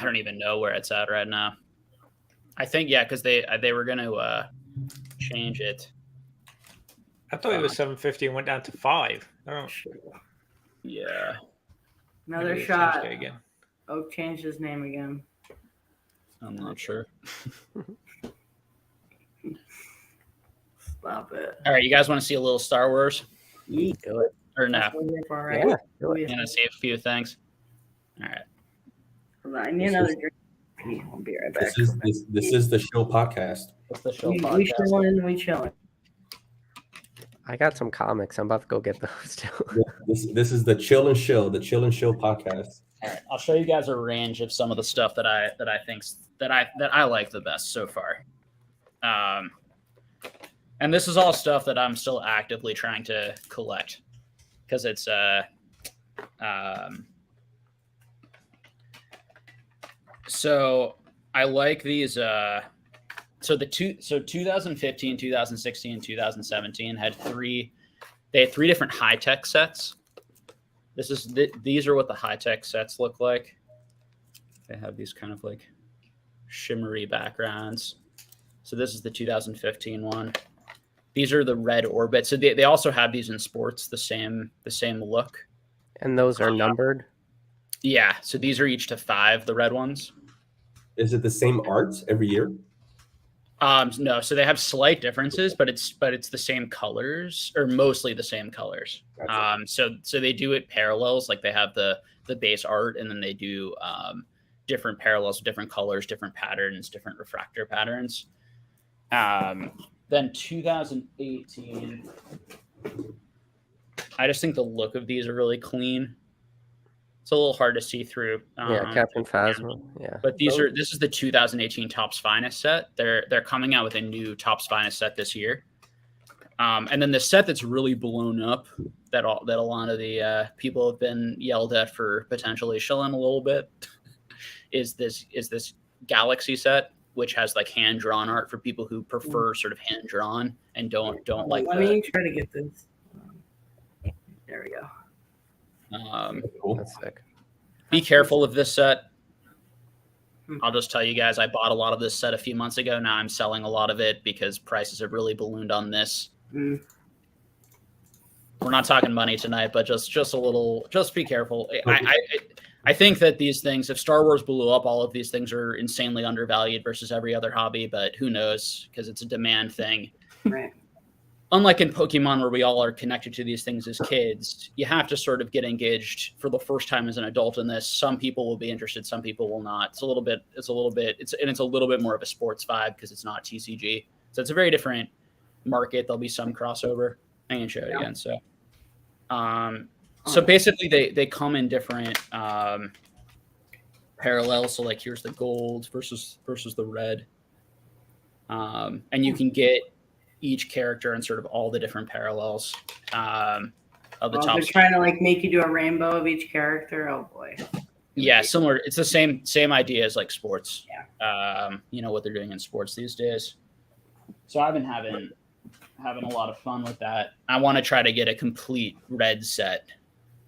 don't even know where it's at right now. I think because they were going to change it. I thought it was 750 and went down to 5. I don't. Yeah. Another Maybe they shot. changed it again. Oak changed his name again. I'm not sure. Stop it. All right, you guys want to see a little Star Wars? Do it. Or no? That's what we're here for, right? Yeah, do it. You want to see a few things? All right. Hold on, I need another drink. I'll be right back. This is the Shill podcast. What's the show We podcast? we chilling. I got some comics. I'm about to go get those too. This is the Chill and Shill podcast. All right, I'll show you guys a range of some of the stuff that I like the best so far. And this is all stuff that I'm still actively trying to collect because it's so I like these so 2015, 2016, 2017 had three different high-tech sets. These are what the high-tech sets look like. They have these kind of like shimmery backgrounds. So this is the 2015 one. These are the red orbits. So they also have these in sports, the same look. And those are numbered? Yeah. So these are each to 5, the red ones. Is it the same arts every year? No, so they have slight differences, but it's the same colors, or mostly the same colors. Gotcha. So they do it parallels, like they have the base art, and then they do different parallels with different colors, different patterns, different refractor patterns. Then 2018, I just think the look of these are really clean. It's a little hard to see through. Yeah, Captain Phasma. Yeah. But this is the 2018 Topps Finest set. They're coming out with a new Topps Finest set this year. And then the set that's really blown up that a lot of the people have been yelled at for potentially shilling a little bit is this Galaxy set, which has like hand drawn art for people who prefer sort of hand drawn and don't like. Let me try to get this. There we go. Cool. That's sick. Be careful of this set. I'll just tell you guys, I bought a lot of this set a few months ago. Now I'm selling a lot of it because prices have really ballooned on this. We're not talking money tonight, but just a little. Just be careful. I think that these things, if Star Wars blew up, all of these things are insanely undervalued versus every other hobby. But who knows? Because it's a demand thing. Right. unlike in Pokemon where we all are connected to these things as kids, you have to sort of get engaged for the first time as an adult in this. Some people will be interested, some people will not. It's a little bit more of a sports vibe because it's not TCG. So it's a very different market. There'll be some crossover. I can show it again. So basically they come in different parallels. So like here's the gold versus the red. And you can get each character and sort of all the different parallels of the top. They're trying to like make you do a rainbow of each character. Oh boy. Yeah, similar. It's the same idea as like sports. Yeah. What they're doing in sports these days. So I've been having a lot of fun with that. I want to try to get a complete red set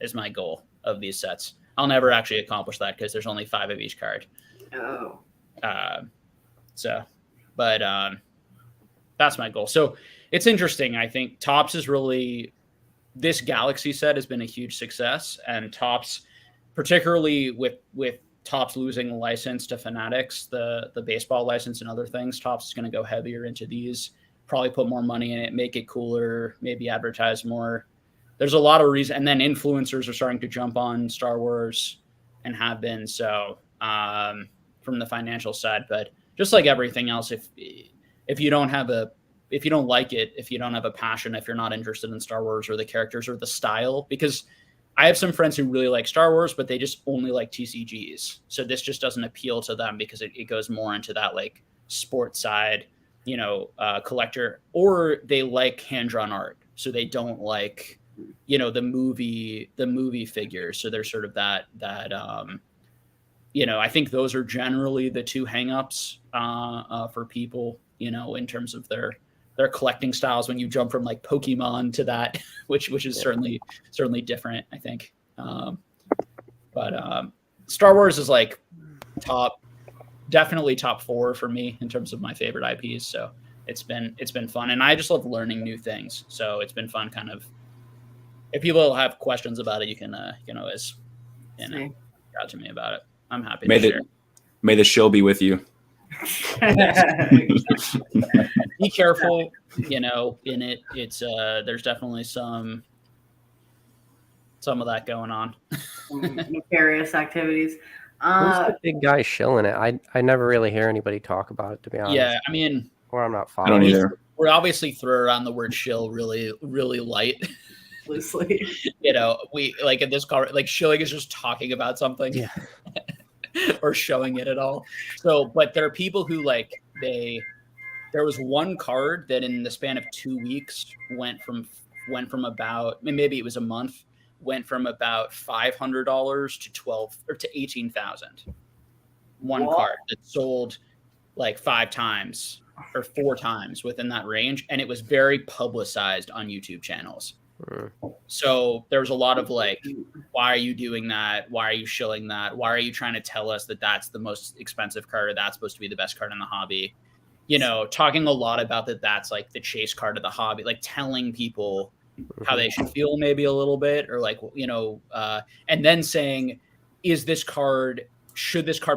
is my goal of these sets. I'll never actually accomplish that because there's only 5 of each card. Oh. But that's my goal. So it's interesting. I think Topps is really, this Galaxy set has been a huge success, and Topps, particularly with Topps losing the license to Fanatics, the baseball license and other things, Topps is going to go heavier into these, probably put more money in it, make it cooler, maybe advertise more. There's a lot of reasons. And then influencers are starting to jump on Star Wars and have been. So from the financial side, but just like everything else, if you don't like it, if you don't have a passion, if you're not interested in Star Wars or the characters or the style, because I have some friends who really like Star Wars, but they just only like TCGs. So this just doesn't appeal to them because it goes more into that like sports side, collector, or they like hand-drawn art. So they don't like, the movie figures. So there's sort of that I think those are generally the two hangups for people, in terms of their collecting styles. When you jump from like Pokemon to that, which is certainly different, I think. But Star Wars is like definitely top 4 for me in terms of my favorite IPs. So it's been fun, and I just love learning new things. So it's been fun. Kind of, if people have questions about it, you can always reach out to me about it. I'm happy to share. May the shill be with you. Be careful, in it. It's there's definitely some of that going on. Nefarious activities. Who's the big guy shilling it? I never really hear anybody talk about it, to be honest. Yeah, I mean, or I'm not I following. don't either. We obviously throw around the word shill really, really light. Loosely. We like in this car, like shilling is just talking about something. Yeah. Or showing it at all. So, but there are people who there was one card that in the span of 2 weeks went from about, maybe it was a month, went from about $500 to 12 or to 18,000. One card that sold like 5 times or 4 times within that range, and it was very publicized on YouTube channels. So there was a lot of like, why are you doing that? Why are you shilling that? Why are you trying to tell us that that's the most expensive card, or that's supposed to be the best card in the hobby? Talking a lot about that's like the chase card of the hobby, like telling people how they should feel maybe a little bit, or like, and then saying, should this card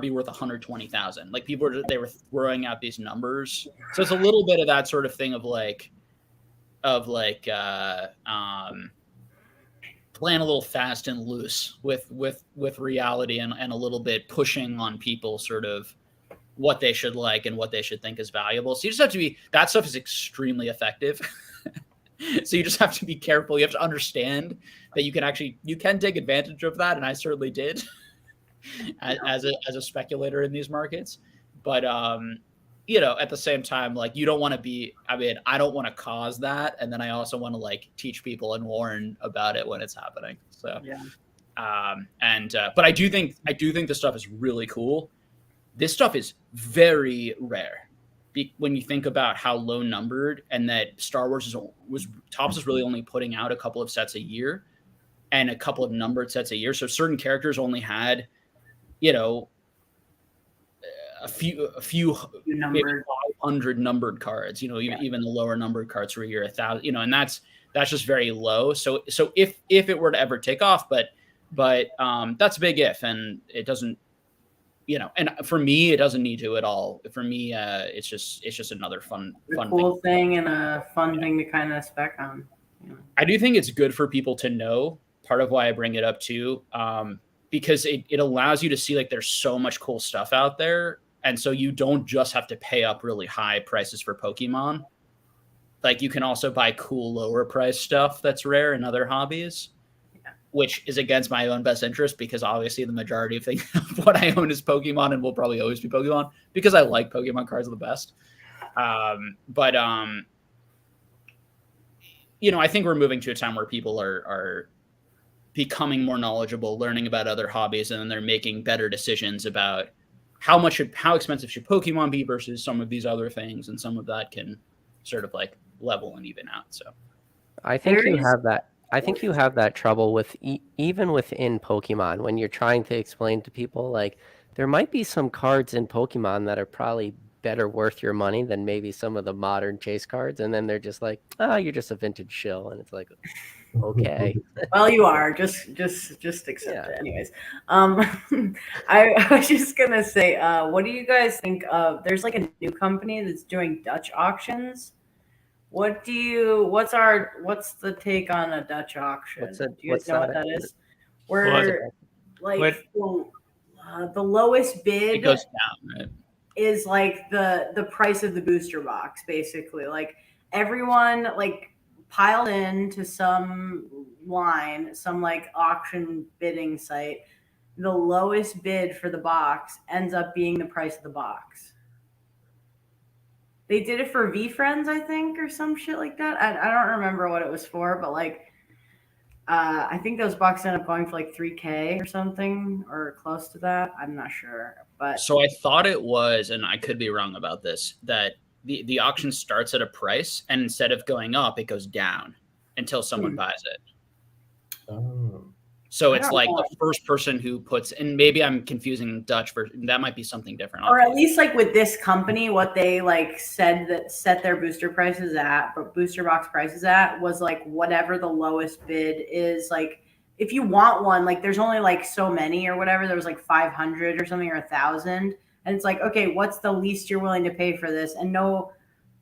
be worth 120,000? Like they were throwing out these numbers. So it's a little bit of that sort of thing of playing a little fast and loose with reality, and a little bit pushing on people sort of what they should like and what they should think is valuable. So you just have to that stuff is extremely effective. So you just have to be careful. You have to understand that you can take advantage of that. And I certainly did as a speculator in these markets, but at the same time, like, you don't want to be, I don't want to cause that. And then I also want to like teach people and warn about it when it's happening. So, but I do think this stuff is really cool. This stuff is very rare when you think about how low numbered, and that Star Wars Topps is really only putting out a couple of sets a year and a couple of numbered sets a year. So certain characters only had, a few numbered, 500 numbered cards, even the lower numbered cards were a year 1,000, and that's just very low. So if it were to ever take off, but that's a big if, and it doesn't, and for me, it doesn't need to at all. For me, it's just another fun cool thing and a fun thing to kind of spec on. I do think it's good for people to know. Part of why I bring it up too, because it allows you to see like there's so much cool stuff out there, and so you don't just have to pay up really high prices for Pokemon. Like you can also buy cool lower price stuff that's rare in other hobbies. Which is against my own best interest because obviously the majority of what I own is Pokemon and will probably always be Pokemon because I like Pokemon cards the best. I think we're moving to a time where people are becoming more knowledgeable, learning about other hobbies, and then they're making better decisions about how expensive should Pokemon be versus some of these other things, and some of that can sort of like level and even out. So I think you have that. I think you have that trouble with even within Pokemon when you're trying to explain to people like there might be some cards in Pokemon that are probably better worth your money than maybe some of the modern chase cards, and then they're just like, oh, you're just a vintage shill, and it's like, okay. Well, you are just accept it, anyways. I was just gonna say, what do you guys think of? There's like a new company that's doing Dutch auctions. What's the take on a Dutch auction? Do you guys know what that is? Where like the lowest bid it goes down, right? Is like the price of the booster box, basically. Like everyone like piled into some line, some like auction bidding site. The lowest bid for the box ends up being the price of the box. They did it for V-Friends, I think, or some shit like that. I don't remember what it was for, but like, I think those boxes ended up going for like $3,000 or something, or close to that. I'm not sure, but so I thought it was, and I could be wrong about this, that the auction starts at a price, and instead of going up, it goes down until someone buys it. Oh. So it's like the first person who puts, and maybe I'm confusing Dutch version. That might be something different. Or at least like with this company, what they like said that set their booster prices at, but booster box prices at was like whatever the lowest bid is. Like if you want one, like there's only like so many or whatever. There was like 500 or something or 1,000, and it's like, okay, what's the least you're willing to pay for this? And no,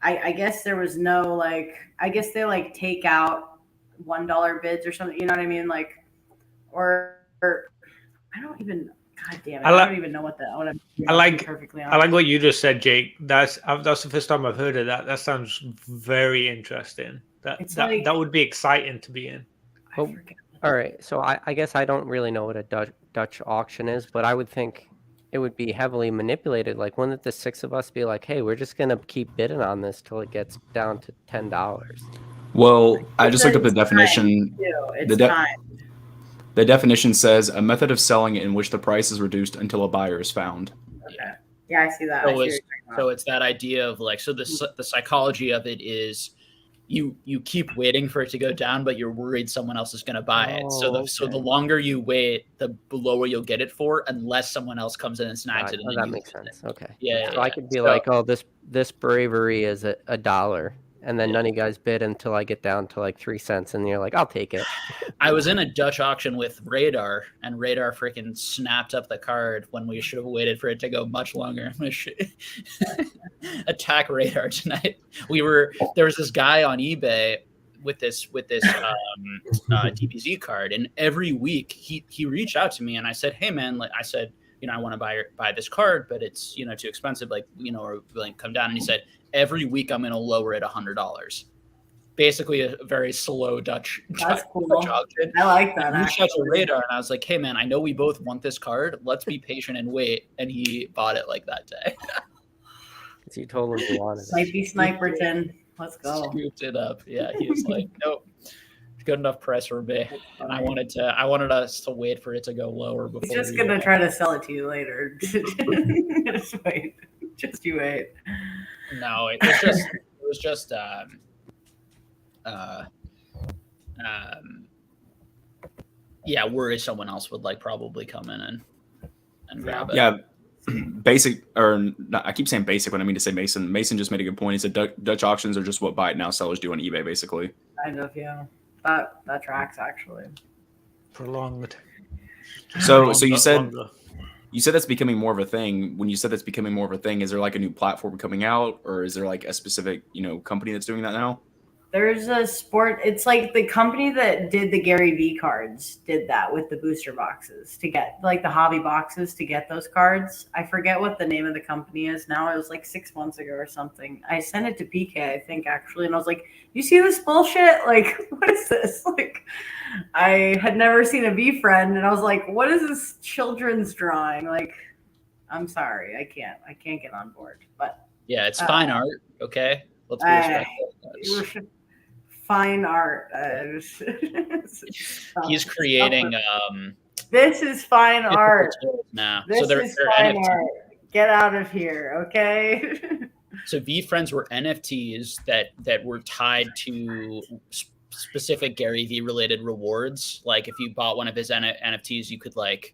I guess there was no like, I guess they like take out $1 bids or something. You know what I mean? Like. Or I don't even. God damn it! I don't even know what I'm. I like what you just said, Jake. That's the first time I've heard of that. That sounds very interesting. That would be exciting to be in. All right, so I guess I don't really know what a Dutch auction is, but I would think it would be heavily manipulated. Like, wouldn't the six of us be like, "Hey, we're just gonna keep bidding on this till it gets down to $10"? Well, I just looked up the definition. The definition says a method of selling in which the price is reduced until a buyer is found. Okay. Yeah, I see that. So it's that idea of like, so the psychology of it is you keep waiting for it to go down, but you're worried someone else is going to buy it. So the longer you wait, the lower you'll get it for, unless someone else comes in and snags it. And that makes sense. Okay. Yeah. So I could be like, oh, this bravery is $1. And then none of you guys bid until I get down to like 3 cents, and you're like, I'll take it. I was in a Dutch auction with Radar, and Radar freaking snapped up the card when we should have waited for it to go much longer. I'm going to attack Radar tonight. There was this guy on eBay with this DBZ card, and every week he reached out to me, and I said, hey man, like I said, I want to buy this card, but it's too expensive, like are willing to come down. And he said, every week I'm going to lower it $100. Basically a very slow Dutch auction. I like that. I reached out to Radar and I was like, hey man, I know we both want this card. Let's be patient and wait. And he bought it like that day. He totally wanted it. Snipey Sniperton. Let's go. Scooped it up. Yeah, he was like, nope. Good enough price for me, and I wanted us to wait for it to go lower before. He's just gonna try to sell it to you later. Just wait. Just you wait. No, it was just worry someone else would like probably come in and grab it. Yeah, basic or not, I keep saying basic when I mean to say Mason. Mason just made a good point. He said Dutch auctions are just what buy it now sellers do on eBay, basically. Kind of, yeah. That tracks actually. Prolonged. So you said You said that's becoming more of a thing. When you said that's becoming more of a thing, is there like a new platform coming out, or is there like a specific, company that's doing that now? There's a sport. It's like the company that did the Gary V cards did that with the booster boxes to get like the hobby boxes to get those cards. I forget what the name of the company is now. It was like 6 months ago or something. I sent it to PK, I think, actually. And I was like, you see this bullshit? Like, what is this? Like, I had never seen a V friend. And I was like, what is this children's drawing? Like, I'm sorry. I can't get on board. But yeah, it's fine art. Okay. Let's be respectful. Fine art. He's creating. This is fine art. Now, this is fine art. Get out of here, okay? So VeeFriends were NFTs that were tied to specific Gary Vee related rewards. Like if you bought one of his NFTs, you could like.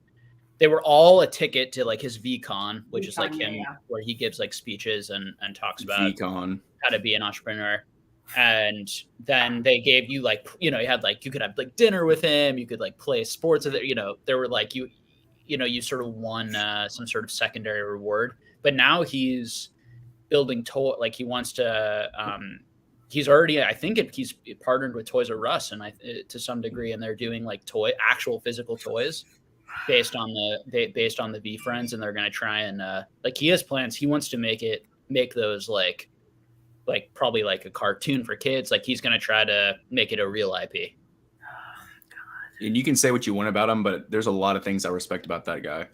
They were all a ticket to like his VCon, which is like him, where he gives like speeches and talks about VCon. How to be an entrepreneur. And then they gave you like, you had like, you could have like dinner with him. You could like play sports with it. There were like, you sort of won some sort of secondary reward, but now he's building like he wants to, he's already, I think he's partnered with Toys R Us and to some degree, and they're doing like actual physical toys based on the VeeFriends. And they're going to try and like he has plans. He wants to make those like probably like a cartoon for kids. Like he's going to try to make it a real IP. And you can say what you want about him, but there's a lot of things I respect about that guy.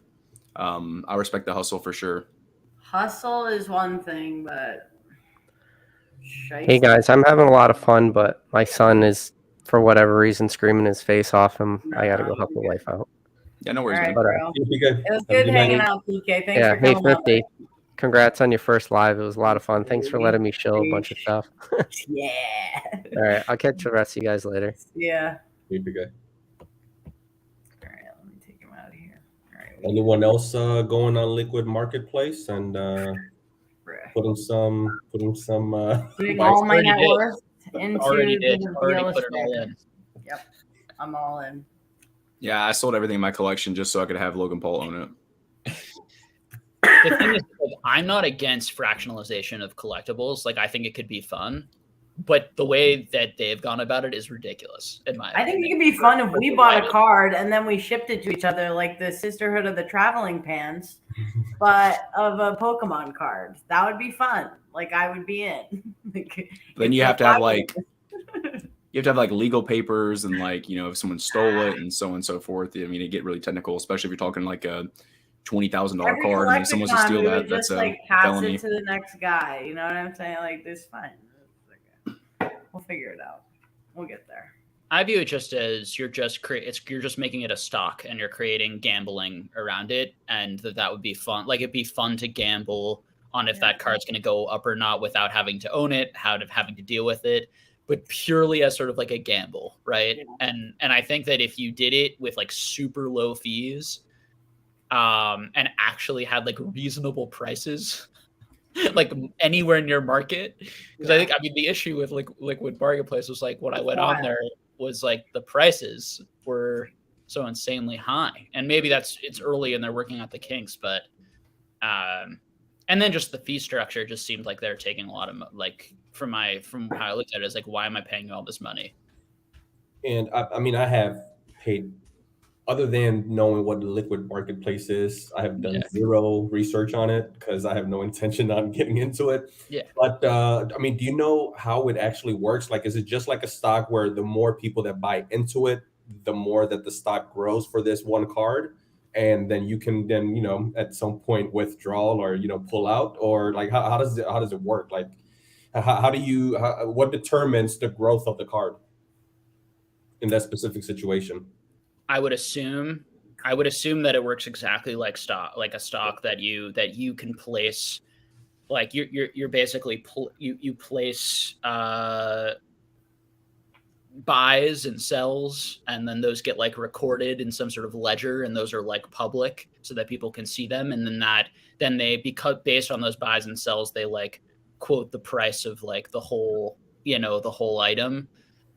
I respect the hustle for sure. Hustle is one thing, but hey guys, I'm having a lot of fun, but my son is for whatever reason screaming his face off him. I got to go help the wife out. Yeah, no worries, right, man. It was good hanging out, PK. Thanks for coming. Hey, 50. Congrats on your first live. It was a lot of fun. Thanks for letting me show a bunch of stuff. Yeah. All right. I'll catch the rest of you guys later. Yeah. Hey, big guy. All right. Let me take him out of here. All right. Anyone else going on Liquid Marketplace and putting some putting all my net worth into already the real put it all in. Yep. I'm all in. Yeah, I sold everything in my collection just so I could have Logan Paul own it. The thing is, like, I'm not against fractionalization of collectibles. Like, I think it could be fun, but the way that they've gone about it is ridiculous. I think it could be fun if we bought a card and then we shipped it to each other, like the Sisterhood of the Traveling Pants, but of a Pokemon card. That would be fun. Like I would be in. Then you have to have like legal papers and like if someone stole it and so on and so forth. I mean, it get really technical, especially if you're talking like a $20,000 card. I mean, someone's to steal that. That's a felony. It to the next guy. You know what I'm saying? Like this, fine. We'll figure it out. We'll get there. I view it just as you're just making it a stock and you're creating gambling around it, and that would be fun. Like it'd be fun to gamble on if that card's going to go up or not without having to own it, having to deal with it, but purely as sort of like a gamble, right? Yeah. And I think that if you did it with like super low fees, and actually had like reasonable prices, like anywhere near market, because I mean the issue with like Liquid Marketplace was like when I went on there was like the prices were so insanely high, and maybe it's early and they're working out the kinks, but and then just the fee structure just seemed like they're taking a lot of like from how I looked at it, is like, why am I paying all this money? And I mean, I have paid. Other than knowing what the Liquid Marketplace is, I have done zero research on it because I have no intention on getting into it. Yeah. But I mean, do you know how it actually works? Like, is it just like a stock where the more people that buy into it, the more that the stock grows for this one card, and then you can at some point withdraw or pull out, or like how does it work? Like, what determines the growth of the card in that specific situation? I would assume that it works exactly like a stock that you can place, like you're basically you place buys and sells, and then those get like recorded in some sort of ledger, and those are like public so that people can see them, and then they, because based on those buys and sells, they like quote the price of like the whole item.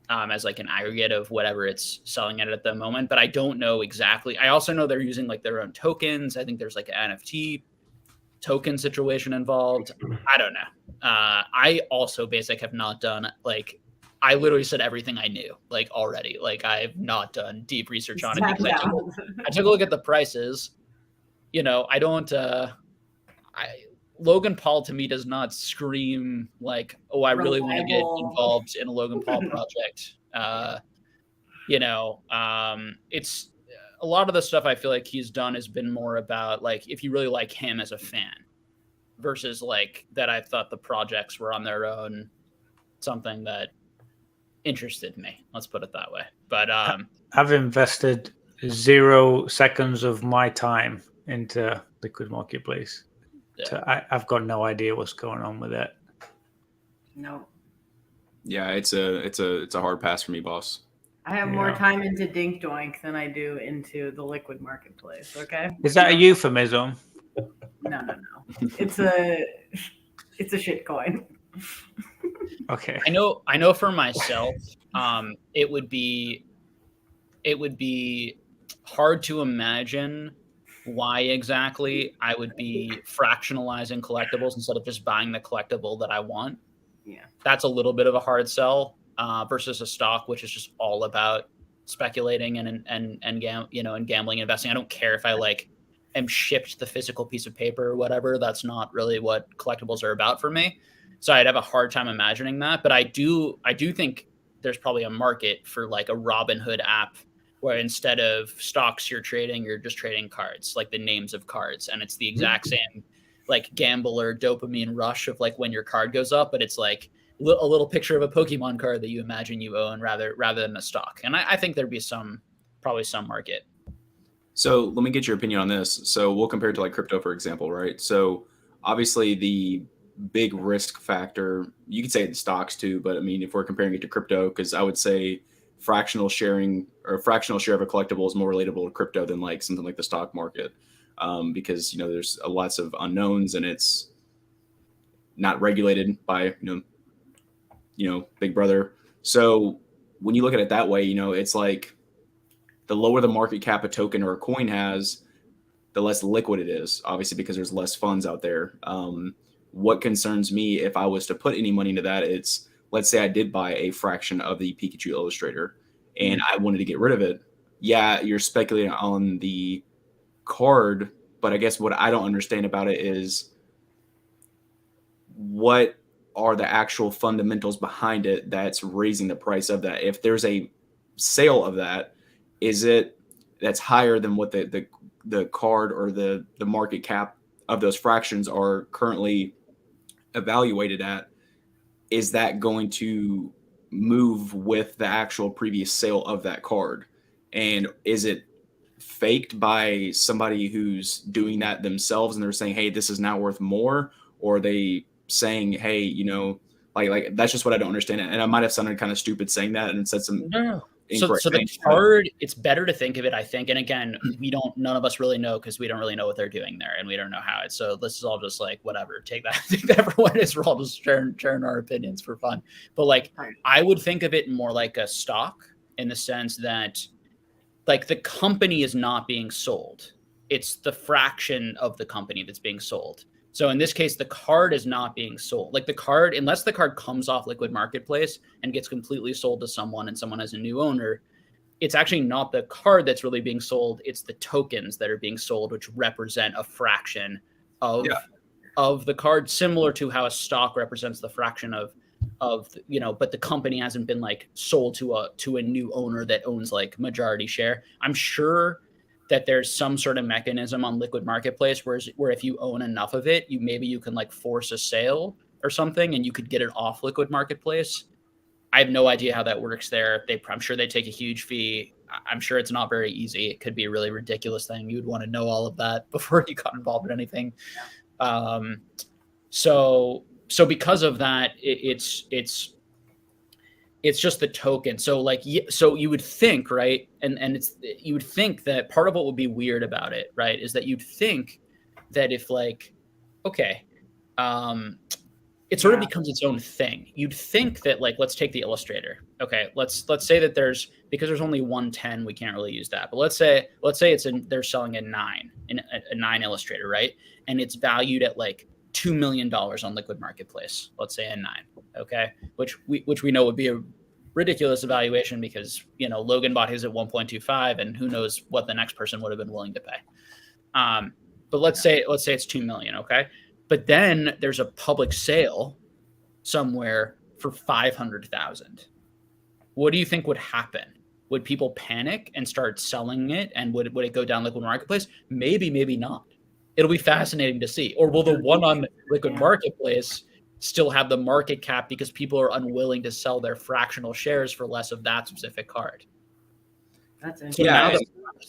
as like an aggregate of whatever it's selling at the moment, but I don't know exactly. I also know they're using like their own tokens. I think there's like an NFT token situation involved. I don't know. I also Basic have not done like, I literally said everything I knew like already. Like I've not done deep research on it because I took a look at the prices. You know, I don't. Logan Paul to me does not scream like, oh, I really want to get involved in a Logan Paul project. You know, it's a lot of the stuff I feel like he's done has been more about like if you really like him as a fan versus like that I thought the projects were on their own something that interested me. Let's put it that way. But I've invested 0 seconds of my time into Liquid Marketplace. Yeah. So I've got no idea what's going on with it. No. Yeah, it's a hard pass for me, boss. I have more time into Dink Doink than I do into the Liquid Marketplace. Okay. Is that a euphemism? No. It's a shit coin. Okay. I know for myself, it would be hard to imagine why exactly I would be fractionalizing collectibles instead of just buying the collectible that I want. Yeah. That's a little bit of a hard sell versus a stock, which is just all about speculating and gambling, investing. I don't care if I like am shipped the physical piece of paper or whatever. That's not really what collectibles are about for me. So I'd have a hard time imagining that. But I do think there's probably a market for like a Robinhood app where instead of stocks you're just trading cards, like the names of cards. And it's the exact same like gambler dopamine rush of like when your card goes up, but it's like a little picture of a Pokemon card that you imagine you own rather than a stock. And I think there'd be probably some market. So let me get your opinion on this. So we'll compare it to like crypto, for example, right? So obviously the big risk factor, you could say in stocks too, but I mean, if we're comparing it to crypto, because I would say fractional share of a collectible is more relatable to crypto than like something like the stock market. Because, there's lots of unknowns and it's not regulated by, Big Brother. So when you look at it that way, it's like the lower the market cap a token or a coin has, the less liquid it is, obviously, because there's less funds out there. What concerns me if I was to put any money into that, it's, let's say I did buy a fraction of the Pikachu Illustrator and I wanted to get rid of it. Yeah, you're speculating on the card, but I guess what I don't understand about it is what are the actual fundamentals behind it that's raising the price of that. If there's a sale of that, is it that's higher than what the card or the market cap of those fractions are currently evaluated at? Is that going to move with the actual previous sale of that card? And is it faked by somebody who's doing that themselves and they're saying, hey, this is now worth more? Or are they saying, hey, like that's just what I don't understand. And I might have sounded kind of stupid saying that and said some incorrect so the things. card, it's better to think of it, I think. And again, none of us really know because we don't really know what they're doing there and we don't know how it's. So this is all just like whatever. Take that for what it is. We're all just sharing our opinions for fun. But like I would think of it more like a stock in the sense that like the company is not being sold. It's the fraction of the company that's being sold. So in this case, the card is not being sold. Like the card, unless the card comes off Liquid Marketplace and gets completely sold to someone and someone has a new owner, it's actually not the card that's really being sold. It's the tokens that are being sold, which represent a fraction of the card, similar to how a stock represents the fraction of but the company hasn't been like sold to a new owner that owns like majority share. I'm sure that there's some sort of mechanism on Liquid Marketplace where if you own enough of it, you can like force a sale or something and you could get it off Liquid Marketplace. I have no idea how that works there. I'm sure they take a huge fee. I'm sure it's not very easy. It could be a really ridiculous thing. You would want to know all of that before you got involved in anything. So because of that, it's just the token. So so you would think, right? And you would think that part of what would be weird about it, right, is that you'd think that if like, okay, it sort of becomes its own thing. You'd think that like, let's take the Illustrator. Okay, let's say that because there's only 110, we can't really use that. But let's say they're selling a 9, a 9 Illustrator, right? And it's valued at like $2 million on Liquid Marketplace. Let's say a 9, okay, which we know would be a ridiculous evaluation because Logan bought his at 1.25, and who knows what the next person would have been willing to pay. But let's say it's 2 million, okay? But then there's a public sale somewhere for 500,000. What do you think would happen? Would people panic and start selling it, and would it go down Liquid Marketplace? Maybe, maybe not. It'll be fascinating to see. Or will the one on Liquid Marketplace still have the market cap because people are unwilling to sell their fractional shares for less of that specific card? That's interesting. So now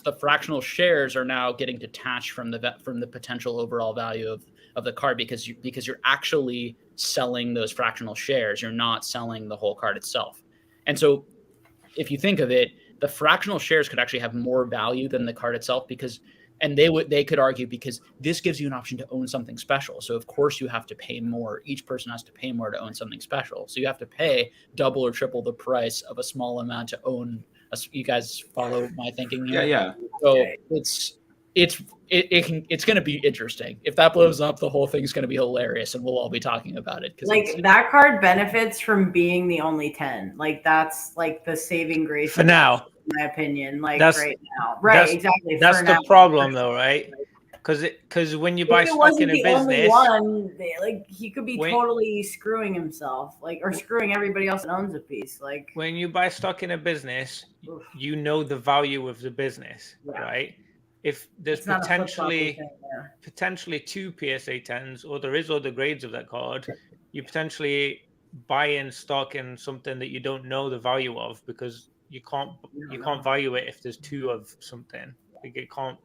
the fractional shares are now getting detached from the potential overall value of the card because you're actually selling those fractional shares. You're not selling the whole card itself. And so if you think of it, the fractional shares could actually have more value than the card itself they could argue because this gives you an option to own something special. So of course you have to pay more. Each person has to pay more to own something special. So you have to pay double or triple the price of a small amount to own. You guys follow my thinking here? Yeah. So it's going to be interesting. If that blows up, the whole thing's going to be hilarious, and we'll all be talking about it. Like that card benefits from being the only 10. Like that's like the saving grace for now, in my opinion. Like right now, right? Exactly. That's the problem, though, right? Because when you buy stock in a business, he could be totally screwing himself, or screwing everybody else that owns a piece. Like when you buy stock in a business, you know the value of the business, right? If there's potentially 2 PSA 10s, or there is other grades of that card, you potentially buy in stock in something that you don't know the value of because you can't value it if there's 2 of something. Like it can't.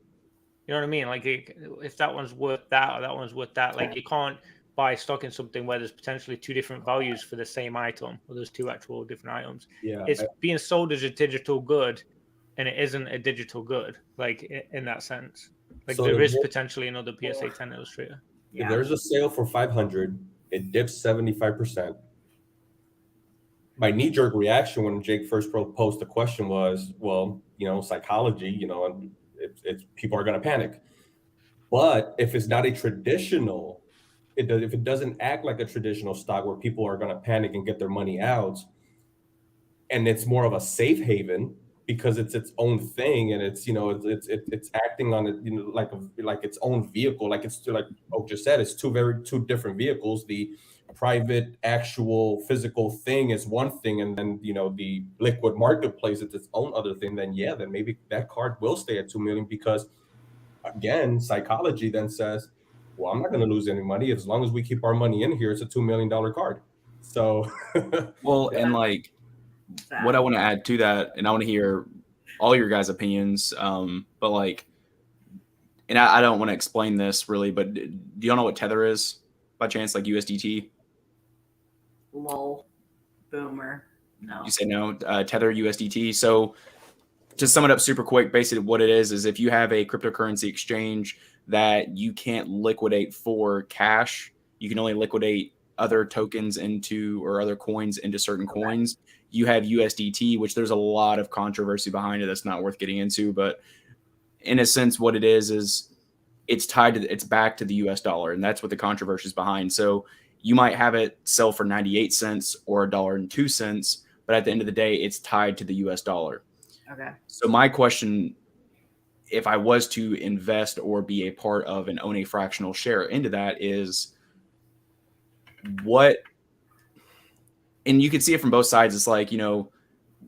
You know what I mean? Like if that one's worth that or that one's worth that, like you can't buy stock in something where there's potentially 2 different values for the same item, or there's 2 actual different items. Yeah, it's being sold as a digital good, and it isn't a digital good, like in that sense. Like so there is potentially another PSA 10 Illustrator. If there's a sale for 500, it dips 75%. My knee-jerk reaction when Jake first posed the question was, well, psychology, and it's people are going to panic. But if it's not a traditional, if it doesn't act like a traditional stock where people are going to panic and get their money out, and it's more of a safe haven because it's its own thing, and it's it's acting on it like its own vehicle, like Oak just said, it's two different vehicles. The private actual physical thing is one thing, and then the liquid marketplace is its own other thing. Then maybe that card will stay at 2 million because again, psychology then says, well, I'm not going to lose any money as long as we keep our money in here. It's a $2 million card. So well, and like what I want to add to that, and I want to hear all your guys' opinions, but like, and I don't want to explain this really, but do y'all know what Tether is by chance, like USDT? Lol. Boomer. No. You say no? Tether USDT. So to sum it up super quick, basically what it is if you have a cryptocurrency exchange that you can't liquidate for cash, you can only liquidate other tokens or other coins into certain coins. You have USDT, which there's a lot of controversy behind it that's not worth getting into, but in a sense what it is it's back to the US dollar, and that's what the controversy is behind. So you might have it sell for 98 cents or $1.02, but at the end of the day, it's tied to the US dollar. Okay. So my question, if I was to invest or be a part of and own a fractional share into that, is what, and you can see it from both sides. It's like,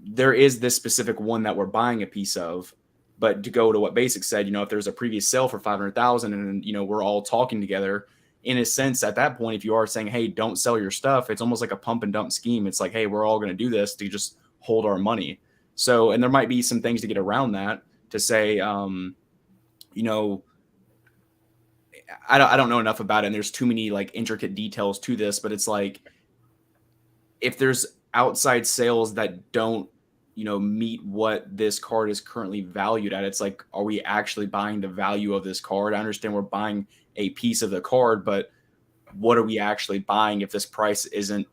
there is this specific one that we're buying a piece of, but to go to what Basic said, if there's a previous sale for 500,000 and, we're all talking together, in a sense, at that point, if you are saying, hey, don't sell your stuff, it's almost like a pump and dump scheme. It's like, hey, we're all going to do this to just hold our money. So, and there might be some things to get around that to say, I don't know enough about it, and there's too many like intricate details to this, but it's like, if there's outside sales that don't, meet what this card is currently valued at, it's like, are we actually buying the value of this card? I understand we're buying a piece of the card, but what are we actually buying if this price isn't,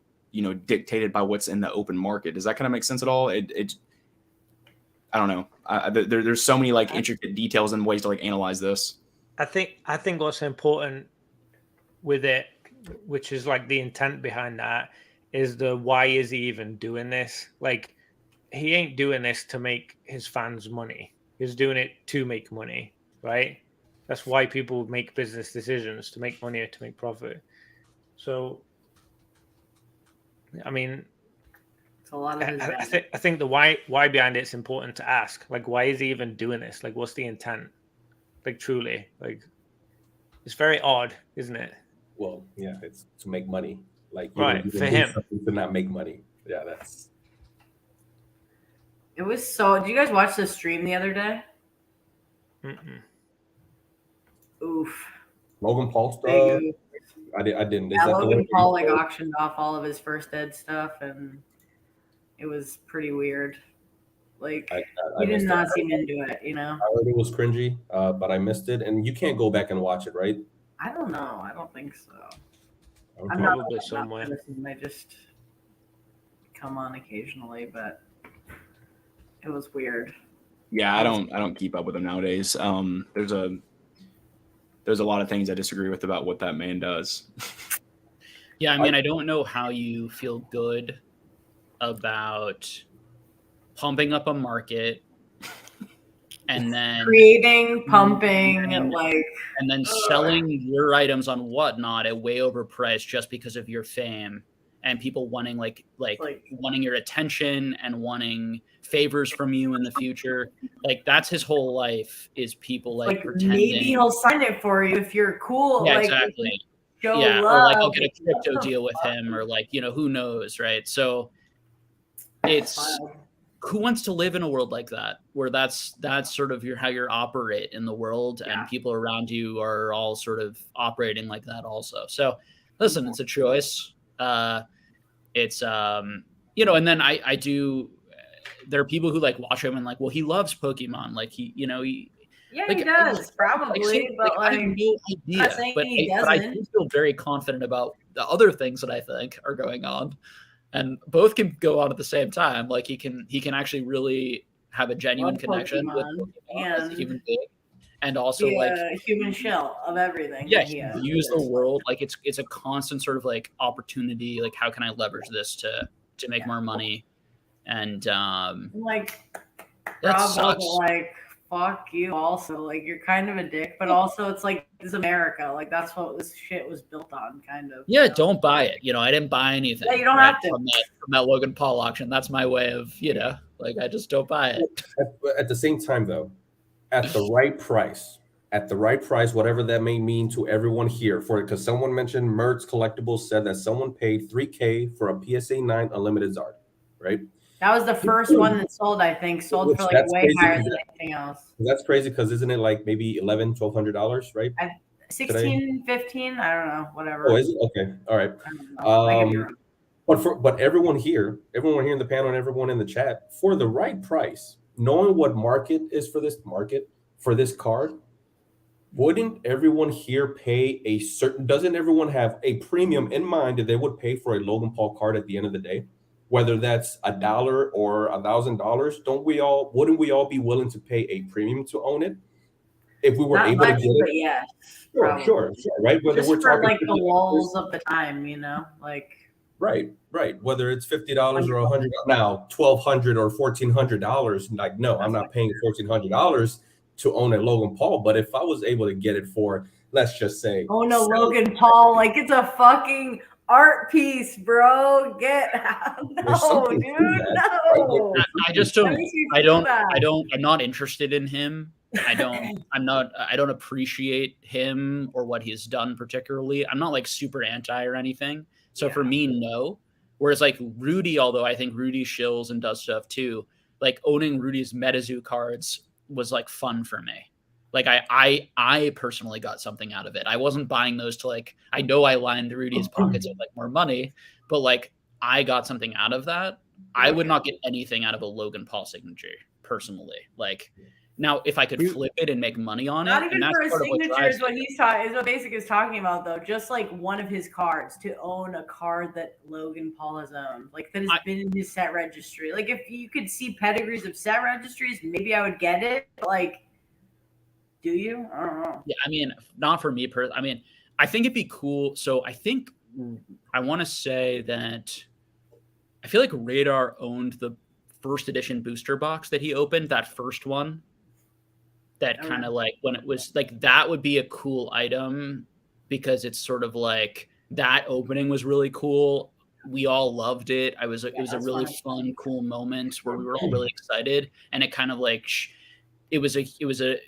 dictated by what's in the open market. Does that kind of make sense at all? It I don't know. There's so many like intricate details and ways to like analyze this. I think what's important with it, which is like the intent behind that, is the why is he even doing this? Like, he ain't doing this to make his fans money. He's doing it to make money, right? That's why people make business decisions, to make money or to make profit. So, I mean, it's a lot of I think the why behind it's important to ask. Like, why is he even doing this? Like, what's the intent? Like, truly, like, it's very odd, isn't it? Well, yeah, it's to make money. Like, right, for him, to not make money. Yeah, that's. It was so. Did you guys watch the stream the other day? Mm-mm. Oof. Logan Paul stuff. I didn't. Yeah, Logan Paul like auctioned off all of his first ed stuff, and it was pretty weird. Like, he did not seem into it, you know. I heard it was cringy, but I missed it, and you can't go back and watch it, right? I don't know. I don't think so. Okay. I'm Probably not somewhere. I just come on occasionally, but it was weird. Yeah, I don't keep up with him nowadays. There's a lot of things I disagree with about what that man does. Yeah, I mean, I don't know how you feel good about pumping up a market and then creating, pumping, and then selling your items on Whatnot at way overpriced just because of your fame and people wanting like wanting your attention and wanting favors from you in the future. Like, that's his whole life, is people like pretending. Maybe he'll sign it for you if you're cool. Yeah, like, exactly. Show yeah, love. or like I'll get a crypto deal with him, or like, who knows, right? So it's who wants to live in a world like that, where that's sort of how you operate in the world, and people around you are all sort of operating like that also. So listen, it's a choice. It's and then I do. There are people who like watch him and like, well, he loves Pokemon, like he like, he does probably, but I have no idea. But I do feel very confident about the other things that I think are going on. And both can go on at the same time. Like, he can actually really have a genuine connection with Pokemon as a human being, and also like human shell of everything. Yeah, he views the world like it's a constant sort of like opportunity. Like, how can I leverage this to make more money? And like, that Rob sucks. Like, fuck you. Also, like, you're kind of a dick, but also it's like, it's America. Like, that's what this shit was built on, kind of. Yeah, don't buy it. I didn't buy anything. Yeah, you don't have to from that Logan Paul auction. That's my way of like, I just don't buy it. At the same time, though, at the right price, whatever that may mean to everyone here, because someone mentioned Mertz Collectibles said that someone paid $3,000 for a PSA 9 Unlimited Zard, right? That was the first one that sold, I think. Sold for like way higher than anything else. That's crazy, because isn't it like maybe $1,100, $1,200, right? 16, 15, I don't know, whatever. Oh, is it? Okay, all right. But everyone here in the panel and everyone in the chat, for the right price, knowing what market is for this card, wouldn't everyone here pay a certain? Doesn't everyone have a premium in mind that they would pay for a Logan Paul card at the end of the day? Whether that's $1 or $1,000, wouldn't we all be willing to pay a premium to own it if we were able to get it? Yes, sure, right. Whether just we're for talking like the lulls of the time, like. Right. Whether it's $50 or $100, now $1,200 or $1,400, like, no, I'm not paying $1,400 to own a Logan Paul. But if I was able to get it for, let's just say, Logan Paul, like, it's a fucking art piece, bro. Get out. No, dude, no. I just don't. I'm not interested in him. I don't appreciate him or what he's done particularly. I'm not like super anti or anything. So for me, no. Whereas like Rudy, although I think Rudy shills and does stuff too, like owning Rudy's MetaZoo cards was like fun for me. Like I personally got something out of it. I wasn't buying those to like, I know I lined Rudy's pockets with like more money, but like I got something out of that. I would not get anything out of a Logan Paul signature personally. Like, Now, if I could flip it and make money on Not it, even and that's for a part of what signature drives is what he's talking. Is what Basic is talking about, though. Just like one of his cards, to own a card that Logan Paul has owned, like that has been in his set registry. Like if you could see pedigrees of set registries, maybe I would get it. But like, do you? I don't know. Yeah, I mean, not for me. I mean, I think it'd be cool. So I think I want to say that I feel like Radar owned the first edition booster box that he opened, that first one. That kind of like when it was like that would be a cool item because it's sort of like that opening was really cool. We all loved it. It was a really fun, cool moment where we were all really excited, and it kind of like it was an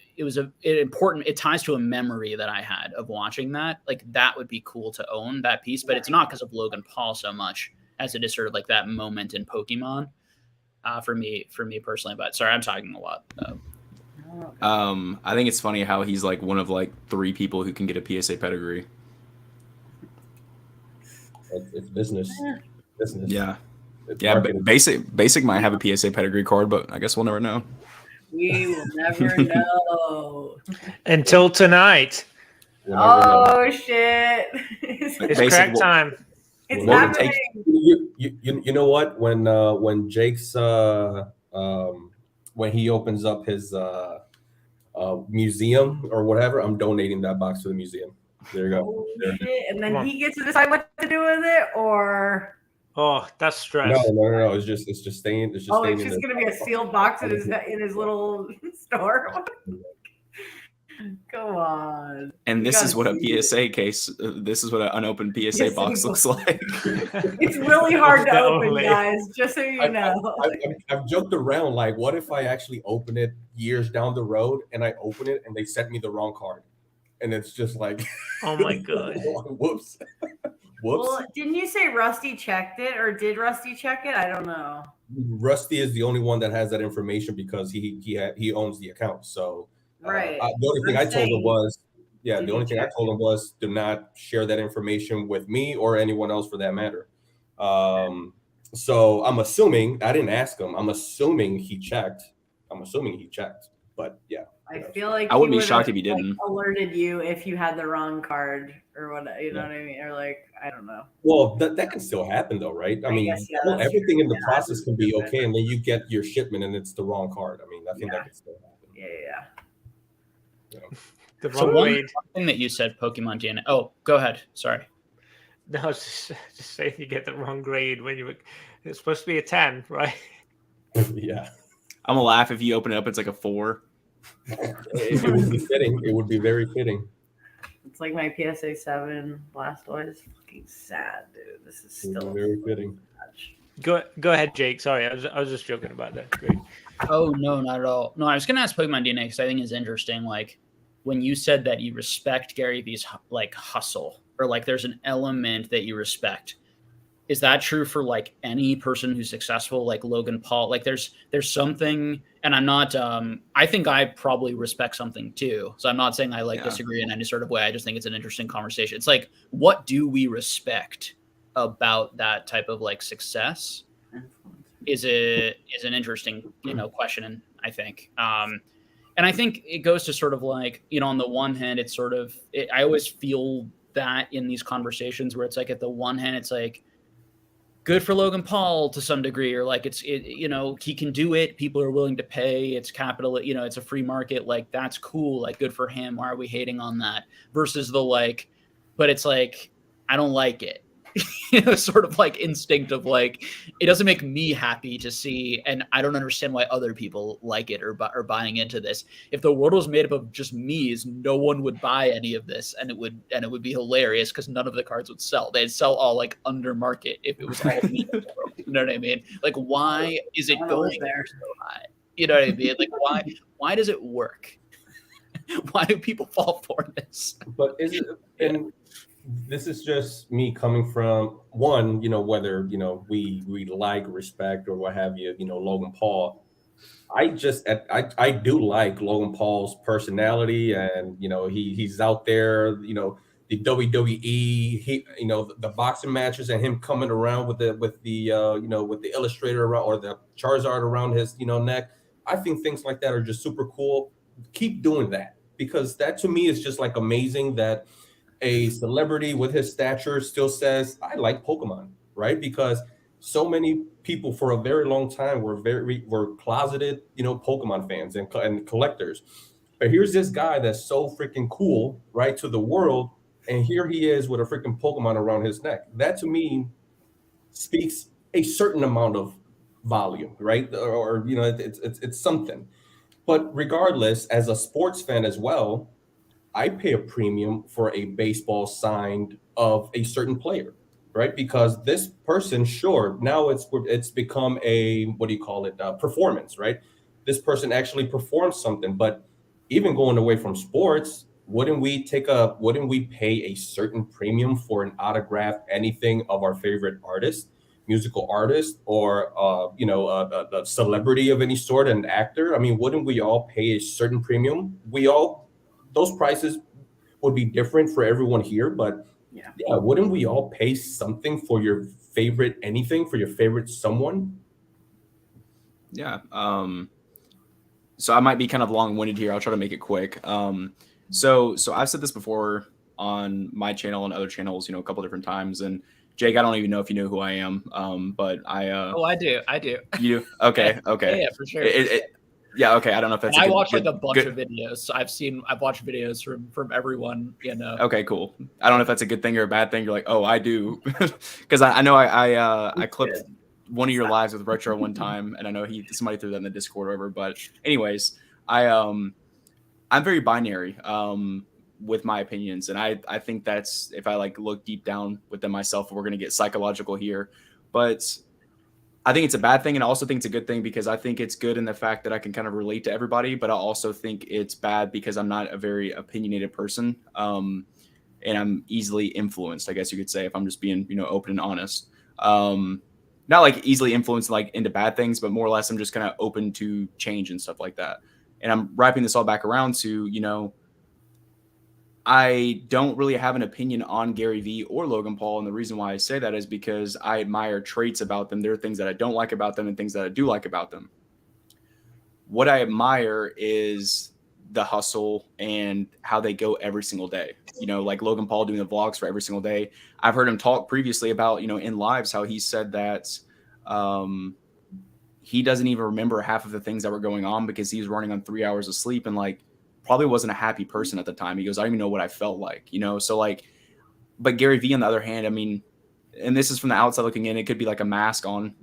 important. It ties to a memory that I had of watching that. Like that would be cool to own that piece, but it's not because of Logan Paul so much as it is sort of like that moment in Pokemon for me personally. But sorry, I'm talking a lot. I think it's funny how he's like one of like 3 people who can get a PSA pedigree. It's business. Yeah. Basic might have a PSA pedigree card, but I guess we'll never know. We will never know. Until tonight. Oh shit! It's crack time. It's happening. You know what? When Jake's when he opens up his museum or whatever, I'm donating that box to the museum. There you go. Shit. And then he gets to decide what to do with it, or that's stress. No. It's just staying. It's just gonna be a sealed box in his little store. Come on. And this is what a PSA case. This is what an unopened PSA box looks like. It's really hard to open, guys. Just so you know. I've joked around like, what if I actually open it years down the road and I open it and they sent me the wrong card, and it's just like, oh my god, whoops. Well, didn't you say Rusty checked it, or did Rusty check it? I don't know. Rusty is the only one that has that information because he owns the account. So. Right. The only thing I told him was, the only thing I told him was do not share that information with me or anyone else for that matter. So I'm assuming, I didn't ask him, I'm assuming he checked. But yeah. I feel like I wouldn't be shocked if he didn't. Like, alerted you if you had the wrong card or what, you know what I mean? Or like, I don't know. Well, that can still happen though, right? I mean, guess, everything in the process can be okay, and then you get your shipment and it's the wrong card. I mean, I think that can still happen. Yeah. So one thing that you said, Pokemon DNA. Oh, go ahead. Sorry. No, I was just saying you get the wrong grade when it's supposed to be a 10, right? Yeah. I'm gonna laugh if you open it up. It's like a 4. It would be fitting. It would be very fitting. It's like my PSA 7 Blastoise. Fucking sad, dude. This is still very fitting. Go ahead, Jake. Sorry, I was just joking about that. Great. Oh no, not at all. No, I was gonna ask Pokemon DNA because I think it's interesting. Like when you said that you respect Gary Vee's like hustle, or like there's an element that you respect. Is that true for like any person who's successful, like Logan Paul? Like there's something, and I'm not. I think I probably respect something too. So I'm not saying I disagree in any sort of way. I just think it's an interesting conversation. It's like, what do we respect about that type of like success? Is an interesting question, I think. And I think it goes to sort of like, on the one hand, it's sort of I always feel that in these conversations where it's like at the one hand it's like good for Logan Paul to some degree, or like he can do it, people are willing to pay, it's capital, it's a free market, like that's cool, like good for him, why are we hating on that? Versus the like, but it's like I don't like it. Sort of like instinct of like, it doesn't make me happy to see, and I don't understand why other people like it or buying into this. If the world was made up of just me's, no one would buy any of this, and it would be hilarious because none of the cards would sell. They'd sell all like under market if it was all me. You know what I mean? Like, why is it going there so high? You know what I mean? Like, why does it work? Why do people fall for this? But is it and this is just me coming from one, whether, we like, respect, or what have you, Logan Paul. I do like Logan Paul's personality, and, he's out there, the WWE, the boxing matches, and him coming around with the illustrator around, or the Charizard around his, neck. I think things like that are just super cool. Keep doing that, because that to me is just like amazing that a celebrity with his stature still says, I like Pokemon, right? Because so many people for a very long time were closeted, Pokemon fans and collectors. But here's this guy that's so freaking cool, right, to the world, and here he is with a freaking Pokemon around his neck. That to me speaks a certain amount of volume, right? Or it's something. But regardless, as a sports fan as well, I pay a premium for a baseball signed of a certain player, right? Because this person, sure, now it's become a, what do you call it, performance, right? This person actually performs something. But even going away from sports, wouldn't we pay a certain premium for an autograph, anything of our favorite artist, musical artist, or a celebrity of any sort, an actor? I mean, wouldn't we all pay a certain premium? Those prices would be different for everyone here, but yeah, wouldn't we all pay something for your favorite anything, for your favorite someone? Yeah. So I might be kind of long-winded here. I'll try to make it quick. So I've said this before on my channel and other channels, a couple different times. And Jake, I don't even know if you know who I am, but I do. You do? Okay. Yeah, for sure. Yeah, okay. I don't know if that's. I watch like a bunch of videos. So I've watched videos from everyone. Okay, cool. I don't know if that's a good thing or a bad thing. You're like, oh, I do, because I know I clipped one of your lives with Retro one time, and I know somebody threw that in the Discord or whatever. But anyways, I'm very binary with my opinions, and I think that's, if I like look deep down within myself, we're gonna get psychological here, but I think it's a bad thing, and I also think it's a good thing because I think it's good in the fact that I can kind of relate to everybody, but I also think it's bad because I'm not a very opinionated person, and I'm easily influenced, I guess you could say, if I'm just being, open and honest. Not like easily influenced like into bad things, but more or less I'm just kind of open to change and stuff like that. And I'm wrapping this all back around to, I don't really have an opinion on Gary Vee or Logan Paul. And the reason why I say that is because I admire traits about them. There are things that I don't like about them and things that I do like about them. What I admire is the hustle and how they go every single day. Like Logan Paul doing the vlogs for every single day. I've heard him talk previously about, in lives, how he said that he doesn't even remember half of the things that were going on because he was running on 3 hours of sleep and like probably wasn't a happy person at the time. He goes, I don't even know what I felt like, so like, but Gary Vee on the other hand, I mean, and this is from the outside looking in, it could be like a mask on,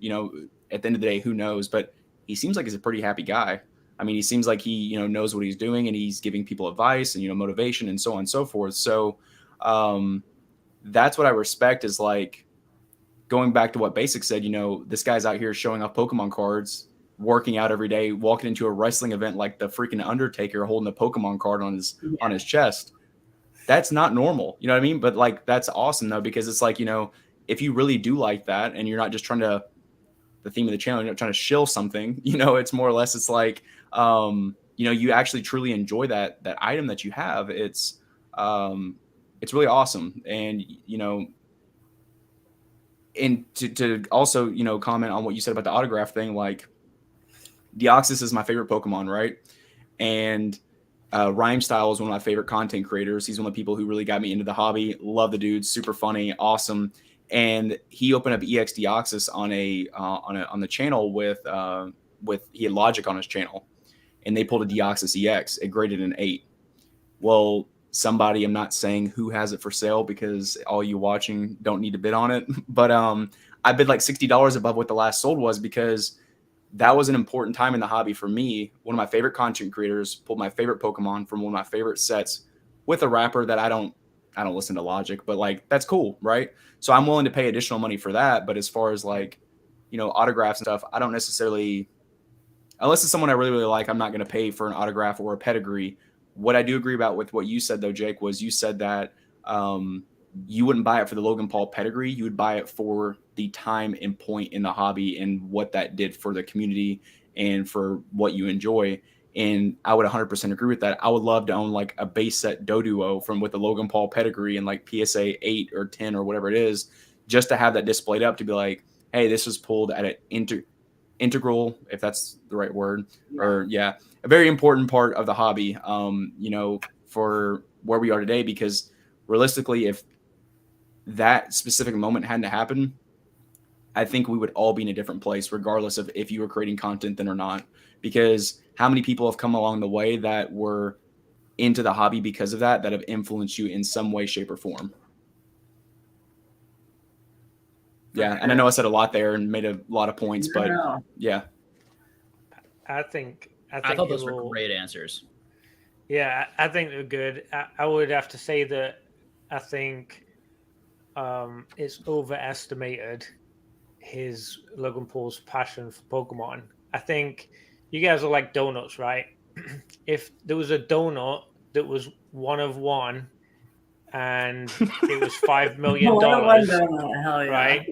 at the end of the day, who knows, but he seems like he's a pretty happy guy. I mean, he seems like he, knows what he's doing and he's giving people advice and, motivation and so on and so forth. So that's what I respect, is like going back to what Basic said, this guy's out here showing off Pokemon cards, working out every day, walking into a wrestling event like the freaking Undertaker holding a Pokemon card on his chest. That's not normal. You know what I mean? But like, that's awesome though, because it's like, if you really do like that and you're not just trying to, the theme of the channel, you're not trying to shill something, it's more or less, it's like, you actually truly enjoy that item that you have. It's really awesome. And, and to also, comment on what you said about the autograph thing, like Deoxys is my favorite Pokemon, right? And Rhyme Style is one of my favorite content creators. He's one of the people who really got me into the hobby. Love the dude, super funny, awesome. And he opened up EX Deoxys on the channel with he had Logic on his channel, and they pulled a Deoxys EX. It graded an 8. Well, somebody, I'm not saying who has it for sale because all you watching don't need to bid on it, but I bid like $60 above what the last sold was, because that was an important time in the hobby for me. One of my favorite content creators pulled my favorite Pokemon from one of my favorite sets with a rapper that I don't listen to Logic, but like, that's cool, right? So I'm willing to pay additional money for that. But as far as like, autographs and stuff, I don't necessarily, unless it's someone I really, really like, I'm not going to pay for an autograph or a pedigree. What I do agree about with what you said though, Jake, was you said that you wouldn't buy it for the Logan Paul pedigree. You would buy it for the time and point in the hobby and what that did for the community and for what you enjoy. And I would 100% agree with that. I would love to own like a base set Doduo with the Logan Paul pedigree and like PSA 8 or 10 or whatever it is, just to have that displayed up to be like, hey, this was pulled at an integral, if that's the right word, or a very important part of the hobby, for where we are today, because realistically, if that specific moment hadn't happened, I think we would all be in a different place, regardless of if you were creating content then or not, because how many people have come along the way that were into the hobby because of that have influenced you in some way, shape, or form. Yeah, and I know I said a lot there and made a lot of points, but yeah. I thought those were great answers. Yeah, I think they're good. I would have to say that I think it's overestimated his Logan Paul's passion for Pokemon. I think you guys are like donuts, right? If there was a donut that was one of one and it was $5 million, right?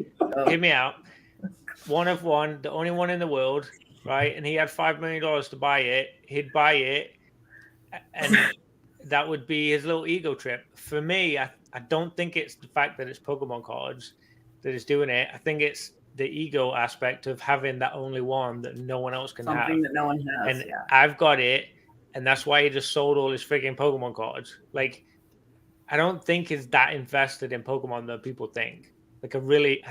Hear me out. One of one, the only one in the world, right? And he had $5 million to buy it. He'd buy it, and that would be his little ego trip. For me, I don't think it's the fact that it's Pokemon cards that is doing it. I think it's the ego aspect of having that only one that no one else can have. Something that no one has. And I've got it, and that's why he just sold all his freaking Pokemon cards. Like, I don't think it's that invested in Pokemon that people think. Like, I really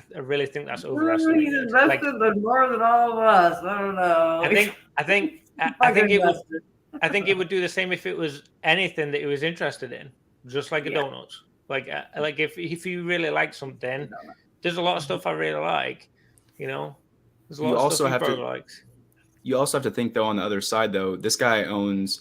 think that's overestimated. He's invested in more than all of us. I don't know. I think it would do the same if it was anything that he was interested in, just like a donuts. Like if you really like something, there's a lot of stuff I really like. There's a lot of stuff he likes. You also have to think, though, on the other side, though, this guy runs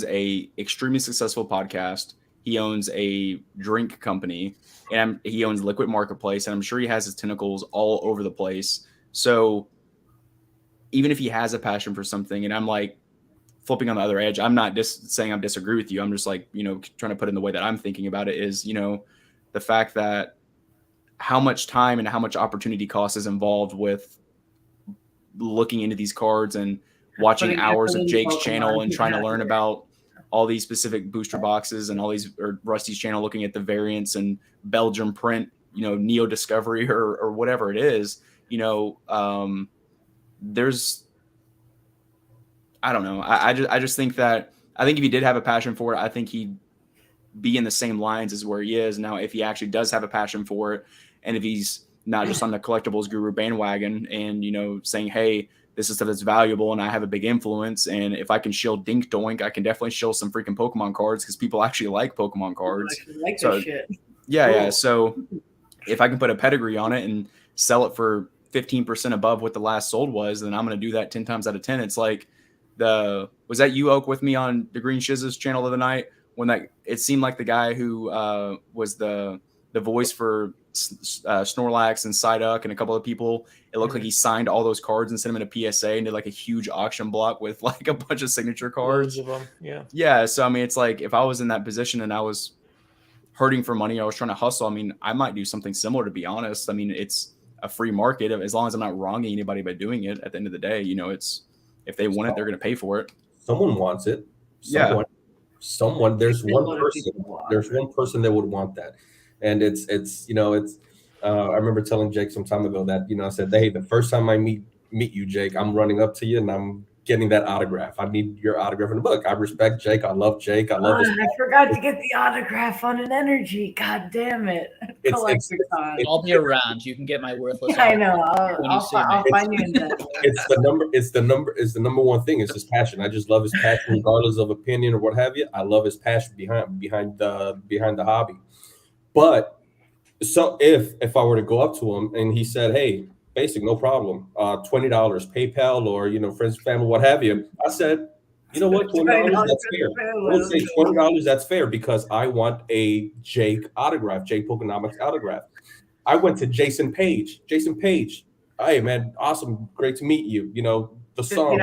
a extremely successful podcast. He owns a drink company, and he owns Liquid Marketplace, and I'm sure he has his tentacles all over the place. So even if he has a passion for something, and I'm like flipping on the other edge, I'm not just saying I disagree with you. I'm just like, trying to put in the way that I'm thinking about it is, the fact that how much time and how much opportunity cost is involved with looking into these cards and watching hours of Jake's channel and trying to learn about all these specific booster boxes and all these, or Rusty's channel, looking at the variants and Belgium print, Neo Discovery or whatever it is, there's, I don't know. I just think that, I think if he did have a passion for it, I think he'd be in the same lines as where he is now. If he actually does have a passion for it, and if he's not just on the collectibles guru bandwagon and, saying, hey, this is stuff that's valuable and I have a big influence, and if I can shill Dink Doink, I can definitely shill some freaking Pokemon cards because people actually like Pokemon cards. Like this shit. Yeah. So if I can put a pedigree on it and sell it for 15% above what the last sold was, then I'm going to do that 10 times out of 10. It's like was that you, Oak, with me on the Green Shiz's channel the other night when it seemed like the guy who was the voice for Snorlax and Psyduck and a couple of people, it looked like he signed all those cards and sent them in a PSA and did like a huge auction block with like a bunch of signature cards. Loads of them. Yeah. Yeah. So, I mean, it's like, if I was in that position and I was hurting for money, I was trying to hustle, I mean, I might do something similar, to be honest. I mean, it's a free market. As long as I'm not wronging anybody by doing it, at the end of the day, it's, if they want it, they're going to pay for it. Someone wants it. Someone, there's one person that would want that. And it's I remember telling Jake some time ago that, I said, hey, the first time I meet you, Jake, I'm running up to you and I'm getting that autograph. I need your autograph in the book. I respect Jake. I love Jake. I love his I forgot to get the autograph on an energy. God damn it. I'll be around. You can get my worthless. I know. I'll find you in that. It's the number one thing. It's his passion. I just love his passion, regardless of opinion or what have you. I love his passion behind the hobby. But so if I were to go up to him and he said, hey, basic, no problem, $20, PayPal, or friends, family, what have you, I said, you know what, $20, that's fair. I would say $20, that's fair, because I want a Jake autograph, Jake Pokenomics autograph. I went to Jason Page. Hey man, awesome, great to meet you. The song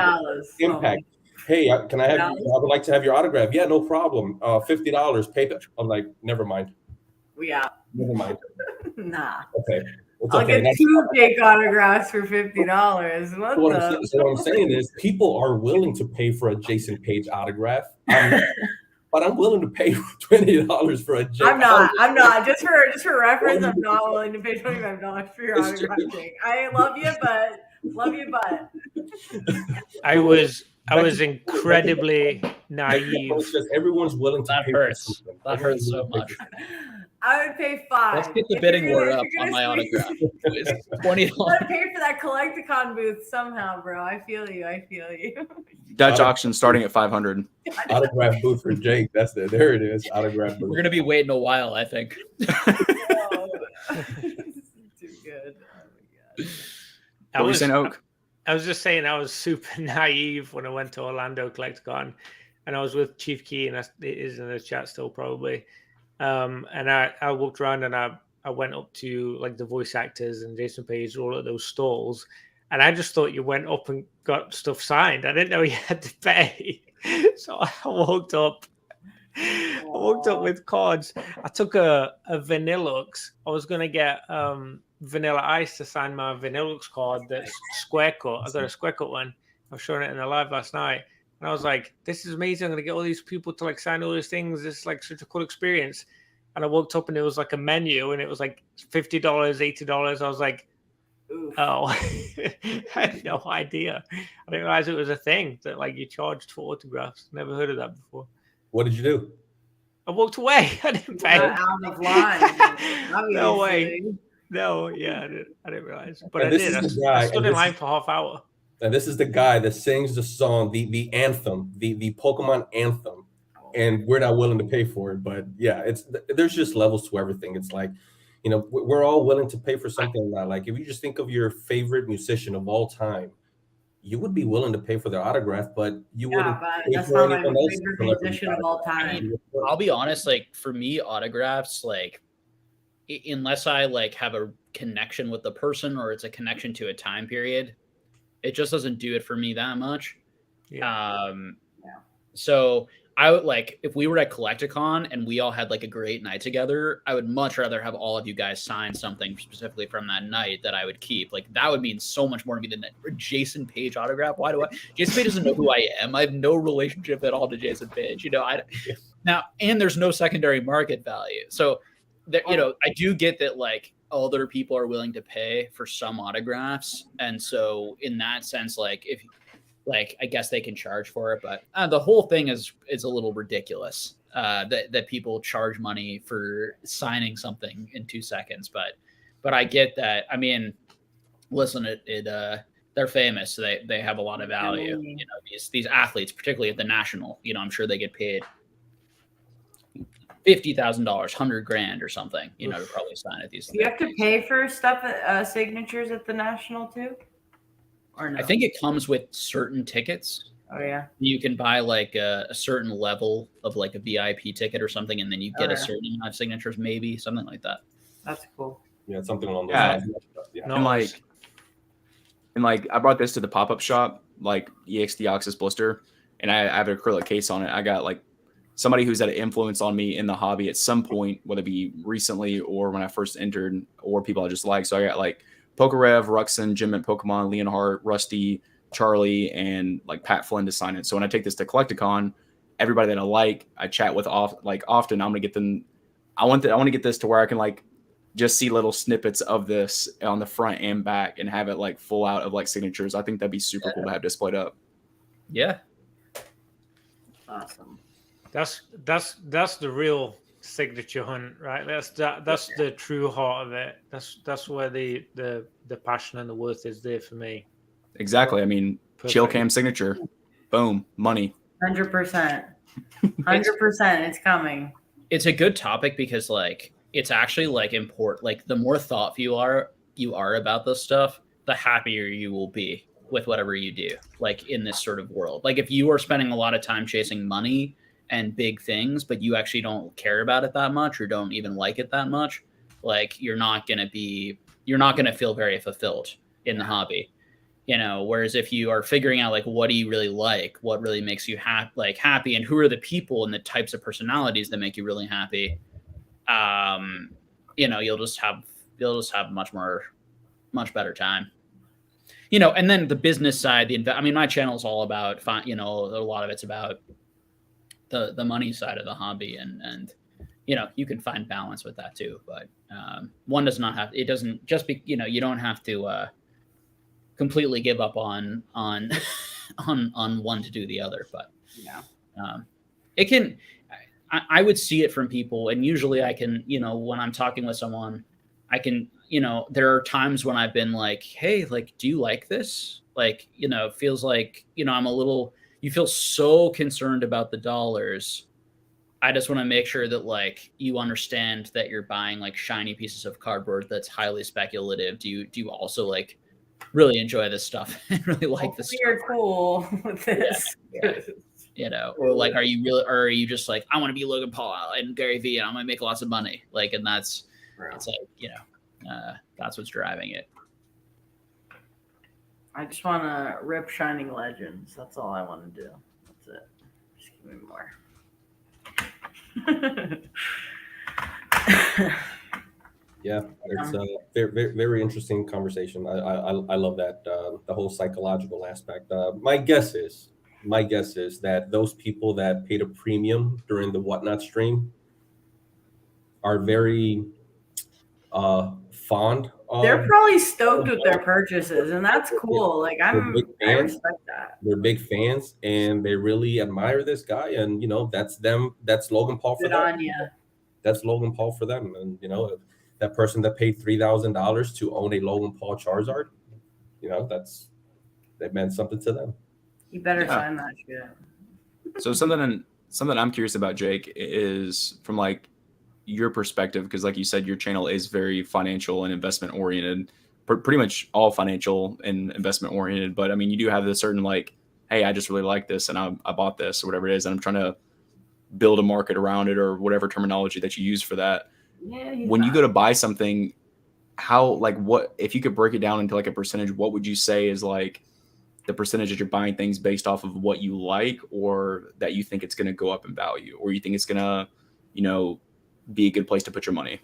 Impact. Hey, can I have? I would like to have your autograph. Yeah, no problem. $50, PayPal. I'm like, never mind. Never mind. Nah. Okay. I'll get 2 Jake autographs for $50. What I'm saying is, people are willing to pay for a Jason Page autograph. But I'm willing to pay $20 for a Jake. I'm not. Just for reference, I'm not willing to pay $25 for your autograph, Jake. I love you, but Love you, butt. I was incredibly naive. Everyone's willing to That pay hurts. for something. That hurts so much. I would pay $5. Let's get the bidding war up on my autograph. It's $20. You gotta pay for that Collecticon booth somehow, bro. I feel you. Dutch auction starting at 500. Autograph booth for Jake. There it is. Autograph booth. We're gonna be waiting a while, I think. Oh, too good. Oh my god. What were you saying, Oak? I was just saying I was super naive when I went to Orlando Collecticon, and I was with Chief Key, and it is in the chat still probably. And I walked around and I went up to like the voice actors and Jason Page, all of those stalls, and I just thought you went up and got stuff signed. I didn't know you had to pay, so I walked up. I walked up with cards. I took a Vanillux. I was gonna get Vanilla Ice to sign my Vanillux card that's square cut. I got a square cut one. I was showing it in the live last night. And I was like, this is amazing. I'm going to get all these people to like sign all these things. It's like such a cool experience. And I walked up and it was like a menu and it was like $50, $80. I was like, oh, I had no idea. I didn't realize it was a thing that like you charged for autographs. Never heard of that before. What did you do? I walked away. I didn't pay. Out of line. No way. No, yeah, I didn't realize. But I did. I stood in line for half hour. And this is the guy that sings the song, the anthem, the Pokemon anthem, and we're not willing to pay for it. But yeah, there's just levels to everything. It's like, you know, we're all willing to pay for something. Like if you just think of your favorite musician of all time, you would be willing to pay for their autograph, but you wouldn't. But that's not my favorite musician of all time. I'll be honest, like for me, autographs, like unless I like have a connection with the person or it's a connection to a time period, it just doesn't do it for me that much. Yeah. So I would like, if we were at Collecticon and we all had like a great night together, I would much rather have all of you guys sign something specifically from that night that I would keep. Like that would mean so much more to me than a Jason Page autograph. Why do Jason Page doesn't know who I am. I have no relationship at all to Jason Page, you know, now, and there's no secondary market value. So there, you know, I do get that like other people are willing to pay for some autographs. And so in that sense, like if like, I guess they can charge for it, but the whole thing is a little ridiculous that people charge money for signing something in 2 seconds. But I get that. I mean, listen, they're famous. So they have a lot of value. You know, these athletes, particularly at the national, you know, I'm sure they get paid $50,000, $100,000 or something, you know, to probably sign at these. Do you have to pay for stuff, signatures at the national too? Or no? I think it comes with certain tickets. Oh yeah. You can buy like a certain level of like a VIP ticket or something, and then you get a certain amount of signatures, maybe something like that. That's cool. Yeah, something along those lines. Yeah. And like I brought this to the pop-up shop, like EX Deoxys blister, and I have an acrylic case on it. I got like somebody who's had an influence on me in the hobby at some point, whether it be recently or when I first entered, or people I just like. So I got like Pokerev, Ruxin, Jim at Pokemon, Leonhardt, Rusty, Charlie, and like Pat Flynn to sign it. So when I take this to Collecticon, everybody that I like, I chat with often. I'm gonna get them. I want to get this to where I can like just see little snippets of this on the front and back and have it like full out of like signatures. I think that'd be super cool to have displayed up. Yeah. Awesome. That's the real signature hunt, right? That's the true heart of it. That's where the passion and the worth is there for me. Exactly. I mean, Chill Cam signature, boom, money. 100%. 100%. It's coming. It's a good topic because like it's actually like important. Like the more thoughtful you are about this stuff, the happier you will be with whatever you do. Like in this sort of world, like if you are spending a lot of time chasing money and big things, but you actually don't care about it that much or don't even like it that much, like you're not going to feel very fulfilled in the hobby, you know. Whereas if you are figuring out like what do you really like, what really makes you happy, and who are the people and the types of personalities that make you really happy, you know, you'll just have much better time, you know. And then the business side, I mean, my channel is all about, you know, a lot of it's about the money side of the hobby, and you know, you can find balance with that too, but one does not have, it doesn't just be, you know, you don't have to completely give up on on one to do the other. But Yeah. It can. I would see it from people, and usually I can, when I'm talking with someone, I can, there are times when I've been like, hey, like, do you like this? Like, it feels like, you feel so concerned about the dollars. I just want to make sure that like you understand that you're buying like shiny pieces of cardboard that's highly speculative. Do you also like really enjoy this stuff and really like this? You're cool with this. Yeah. Or like, are you just like, I want to be Logan Paul and Gary Vee and I'm gonna make lots of money, like, and it's like, that's what's driving it. I just want to rip Shining Legends. That's all I want to do. That's it. Just give me more. Yeah, it's a very, very interesting conversation. I love that, the whole psychological aspect. My guess is that those people that paid a premium during the Whatnot stream are very fond of. They're probably stoked with their purchases, and that's cool. Like I respect that. They're big fans, and they really admire this guy, and that's them. That's Logan Paul for them. That's Logan Paul for them, and that person that paid $3,000 to own a Logan Paul Charizard, that meant something to them. You better sign that shit. So something I'm curious about, Jake, is from like your perspective, because like you said, your channel is very financial and investment oriented, pretty much all financial and investment oriented. But I mean, you do have this certain like, hey, I just really like this and I bought this or whatever it is, and I'm trying to build a market around it or whatever terminology that you use for that. Yeah, when you go to buy something, how, like, what if you could break it down into like a percentage, what would you say is like the percentage that you're buying things based off of what you like, or that you think it's going to go up in value, or you think it's going to, be a good place to put your money?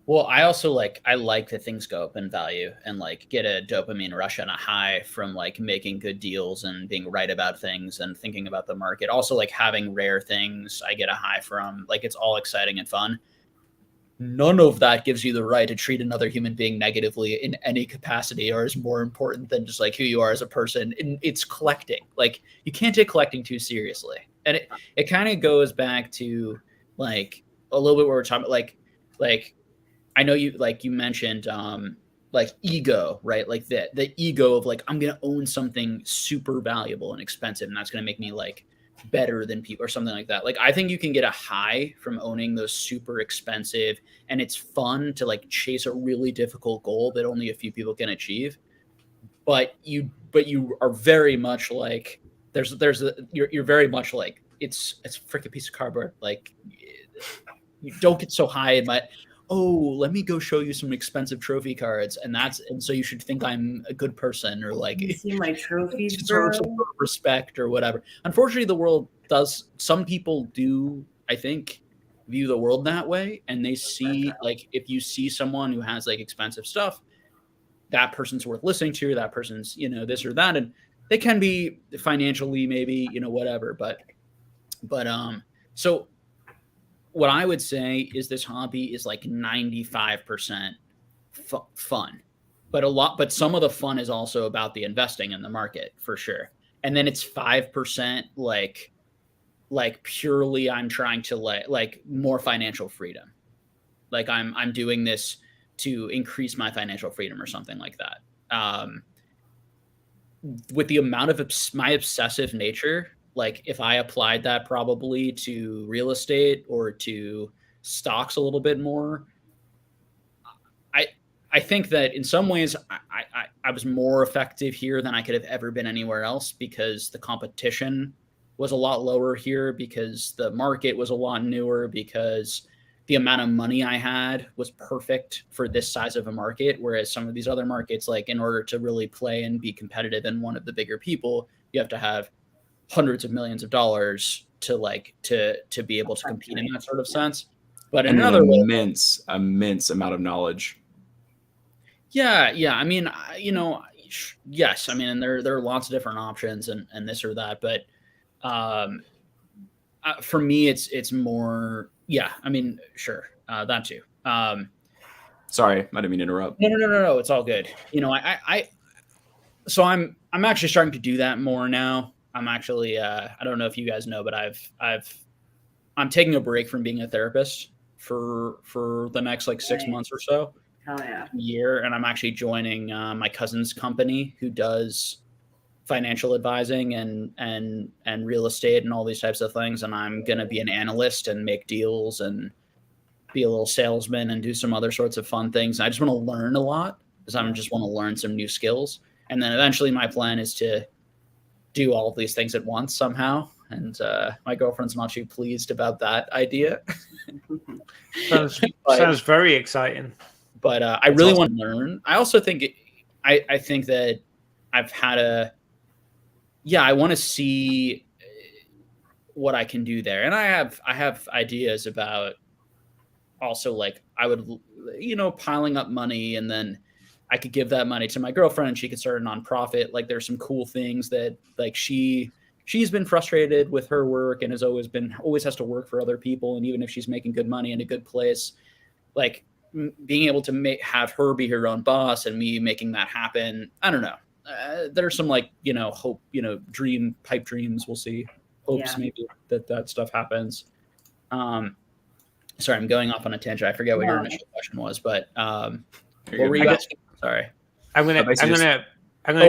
Well, I also like that things go up in value and like get a dopamine rush and a high from like making good deals and being right about things and thinking about the market. Also, like having rare things, I get a high from. Like, it's all exciting and fun. None of that gives you the right to treat another human being negatively in any capacity, or is more important than just like who you are as a person. And it's collecting. Like, you can't take collecting too seriously. And it kind of goes back to like a little bit where we're talking about like I know you mentioned like ego, right? Like the ego of like, I'm gonna own something super valuable and expensive, and that's gonna make me like better than people or something like that. Like, I think you can get a high from owning those super expensive, and it's fun to like chase a really difficult goal that only a few people can achieve. But you are very much like you're very much like it's a freaking piece of cardboard. Like, you don't get so high in let me go show you some expensive trophy cards, and so you should think I'm a good person, or like you see my trophies, deserve some respect or whatever. Unfortunately, the world does. Some people do, I think, view the world that way, and they see like, if you see someone who has like expensive stuff, that person's worth listening to, that person's this or that, and they can be financially maybe whatever, but so what I would say is this hobby is like 95% fun, but some of the fun is also about the investing in the market, for sure. And then it's 5% like purely I'm trying to like more financial freedom. Like I'm doing this to increase my financial freedom or something like that. With the amount of my obsessive nature, like if I applied that probably to real estate or to stocks a little bit more, I think that in some ways I was more effective here than I could have ever been anywhere else, because the competition was a lot lower here, because the market was a lot newer, because the amount of money I had was perfect for this size of a market. Whereas some of these other markets, like in order to really play and be competitive and one of the bigger people, you have to have hundreds of millions of dollars to be able to compete in that sort of sense. But in another immense amount of knowledge. Yeah. I mean, yes. I mean, and there are lots of different options and this or that, but for me, it's more. Yeah, I mean, sure, that too. Sorry, I didn't mean to interrupt. No. It's all good. You know, so I'm actually starting to do that more now. I'm actually I don't know if you guys know, but I'm taking a break from being a therapist for the next like 6 months or so. Hell yeah. Year, and I'm actually joining my cousin's company who does financial advising and real estate and all these types of things. And I'm going to be an analyst and make deals and be a little salesman and do some other sorts of fun things. And I just want to learn a lot because I just want to learn some new skills. And then eventually my plan is to do all of these things at once somehow. And my girlfriend's not too pleased about that idea. Sounds very exciting. But I really want to learn. I also think I think that I've had I want to see what I can do there. And I have ideas about also like I would, piling up money, and then I could give that money to my girlfriend and she could start a nonprofit. Like there's some cool things that like she's been frustrated with her work and has always has to work for other people. And even if she's making good money in a good place, like being able to have her be her own boss and me making that happen. I don't know. There's some like, hope, pipe dreams. We'll see. Hopes maybe that stuff happens. Sorry, I'm going off on a tangent. I forget what your initial question was, but what were you asking? Sorry. I'm gonna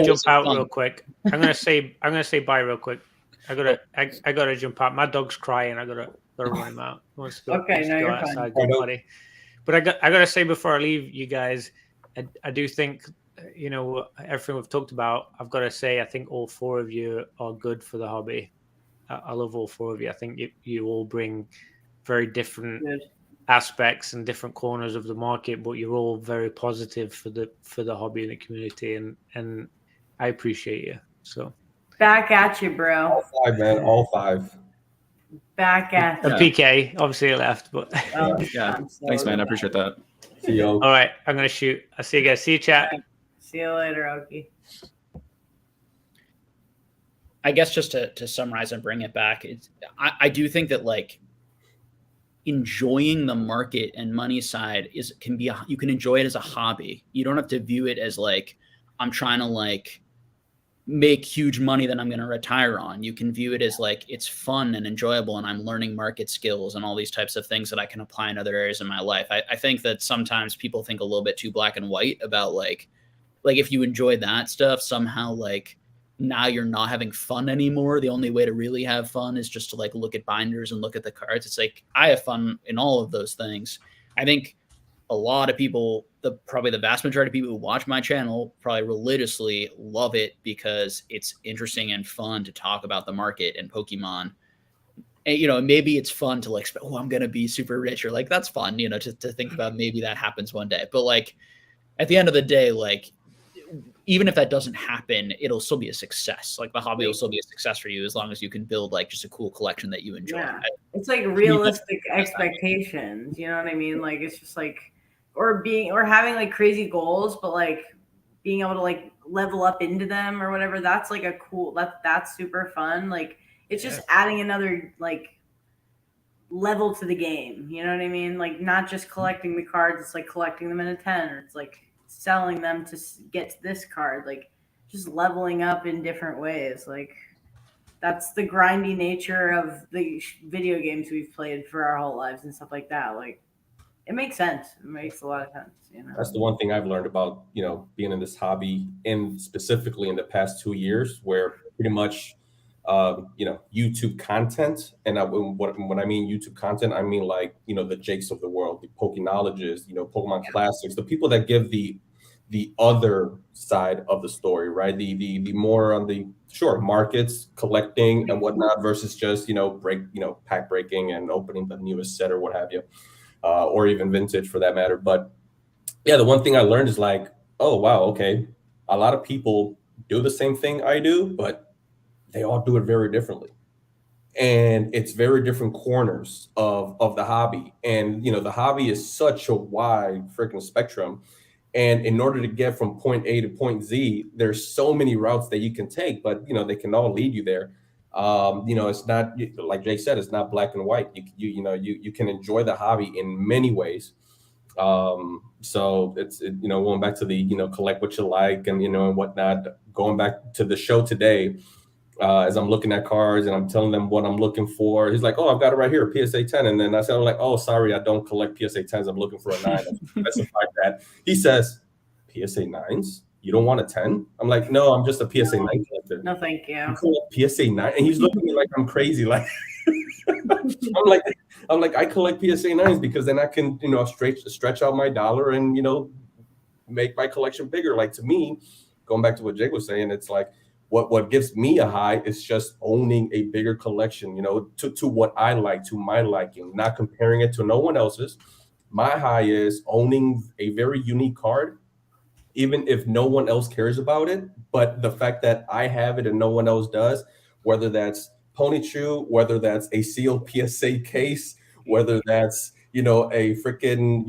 jump out real quick. I'm gonna say bye real quick. I gotta jump out. My dog's crying. I gotta run him out. He wants to go, You're outside, fine. buddy. But I gotta say before I leave you guys, I do think everything we've talked about. I've got to say I think all four of you are good for the hobby. I love all four of you. I think you all bring very different aspects and different corners of the market, but you're all very positive for the hobby and the community, and I appreciate you. So back at you, bro. All five, man. All five. Back at you. And PK obviously left, but Thanks, man. I appreciate that. See you. All right, I'm gonna shoot. I'll see you guys. See you, chat. See you later, Oki. I guess just to summarize and bring it back, I do think that like enjoying the market and money side you can enjoy it as a hobby. You don't have to view it as like I'm trying to like make huge money that I'm going to retire on. You can view it as like it's fun and enjoyable, and I'm learning market skills and all these types of things that I can apply in other areas of my life. I think that sometimes people think a little bit too black and white about like if you enjoy that stuff, somehow like now you're not having fun anymore. The only way to really have fun is just to like look at binders and look at the cards. It's like I have fun in all of those things. I think a lot of people, probably the vast majority of people who watch my channel probably religiously love it because it's interesting and fun to talk about the market and Pokemon. And, maybe it's fun to like, I'm going to be super rich, or like, that's fun, to think about maybe that happens one day. But like at the end of the day, like, even if that doesn't happen, it'll still be a success. Like the hobby will still be a success for you as long as you can build like just a cool collection that you enjoy. Yeah. It's like realistic expectations. You know what I mean? Like it's just like, or having like crazy goals, but like being able to like level up into them or whatever. That's like that's super fun. Like it's just adding another like level to the game. You know what I mean? Like not just collecting the cards. It's like collecting them in a 10, or it's like selling them to get to this card, like just leveling up in different ways. Like that's the grindy nature of the video games we've played for our whole lives and stuff like that. Like it makes sense. It makes a lot of sense. That's the one thing I've learned about, being in this hobby, and specifically in the past 2 years, where pretty much, YouTube content. And when I mean YouTube content, I mean like, the Jakes of the world, the Pokenologists, Pokemon Classics, the people that give the other side of the story, right? The more on the markets, collecting and whatnot, versus just, pack breaking and opening the newest set or what have you, or even vintage for that matter. But yeah, the one thing I learned is like, oh, wow, okay. A lot of people do the same thing I do, but they all do it very differently. And it's very different corners of the hobby. And, the hobby is such a wide freaking spectrum. And in order to get from point A to point Z, there's so many routes that you can take, but, they can all lead you there. It's not, like Jake said, it's not black and white. You can enjoy the hobby in many ways. So it's going back to the collect what you like and and whatnot. Going back to the show today, as I'm looking at cards and I'm telling them what I'm looking for, he's like, "Oh, I've got it right here, PSA 10." And then I said, "I'm like, oh, sorry, I don't collect PSA 10s. I'm looking for a 9." I specified that. He says, "PSA 9s? You don't want a 10?" I'm like, "No, I'm just a PSA 9 collector." No, thank you. You collect PSA 9, and he's looking at me like I'm crazy. Like I'm like, I collect PSA 9s because then I can stretch out my dollar and make my collection bigger. Like, to me, going back to what Jake was saying, it's like what gives me a high is just owning a bigger collection, to what I like, to my liking, not comparing it to no one else's. My high is owning a very unique card, even if no one else cares about it. But the fact that I have it and no one else does, whether that's Pony Chew, whether that's a sealed PSA case, whether that's a freaking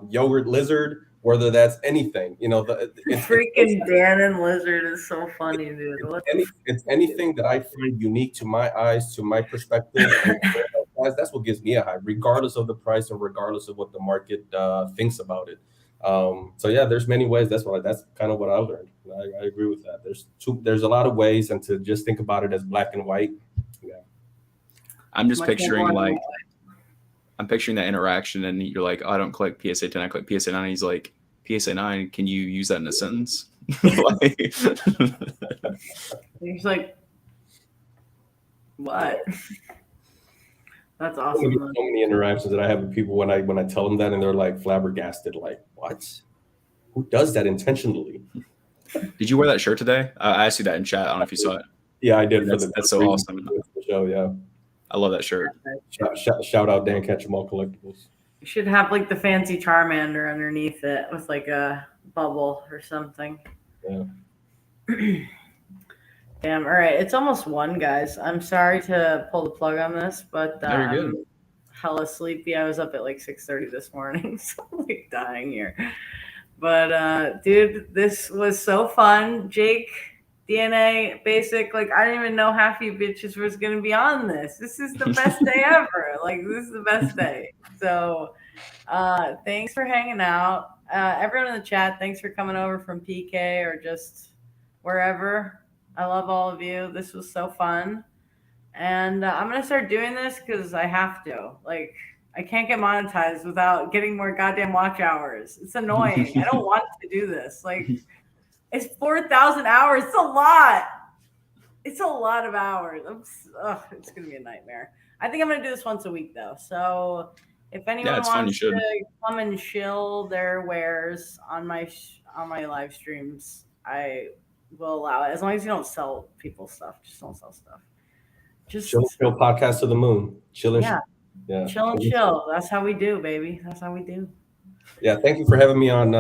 yogurt lizard, whether that's anything, freaking Dan and Lizard is so funny, dude. It's anything that I find unique to my eyes, to my perspective. That's what gives me a high, regardless of the price and regardless of what the market thinks about it. So yeah, there's many ways. That's kind of what I learned. I agree with that. There's a lot of ways, and to just think about it as black and white. Yeah. I'm just picturing I'm picturing that interaction, and you're like, "Oh, I don't collect PSA 10, I collect PSA 9." He's like, "PSA 9, can you use that in a sentence?" He's like, "What?" That's awesome. So many interactions that I have with people when I tell them that, and they're like flabbergasted, like, "What? Who does that intentionally?" Did you wear that shirt today? I asked you that in chat. I don't know if you saw it. Yeah, I did. That's so awesome. The show, yeah. I love that shirt. Shout out Dan Ketchum, Collectibles. You should have like the fancy Charmander underneath it with like a bubble or something. Yeah. Damn. All right. It's almost 1, guys. I'm sorry to pull the plug on this, but I'm hella sleepy. I was up at like 6:30 this morning, so I'm like dying here. But dude, this was so fun. Jake, DNA, Basic, like I didn't even know half you bitches was gonna be on this. This is the best day ever. Like, this is the best day. So thanks for hanging out. Everyone in the chat, thanks for coming over from PK or just wherever. I love all of you. This was so fun. And I'm gonna start doing this because I have to. Like, I can't get monetized without getting more goddamn watch hours. It's annoying. I don't want to do this. Like, it's 4,000 hours. It's a lot. It's a lot of hours. It's going to be a nightmare. I think I'm going to do this once a week, though. So if anyone wants to come and shill their wares on my live streams, I will allow it. As long as you don't sell people stuff. Just don't sell stuff. Just Chill podcast to the moon. Chill and yeah. Chill and chill. That's how we do, baby. That's how we do. Yeah, thank you for having me on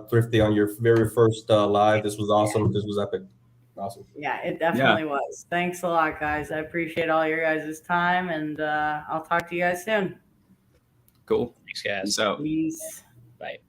Thrifty on your very first live. This was awesome. This was epic. Awesome. Yeah, it definitely was. Thanks a lot, guys. I appreciate all your guys' time, and I'll talk to you guys soon. Cool. Thanks, guys. Peace out. Peace. Bye.